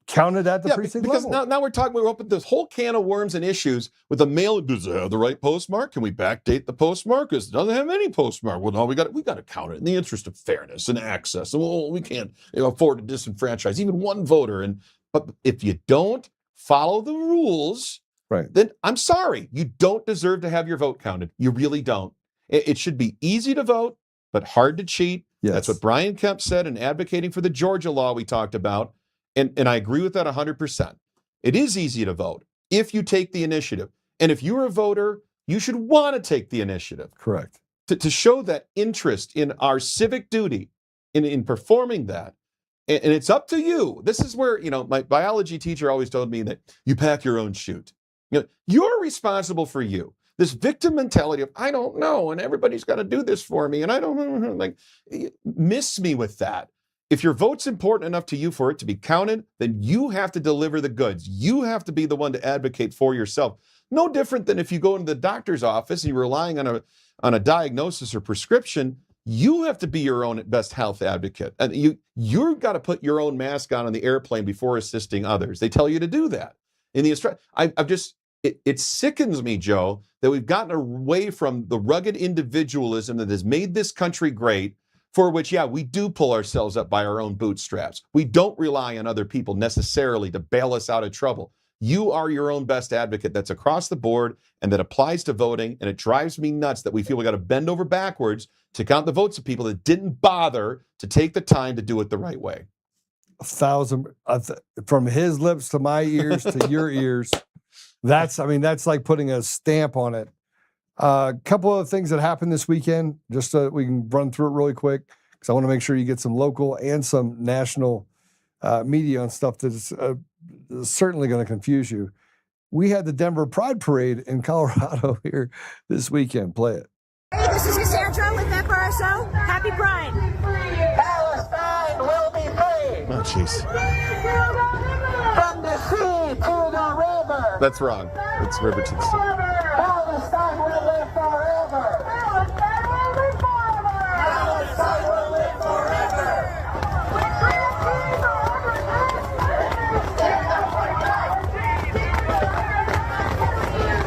counted at the precinct because level. Now we're open this whole can of worms and issues with the mail. Does it have the right postmark? Can we backdate the postmark? It doesn't have any postmark. Well, no, we got to count it in the interest of fairness and access. And well, we can't afford to disenfranchise even one voter. But if you don't follow the rules, then I'm sorry, you don't deserve to have your vote counted. You really don't. It should be easy to vote, but hard to cheat. Yes. That's what Brian Kemp said in advocating for the Georgia law we talked about. And I agree with that 100%. It is easy to vote if you take the initiative. And if you're a voter, you should want to take the initiative. Correct. To show that interest in our civic duty, in performing that. And it's up to you. This is where, my biology teacher always told me that you pack your own chute. You're responsible for you. This victim mentality of, I don't know, and everybody's got to do this for me, and I don't know, miss me with that. If your vote's important enough to you for it to be counted, then you have to deliver the goods. You have to be the one to advocate for yourself. No different than if you go into the doctor's office and you're relying on a diagnosis or prescription. You have to be your own best health advocate. And you've got to put your own mask on the airplane before assisting others. They tell you to do that. In the it sickens me, Joe, that we've gotten away from the rugged individualism that has made this country great, for which, we do pull ourselves up by our own bootstraps. We don't rely on other people necessarily to bail us out of trouble. You are your own best advocate. That's across the board, and that applies to voting. And it drives me nuts that we feel we got to bend over backwards to count the votes of people that didn't bother to take the time to do it the right way. 1,000 from his lips to my ears to your ears. That's like putting a stamp on it. A couple of things that happened this weekend, just so we can run through it really quick, because I want to make sure you get some local and some national media on stuff that's certainly going to confuse you. We had the Denver Pride Parade in Colorado here this weekend. Play it. Hey, this is Cassandra with FRSO. Happy Pride. Palestine will be free. Oh, jeez. From the sea to the river. That's wrong. It's river to the sea. Palestine will live forever. Palestine will live forever. Palestine will live forever.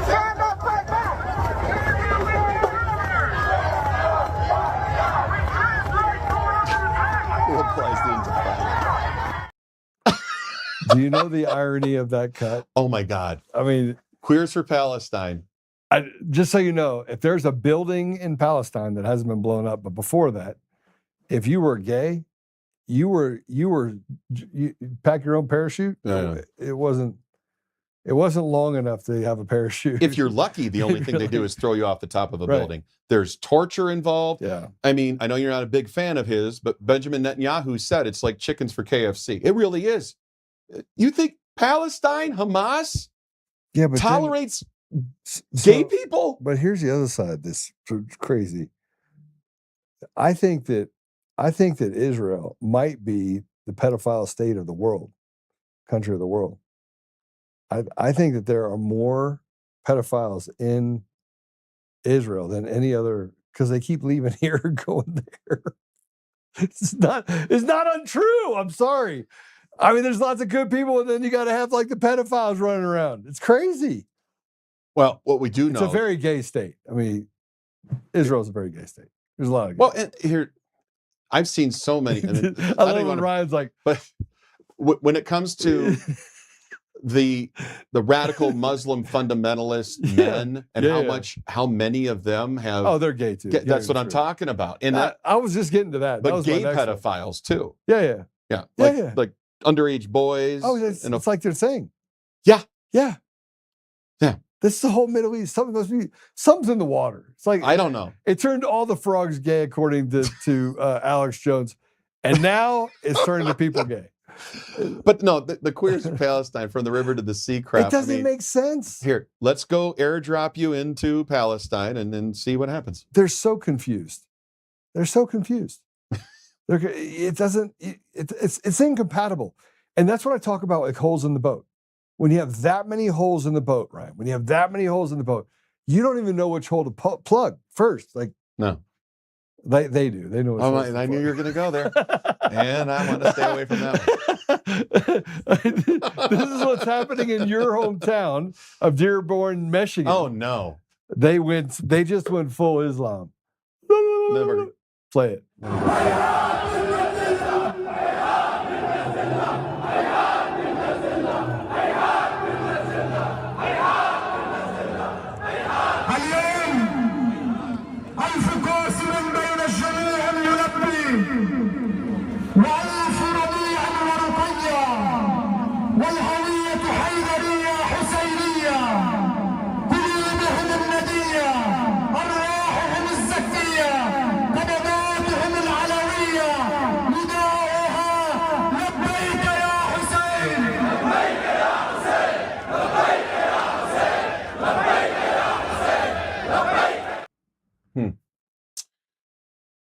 Stand up, fight back. Who applies the Intifada? Do you know the irony of that cut? Oh my God. I mean, Queers for Palestine. Just so you know, if there's a building in Palestine that hasn't been blown up, but before that, if you were gay, you pack your own parachute. Yeah. It wasn't long enough to have a parachute. If you're lucky, the only thing they do is throw you off the top of a building. There's torture involved. Yeah. I mean, I know you're not a big fan of his, but Benjamin Netanyahu said it's like chickens for KFC. It really is. You think Palestine, Hamas, tolerates gay people? But here's the other side. This crazy. I think that Israel might be the pedophile state of the world, country of the world. I think that there are more pedophiles in Israel than any other, because they keep leaving here and going there. It's not untrue. I'm sorry. I mean, there's lots of good people, and then you got to have like the pedophiles running around. It's crazy. Well, what we do know, it's a very gay state. I mean, Israel's a very gay state. There's a lot of gay. Well, and here, I've seen so many. I mean, I love when Ryan's like, but when it comes to the radical Muslim fundamentalist men and how many of them have they're gay too. That's what I'm talking about. And I was just getting to that. But that was gay pedophiles too. Yeah. Like underage boys. Oh, it's like they're saying. Yeah. This is the whole Middle East. Something's in the water. It's like, I don't know. It turned all the frogs gay, according to Alex Jones, and now it's turning the people gay. But no, the queers of Palestine, from the river to the sea crap. It doesn't make sense. Here, let's go airdrop you into Palestine and then see what happens. They're so confused. It doesn't. It's incompatible, and that's what I talk about, like holes in the boat. When you have that many holes in the boat, Ryan, you don't even know which hole to plug first. Like, no, they do. They know. I knew you were going to go there, and I want to stay away from that one. This is what's happening in your hometown of Dearborn, Michigan. Oh no, they just went full Islam. Never play it.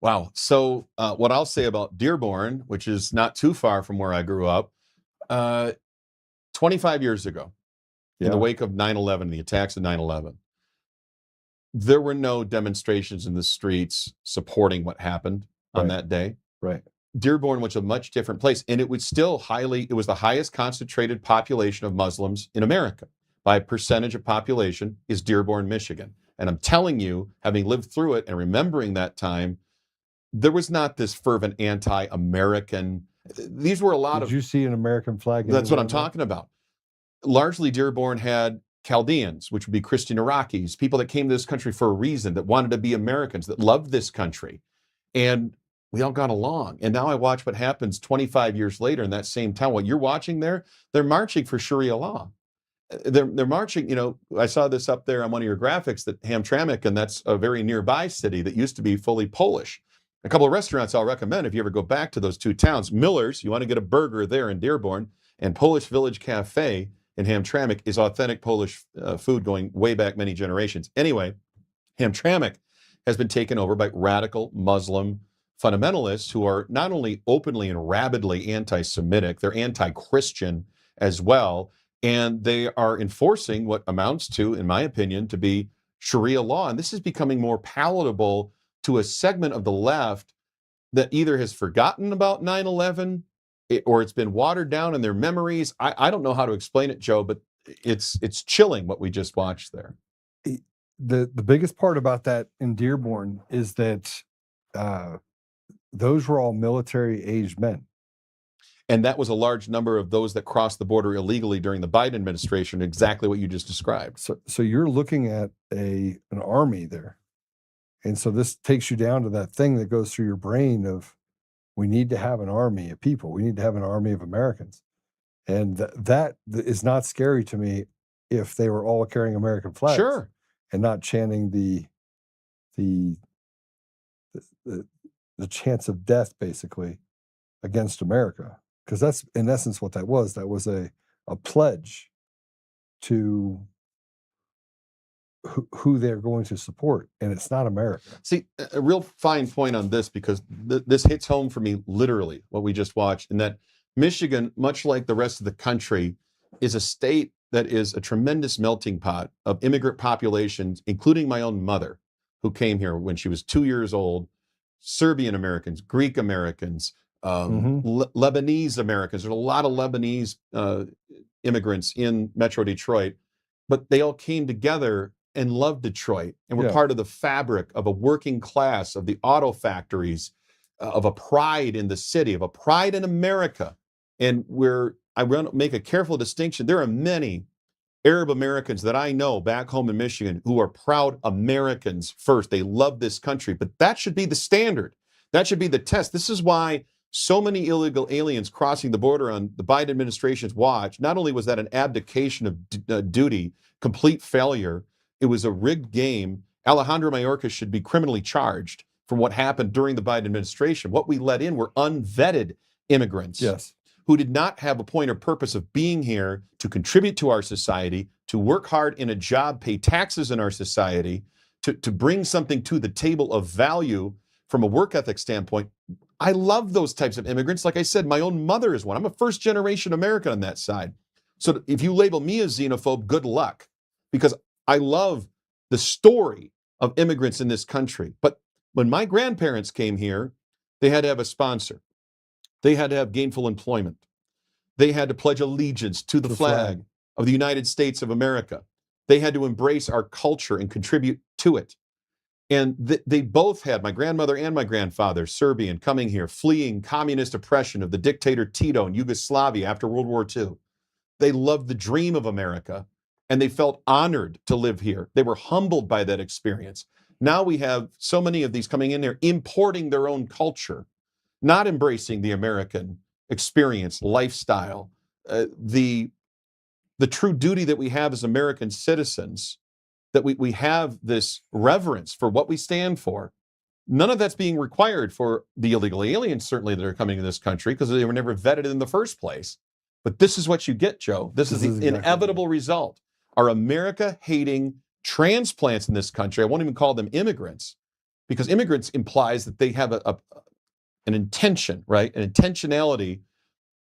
Wow. So what I'll say about Dearborn, which is not too far from where I grew up, 25 years ago, in the wake of 9/11, the attacks of 9/11, there were no demonstrations in the streets supporting what happened on that day. Right. Dearborn was a much different place, and it was the highest concentrated population of Muslims in America. By percentage of population is Dearborn, Michigan. And I'm telling you, having lived through it and remembering that time, there was not this fervent anti-American. These were a lot of. Did you see an American flag? That's what I'm talking about. Largely, Dearborn had Chaldeans, which would be Christian Iraqis, people that came to this country for a reason, that wanted to be Americans, that loved this country. And we all got along. And now I watch what happens 25 years later in that same town. What you're watching there, they're marching for Sharia law. They're marching, I saw this up there on one of your graphics, that Hamtramck, and that's a very nearby city that used to be fully Polish. A couple of restaurants I'll recommend if you ever go back to those two towns. Miller's, you want to get a burger there in Dearborn, and Polish Village Cafe in Hamtramck is authentic Polish food going way back many generations. Anyway, Hamtramck has been taken over by radical Muslim fundamentalists who are not only openly and rabidly anti-Semitic, they're anti-Christian as well. And they are enforcing what amounts to, in my opinion, to be Sharia law. And this is becoming more palatable to a segment of the left that either has forgotten about 9/11 or it's been watered down in their memories. I don't know how to explain it, Joe, but it's chilling what we just watched there. The biggest part about that in Dearborn is that those were all military-aged men. And that was a large number of those that crossed the border illegally during the Biden administration, exactly what you just described. So you're looking at an army there. And so this takes you down to that thing that goes through your brain of, we need to have an army of people. We need to have an army of Americans. And that is not scary to me if they were all carrying American flags. Sure. And not chanting the chants of death, basically, against America. Because that's, in essence, what that was. That was a pledge to who they're going to support, and it's not America. See, a real fine point on this, because this hits home for me literally, what we just watched, in that Michigan, much like the rest of the country, is a state that is a tremendous melting pot of immigrant populations, including my own mother. who came here when she was 2 years old, Serbian Americans, Greek Americans, Lebanese Americans. There's a lot of Lebanese immigrants in Metro Detroit, but they all came together and loved Detroit and were part of the fabric of a working class, of the auto factories, of a pride in the city, of a pride in America. And I want to make a careful distinction. There are many Arab Americans that I know back home in Michigan who are proud Americans first. They love this country, but that should be the standard. That should be the test. This is why so many illegal aliens crossing the border on the Biden administration's watch, not only was that an abdication of duty, complete failure, it was a rigged game. Alejandro Mayorkas should be criminally charged from what happened during the Biden administration. What we let in were unvetted immigrants. Yes. Who did not have a point or purpose of being here to contribute to our society, to work hard in a job, pay taxes in our society, to bring something to the table of value from a work ethic standpoint. I love those types of immigrants. Like I said, my own mother is one. I'm a first generation American on that side. So if you label me as xenophobe, good luck, because I love the story of immigrants in this country. But when my grandparents came here, they had to have a sponsor. They had to have gainful employment. They had to pledge allegiance to the flag of the United States of America. They had to embrace our culture and contribute to it. And they both had, my grandmother and my grandfather, Serbian, coming here, fleeing communist oppression of the dictator Tito in Yugoslavia after World War II. They loved the dream of America, and they felt honored to live here. They were humbled by that experience. Now we have so many of these coming in there, importing their own culture, not embracing the American experience, lifestyle, the true duty that we have as American citizens, that we have this reverence for what we stand for. None of that's being required for the illegal aliens, certainly, that are coming to this country, because they were never vetted in the first place. But this is what you get, Joe. This is the exactly inevitable result. Our America-hating transplants in this country, I won't even call them immigrants, because immigrants implies that they have an intention, right? An intentionality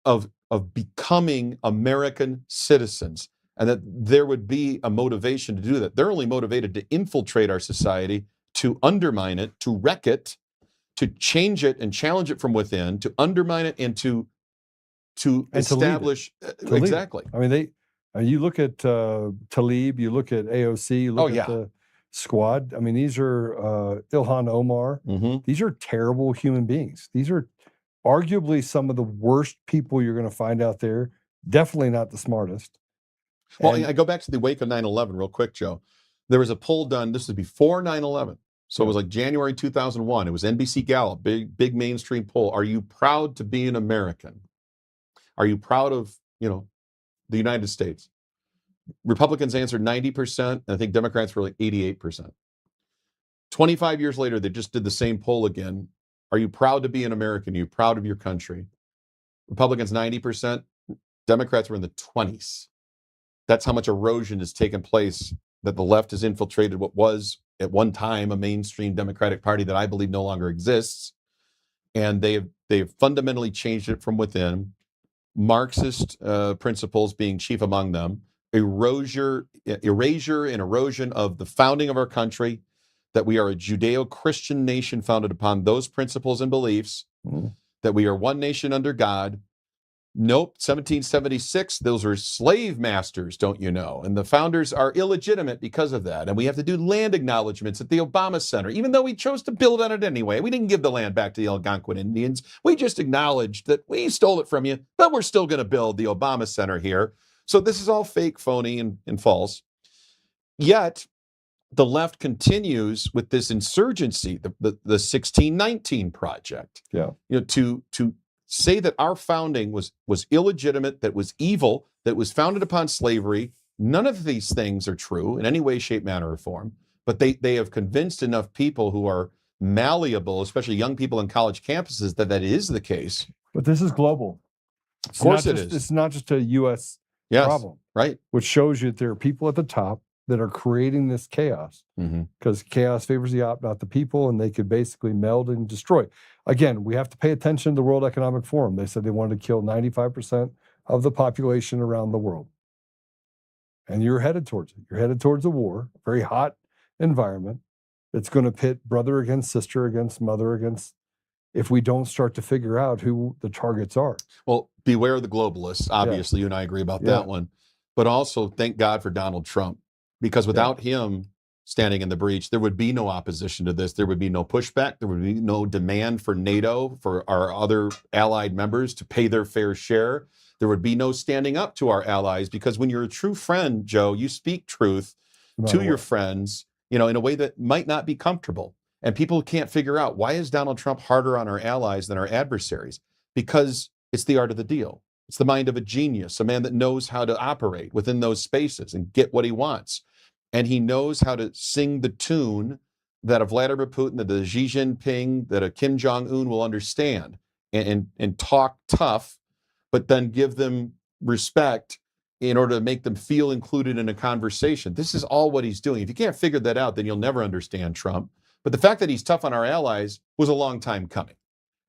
of becoming American citizens, and that there would be a motivation to do that. They're only motivated to infiltrate our society, to undermine it, to wreck it, to change it and challenge it from within, to undermine it and to establish exactly. I mean, you look at Talib, you look at AOC, you look at the squad. I mean, these are Ilhan Omar. These are terrible human beings. These are arguably some of the worst people you're going to find out there. Definitely not the smartest. Well, I go back to the wake of 9/11 real quick, Joe. There was a poll done, this is before 9/11. So it was like January 2001. It was NBC Gallup, big mainstream poll. Are you proud to be an American? Are you proud of, the United States? Republicans answered 90%, and I think Democrats were like 88%. 25 years later, they just did the same poll again. Are you proud to be an American? Are you proud of your country? Republicans 90%, Democrats were in the 20s. That's how much erosion has taken place, that the left has infiltrated what was at one time a mainstream Democratic Party that I believe no longer exists. And they have fundamentally changed it from within. Marxist principles being chief among them, erasure and erosion of the founding of our country, that we are a Judeo-Christian nation founded upon those principles and beliefs, that we are one nation under God. Nope, 1776, those are slave masters, don't you know? And the founders are illegitimate because of that. And we have to do land acknowledgments at the Obama Center, even though we chose to build on it anyway. We didn't give the land back to the Algonquin Indians. We just acknowledged that we stole it from you, but we're still going to build the Obama Center here. So this is all fake, phony, and false. Yet, the left continues with this insurgency, the 1619 Project. To say that our founding was illegitimate, that was evil, that was founded upon slavery. None of these things are true in any way, shape, manner, or form. But they have convinced enough people who are malleable, especially young people on college campuses, that is the case. But this is global. Of course it is. It's not just a U.S. problem. Right. Which shows you that there are people at the top that are creating this chaos, because chaos favors the not the people, and they could basically meld and destroy. Again, we have to pay attention to the World Economic Forum. They said they wanted to kill 95% of the population around the world. And you're headed towards it. You're headed towards a war, very hot environment. It's going to pit brother against sister against mother against, if we don't start to figure out who the targets are. Well, beware the globalists. Obviously, you and I agree about that one. But also, thank God for Donald Trump, because without him standing in the breach, there would be no opposition to this. There would be no pushback. There would be no demand for NATO, for our other allied members to pay their fair share. There would be no standing up to our allies, because when you're a true friend, Joe, you speak truth to your friends, you know, in a way that might not be comfortable. And people can't figure out, why is Donald Trump harder on our allies than our adversaries? Because it's the art of the deal. It's the mind of a genius, a man that knows how to operate within those spaces and get what he wants. And he knows how to sing the tune that a Vladimir Putin, that a Xi Jinping, that a Kim Jong-un will understand, and talk tough, but then give them respect in order to make them feel included in a conversation. This is all what he's doing. If you can't figure that out, then you'll never understand Trump. But the fact that he's tough on our allies was a long time coming.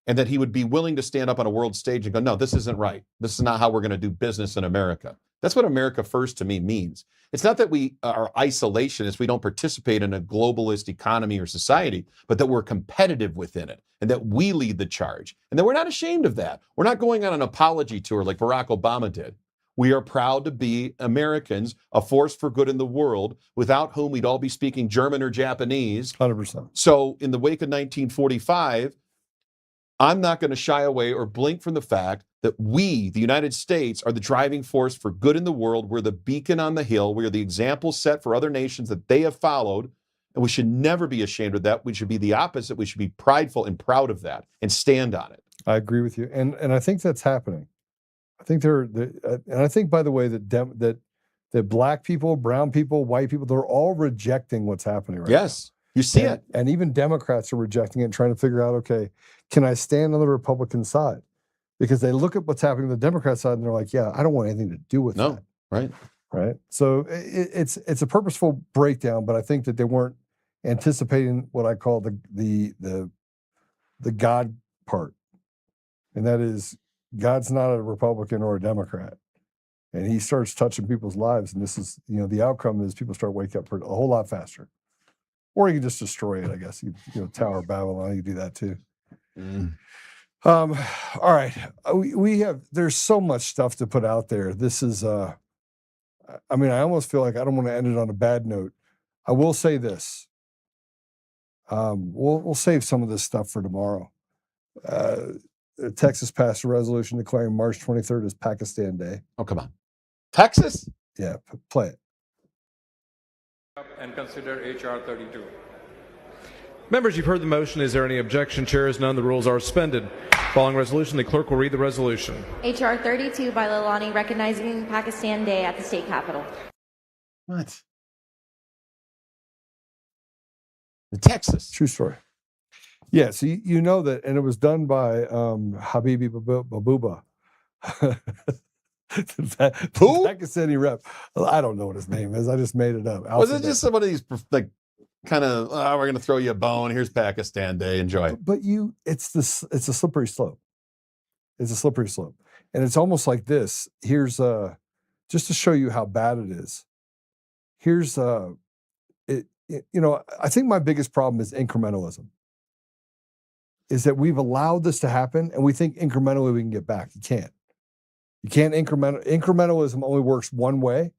And that he would be willing to stand up on a world stage and go, no, this isn't right. This is not how we're going to do business in America. That's what America first to me means. It's not that we are isolationists, we don't participate in a globalist economy or society, but that we're competitive within it and that we lead the charge. And that we're not ashamed of that. We're not going on an apology tour like Barack Obama did. We are proud to be Americans, a force for good in the world, without whom we'd all be speaking German or Japanese. 100%. So in the wake of 1945, I'm not going to shy away or blink from the fact that we, the United States, are the driving force for good in the world. We're the beacon on the hill. We are the example set for other nations that they have followed. And we should never be ashamed of that. We should be the opposite. We should be prideful and proud of that and stand on it. I agree with you. And I think that's happening. I think and I think, by the way, that black people, brown people, white people, they're all rejecting what's happening right now. Yes, you see it. And even Democrats are rejecting it and trying to figure out, okay, can I stand on the Republican side? Because they look at what's happening on the Democrat side and they're like, yeah, I don't want anything to do with that. Right. So it's a purposeful breakdown, but I think that they weren't anticipating what I call the God part. And that is, God's not a Republican or a Democrat. And he starts touching people's lives. And this is, the outcome is people start waking up a whole lot faster. Or you can just destroy it, I guess. Tower of Babylon, you can do that too. All right. There's so much stuff to put out there. This is, I almost feel like I don't want to end it on a bad note. I will say this. We'll save some of this stuff for tomorrow. Texas passed a resolution declaring March 23rd as Pakistan Day. Oh, come on. Texas? Yeah, play it. And consider H.R. 32. Members, you've heard the motion. Is there any objection? Chair is none. The rules are suspended. Following resolution, the clerk will read the resolution. H.R. 32 by Lalani recognizing Pakistan Day at the state capitol. What? Texas. True story. Yeah, so you know that, and it was done by Habibi Babuba. Who? Pakistani rep. I don't know what his name is. I just made it up. Was it just some of these like kind of, we're going to throw you a bone. Here's Pakistan Day. Enjoy. But it's a slippery slope. It's a slippery slope, and it's almost like this. Here's just to show you how bad it is. Here's I think my biggest problem is incrementalism. Is that we've allowed this to happen, and we think incrementally we can get back. You can't. You can't incrementalism only works one way,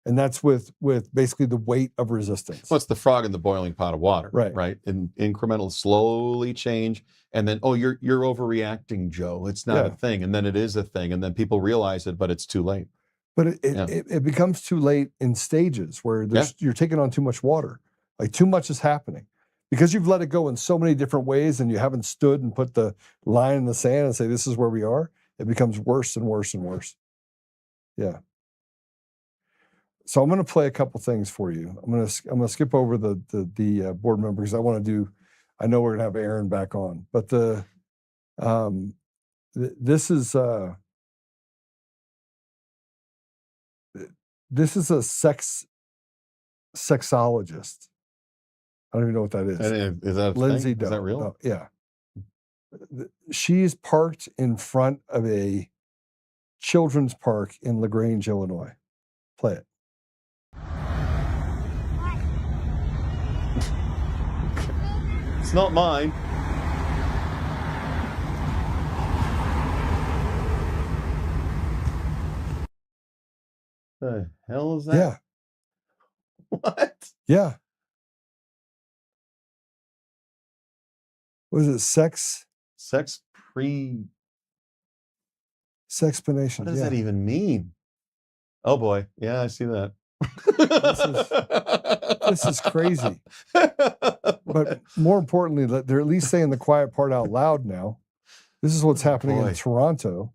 and that's with basically the weight of resistance. Well, it's the frog in the boiling pot of water, right? Right, and incremental slowly change, and then you're overreacting, Joe. It's not a thing, and then it is a thing, and then people realize it, but it's too late. But it becomes too late in stages where you're taking on too much water, like too much is happening. Because you've let it go in so many different ways and you haven't stood and put the line in the sand and say, this is where we are, it becomes worse and worse and worse. Yeah. So I'm going to play a couple things for you. I'm going to skip over the board members. I know we're going to have Aaron back on, but this is a sexologist. I don't even know what that is. Is that Lindsay? Is that real? Yeah. She's parked in front of a children's park in LaGrange, Illinois. Play it. It's not mine. The hell is that? Yeah. What? Yeah. Was it sex? Sexplanation. Sexplanation. What does yeah. that even mean? Oh boy. Yeah, I see that. This is crazy. But more importantly, they're at least saying the quiet part out loud now. This is what's happening in Toronto.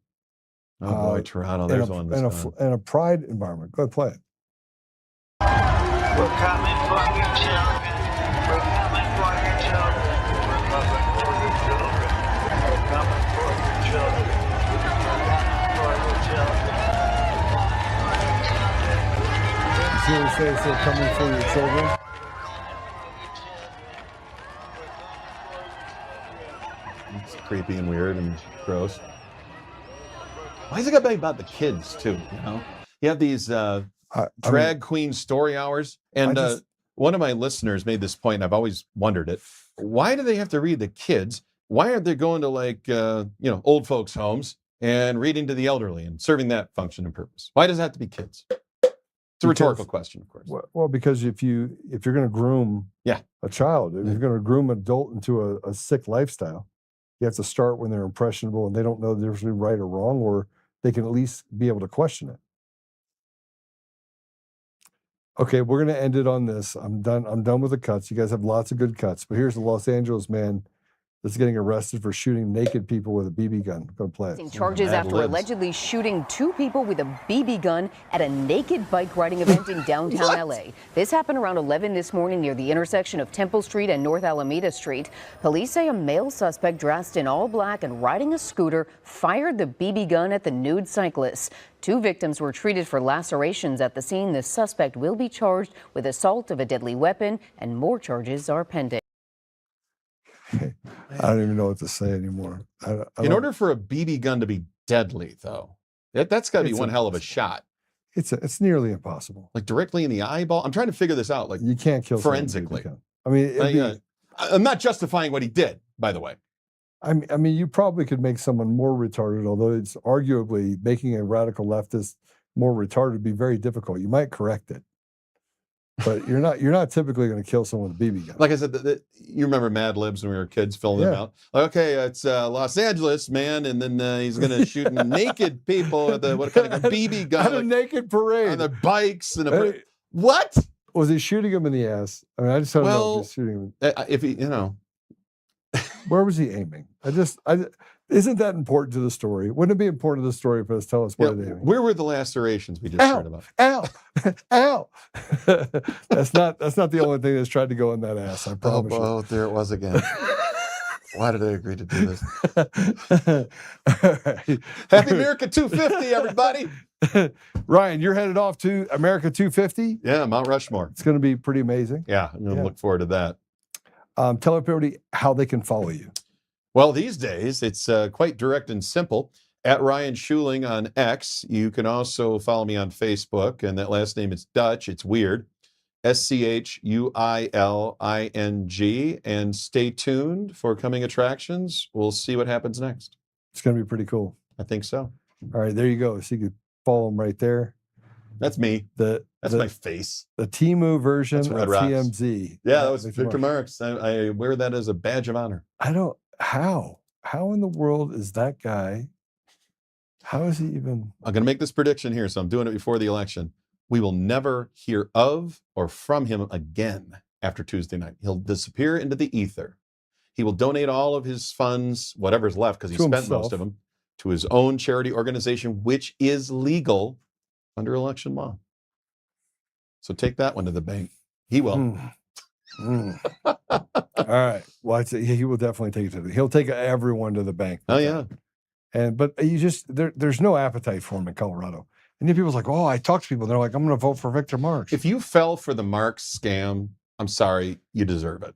Oh boy, Toronto. There's one. In a pride environment. Go ahead, play it. We're coming for your children. We're coming for your children. We're coming for your children. We're coming for your children. We're coming for your children. See what it says? They're coming for your children. It's creepy and weird and gross. Why is it got to be about the kids too? You know, you have these drag queen story hours, and one of my listeners made this point, and I've always wondered it. Why do they have to read the kids? Why aren't they going to like old folks' homes and reading to the elderly and serving that function and purpose? Why does it have to be kids? It's a rhetorical question, of course. Well, because if you're going to groom a child, if you're going to groom an adult into a sick lifestyle, you have to start when they're impressionable and they don't know the difference between right or wrong, or they can at least be able to question it. Okay, we're going to end it on this. I'm done with the cuts. You guys have lots of good cuts, but here's the Los Angeles man that's getting arrested for shooting naked people with a BB gun. Go play it. Charges after allegedly shooting 2 people with a BB gun at a naked bike riding event in downtown LA. This happened around 11 this morning near the intersection of Temple Street and North Alameda Street. Police say a male suspect dressed in all black and riding a scooter fired the BB gun at the nude cyclist. 2 victims were treated for lacerations at the scene. The suspect will be charged with assault of a deadly weapon, and more charges are pending. I don't even know what to say anymore. In order for a BB gun to be deadly, though, that's got to be one hell of a shot. It's nearly impossible. Like directly in the eyeball. I'm trying to figure this out. Like you can't kill forensically. I mean, I'm not justifying what he did, by the way. I mean, you probably could make someone more retarded, although it's arguably making a radical leftist more retarded would be very difficult. You might correct it. But you're not typically going to kill someone with a BB gun. Like I said, you remember Mad Libs when we were kids filling them out? Like, okay, it's Los Angeles, man, and then he's going to shoot naked people with a BB gun. At a naked parade. On their bikes. What? Was he shooting him in the ass? I mean, I just don't know if he's shooting him. If he, Where was he aiming? Isn't that important to the story? Wouldn't it be important to the story for us to tell us where they're aiming? Where were the lacerations we just heard about? Ow! Ow! That's not the only thing that's tried to go in that ass, I promise you. Oh, there it was again. Why did I agree to do this? Right. Happy America 250, everybody. Ryan, you're headed off to America 250? Yeah, Mount Rushmore. It's going to be pretty amazing. Yeah, I'm going to look forward to that. Tell everybody how they can follow you. Well, these days, it's quite direct and simple. At Ryan Schuiling on X. You can also follow me on Facebook, and that last name is Dutch. It's weird. SCHUILING. And stay tuned for coming attractions. We'll see what happens next. It's going to be pretty cool. I think so. All right, there you go. So you can follow them right there. That's me. That's my face. The Temu version of TMZ. Yeah, that was Victor Marks. I wear that as a badge of honor. How in the world is that guy? How is he even? I'm going to make this prediction here, so I'm doing it before the election. We will never hear of or from him again after Tuesday night. He'll disappear into the ether. He will donate all of his funds, whatever's left, because he spent most of them, to his own charity organization, which is legal under election law. So take that one to the bank. He will. All right. Well, he will definitely take it to he'll take everyone to the bank. Oh yeah. But you just there's no appetite for him in Colorado. And then people's like, oh, I talk to people. They're like, I'm going to vote for Victor Marks. If you fell for the Marks scam, I'm sorry, you deserve it.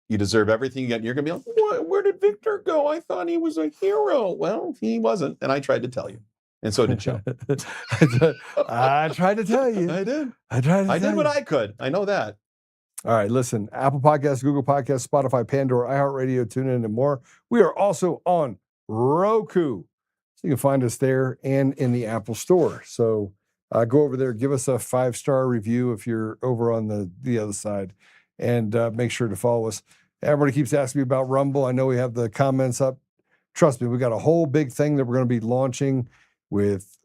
You deserve everything you get. And you're going to be like, where did Victor go? I thought he was a hero. Well, he wasn't, and I tried to tell you. And so did Joe. I tried to tell you. I did. I did what I could. I know that. All right, listen, Apple Podcasts, Google Podcasts, Spotify, Pandora, iHeartRadio, TuneIn, and more. We are also on Roku. So you can find us there and in the Apple Store. So go over there, give us a 5-star review if you're over on the other side, and make sure to follow us. Everybody keeps asking me about Rumble. I know we have the comments up. Trust me, we got a whole big thing that we're going to be launching with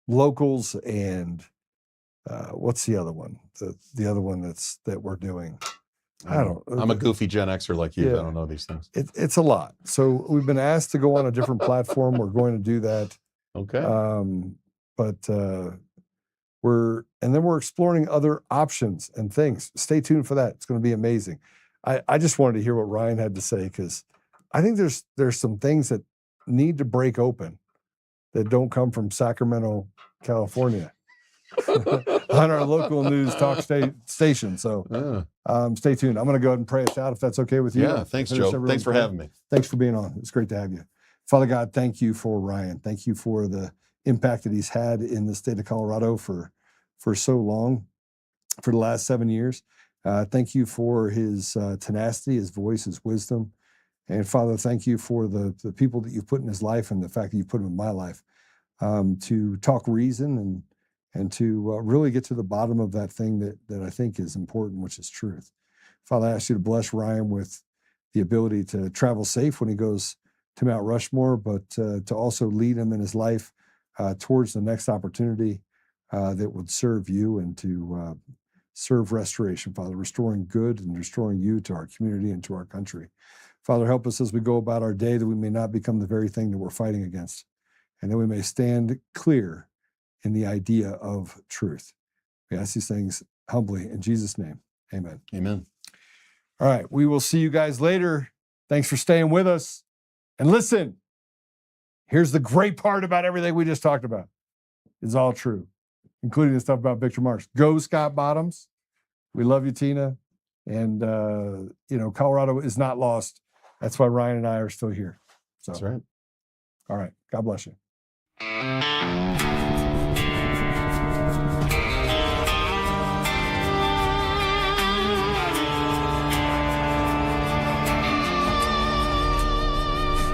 locals and what's the other one? The other one that we're doing. I'm a goofy Gen Xer like you. Yeah. I don't know these things. It's a lot. So we've been asked to go on a different platform. We're going to do that. Okay. But we're exploring other options and things. Stay tuned for that. It's going to be amazing. I just wanted to hear what Ryan had to say, because I think there's some things that need to break open that don't come from Sacramento, California. On our local news talk station. So stay tuned. I'm going to go ahead and pray us out if that's okay with you. Yeah, thanks, Joe. Thanks for having me. Thanks for being on. It's great to have you. Father God, thank you for Ryan. Thank you for the impact that he's had in the state of Colorado for so long, for the last 7 years. Thank you for his tenacity, his voice, his wisdom. And Father, thank you for the people that you've put in his life and the fact that you put them in my life to talk reason and to really get to the bottom of that thing that I think is important, which is truth. Father, I ask you to bless Ryan with the ability to travel safe when he goes to Mount Rushmore, but to also lead him in his life towards the next opportunity that would serve you and to serve restoration, Father, restoring good and restoring you to our community and to our country. Father, help us as we go about our day that we may not become the very thing that we're fighting against, and that we may stand clear in the idea of truth. We ask these things humbly in Jesus' name. Amen. Amen. All right. We will see you guys later. Thanks for staying with us. And listen, here's the great part about everything we just talked about. It's all true, including the stuff about Victor Marks. Go Scott Bottoms. We love you, Tina. And, Colorado is not lost. That's why Ryan and I are still here. So, that's right. All right. God bless you.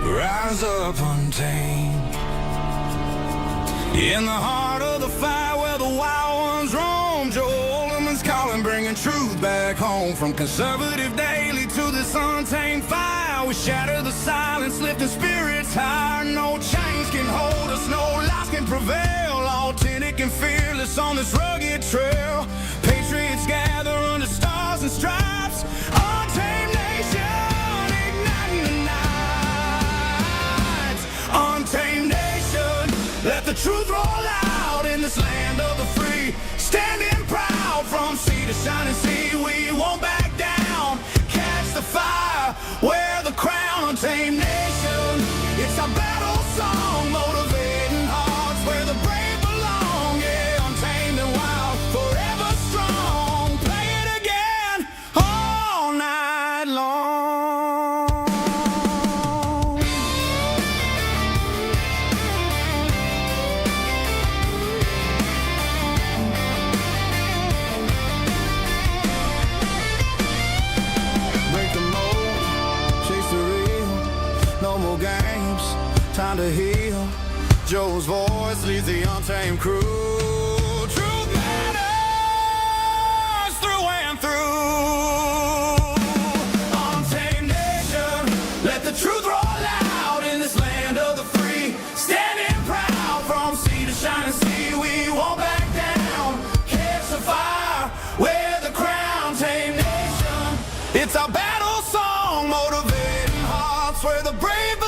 Rise up untamed in the heart of the fire where the wild ones roam. Joe Oltmann's calling, bringing truth back home. From conservative daily to this untamed fire, we shatter the silence, lifting spirits higher. No chains can hold us, no lies can prevail. Authentic and fearless on this rugged trail. Patriots gather under stars and stripes. Untamed nation, igniting the night. Untamed nation, let the truth roll out in this land of the free. Standing proud from sea to shining sea, we won't back down. Catch the fire, wear the crown. Untamed nation, it's our battle song, motivating hearts where the brave belong. Yeah, untamed and wild, forever strong. Play it again all night long. Time to heal. Joe's voice leads the untamed crew. Truth matters through and through. Untamed nation, let the truth roll out in this land of the free. Standing proud from sea to shining sea, we won't back down. Catch the fire, wear the crown. Untamed nation, it's our battle song, motivating hearts where the brave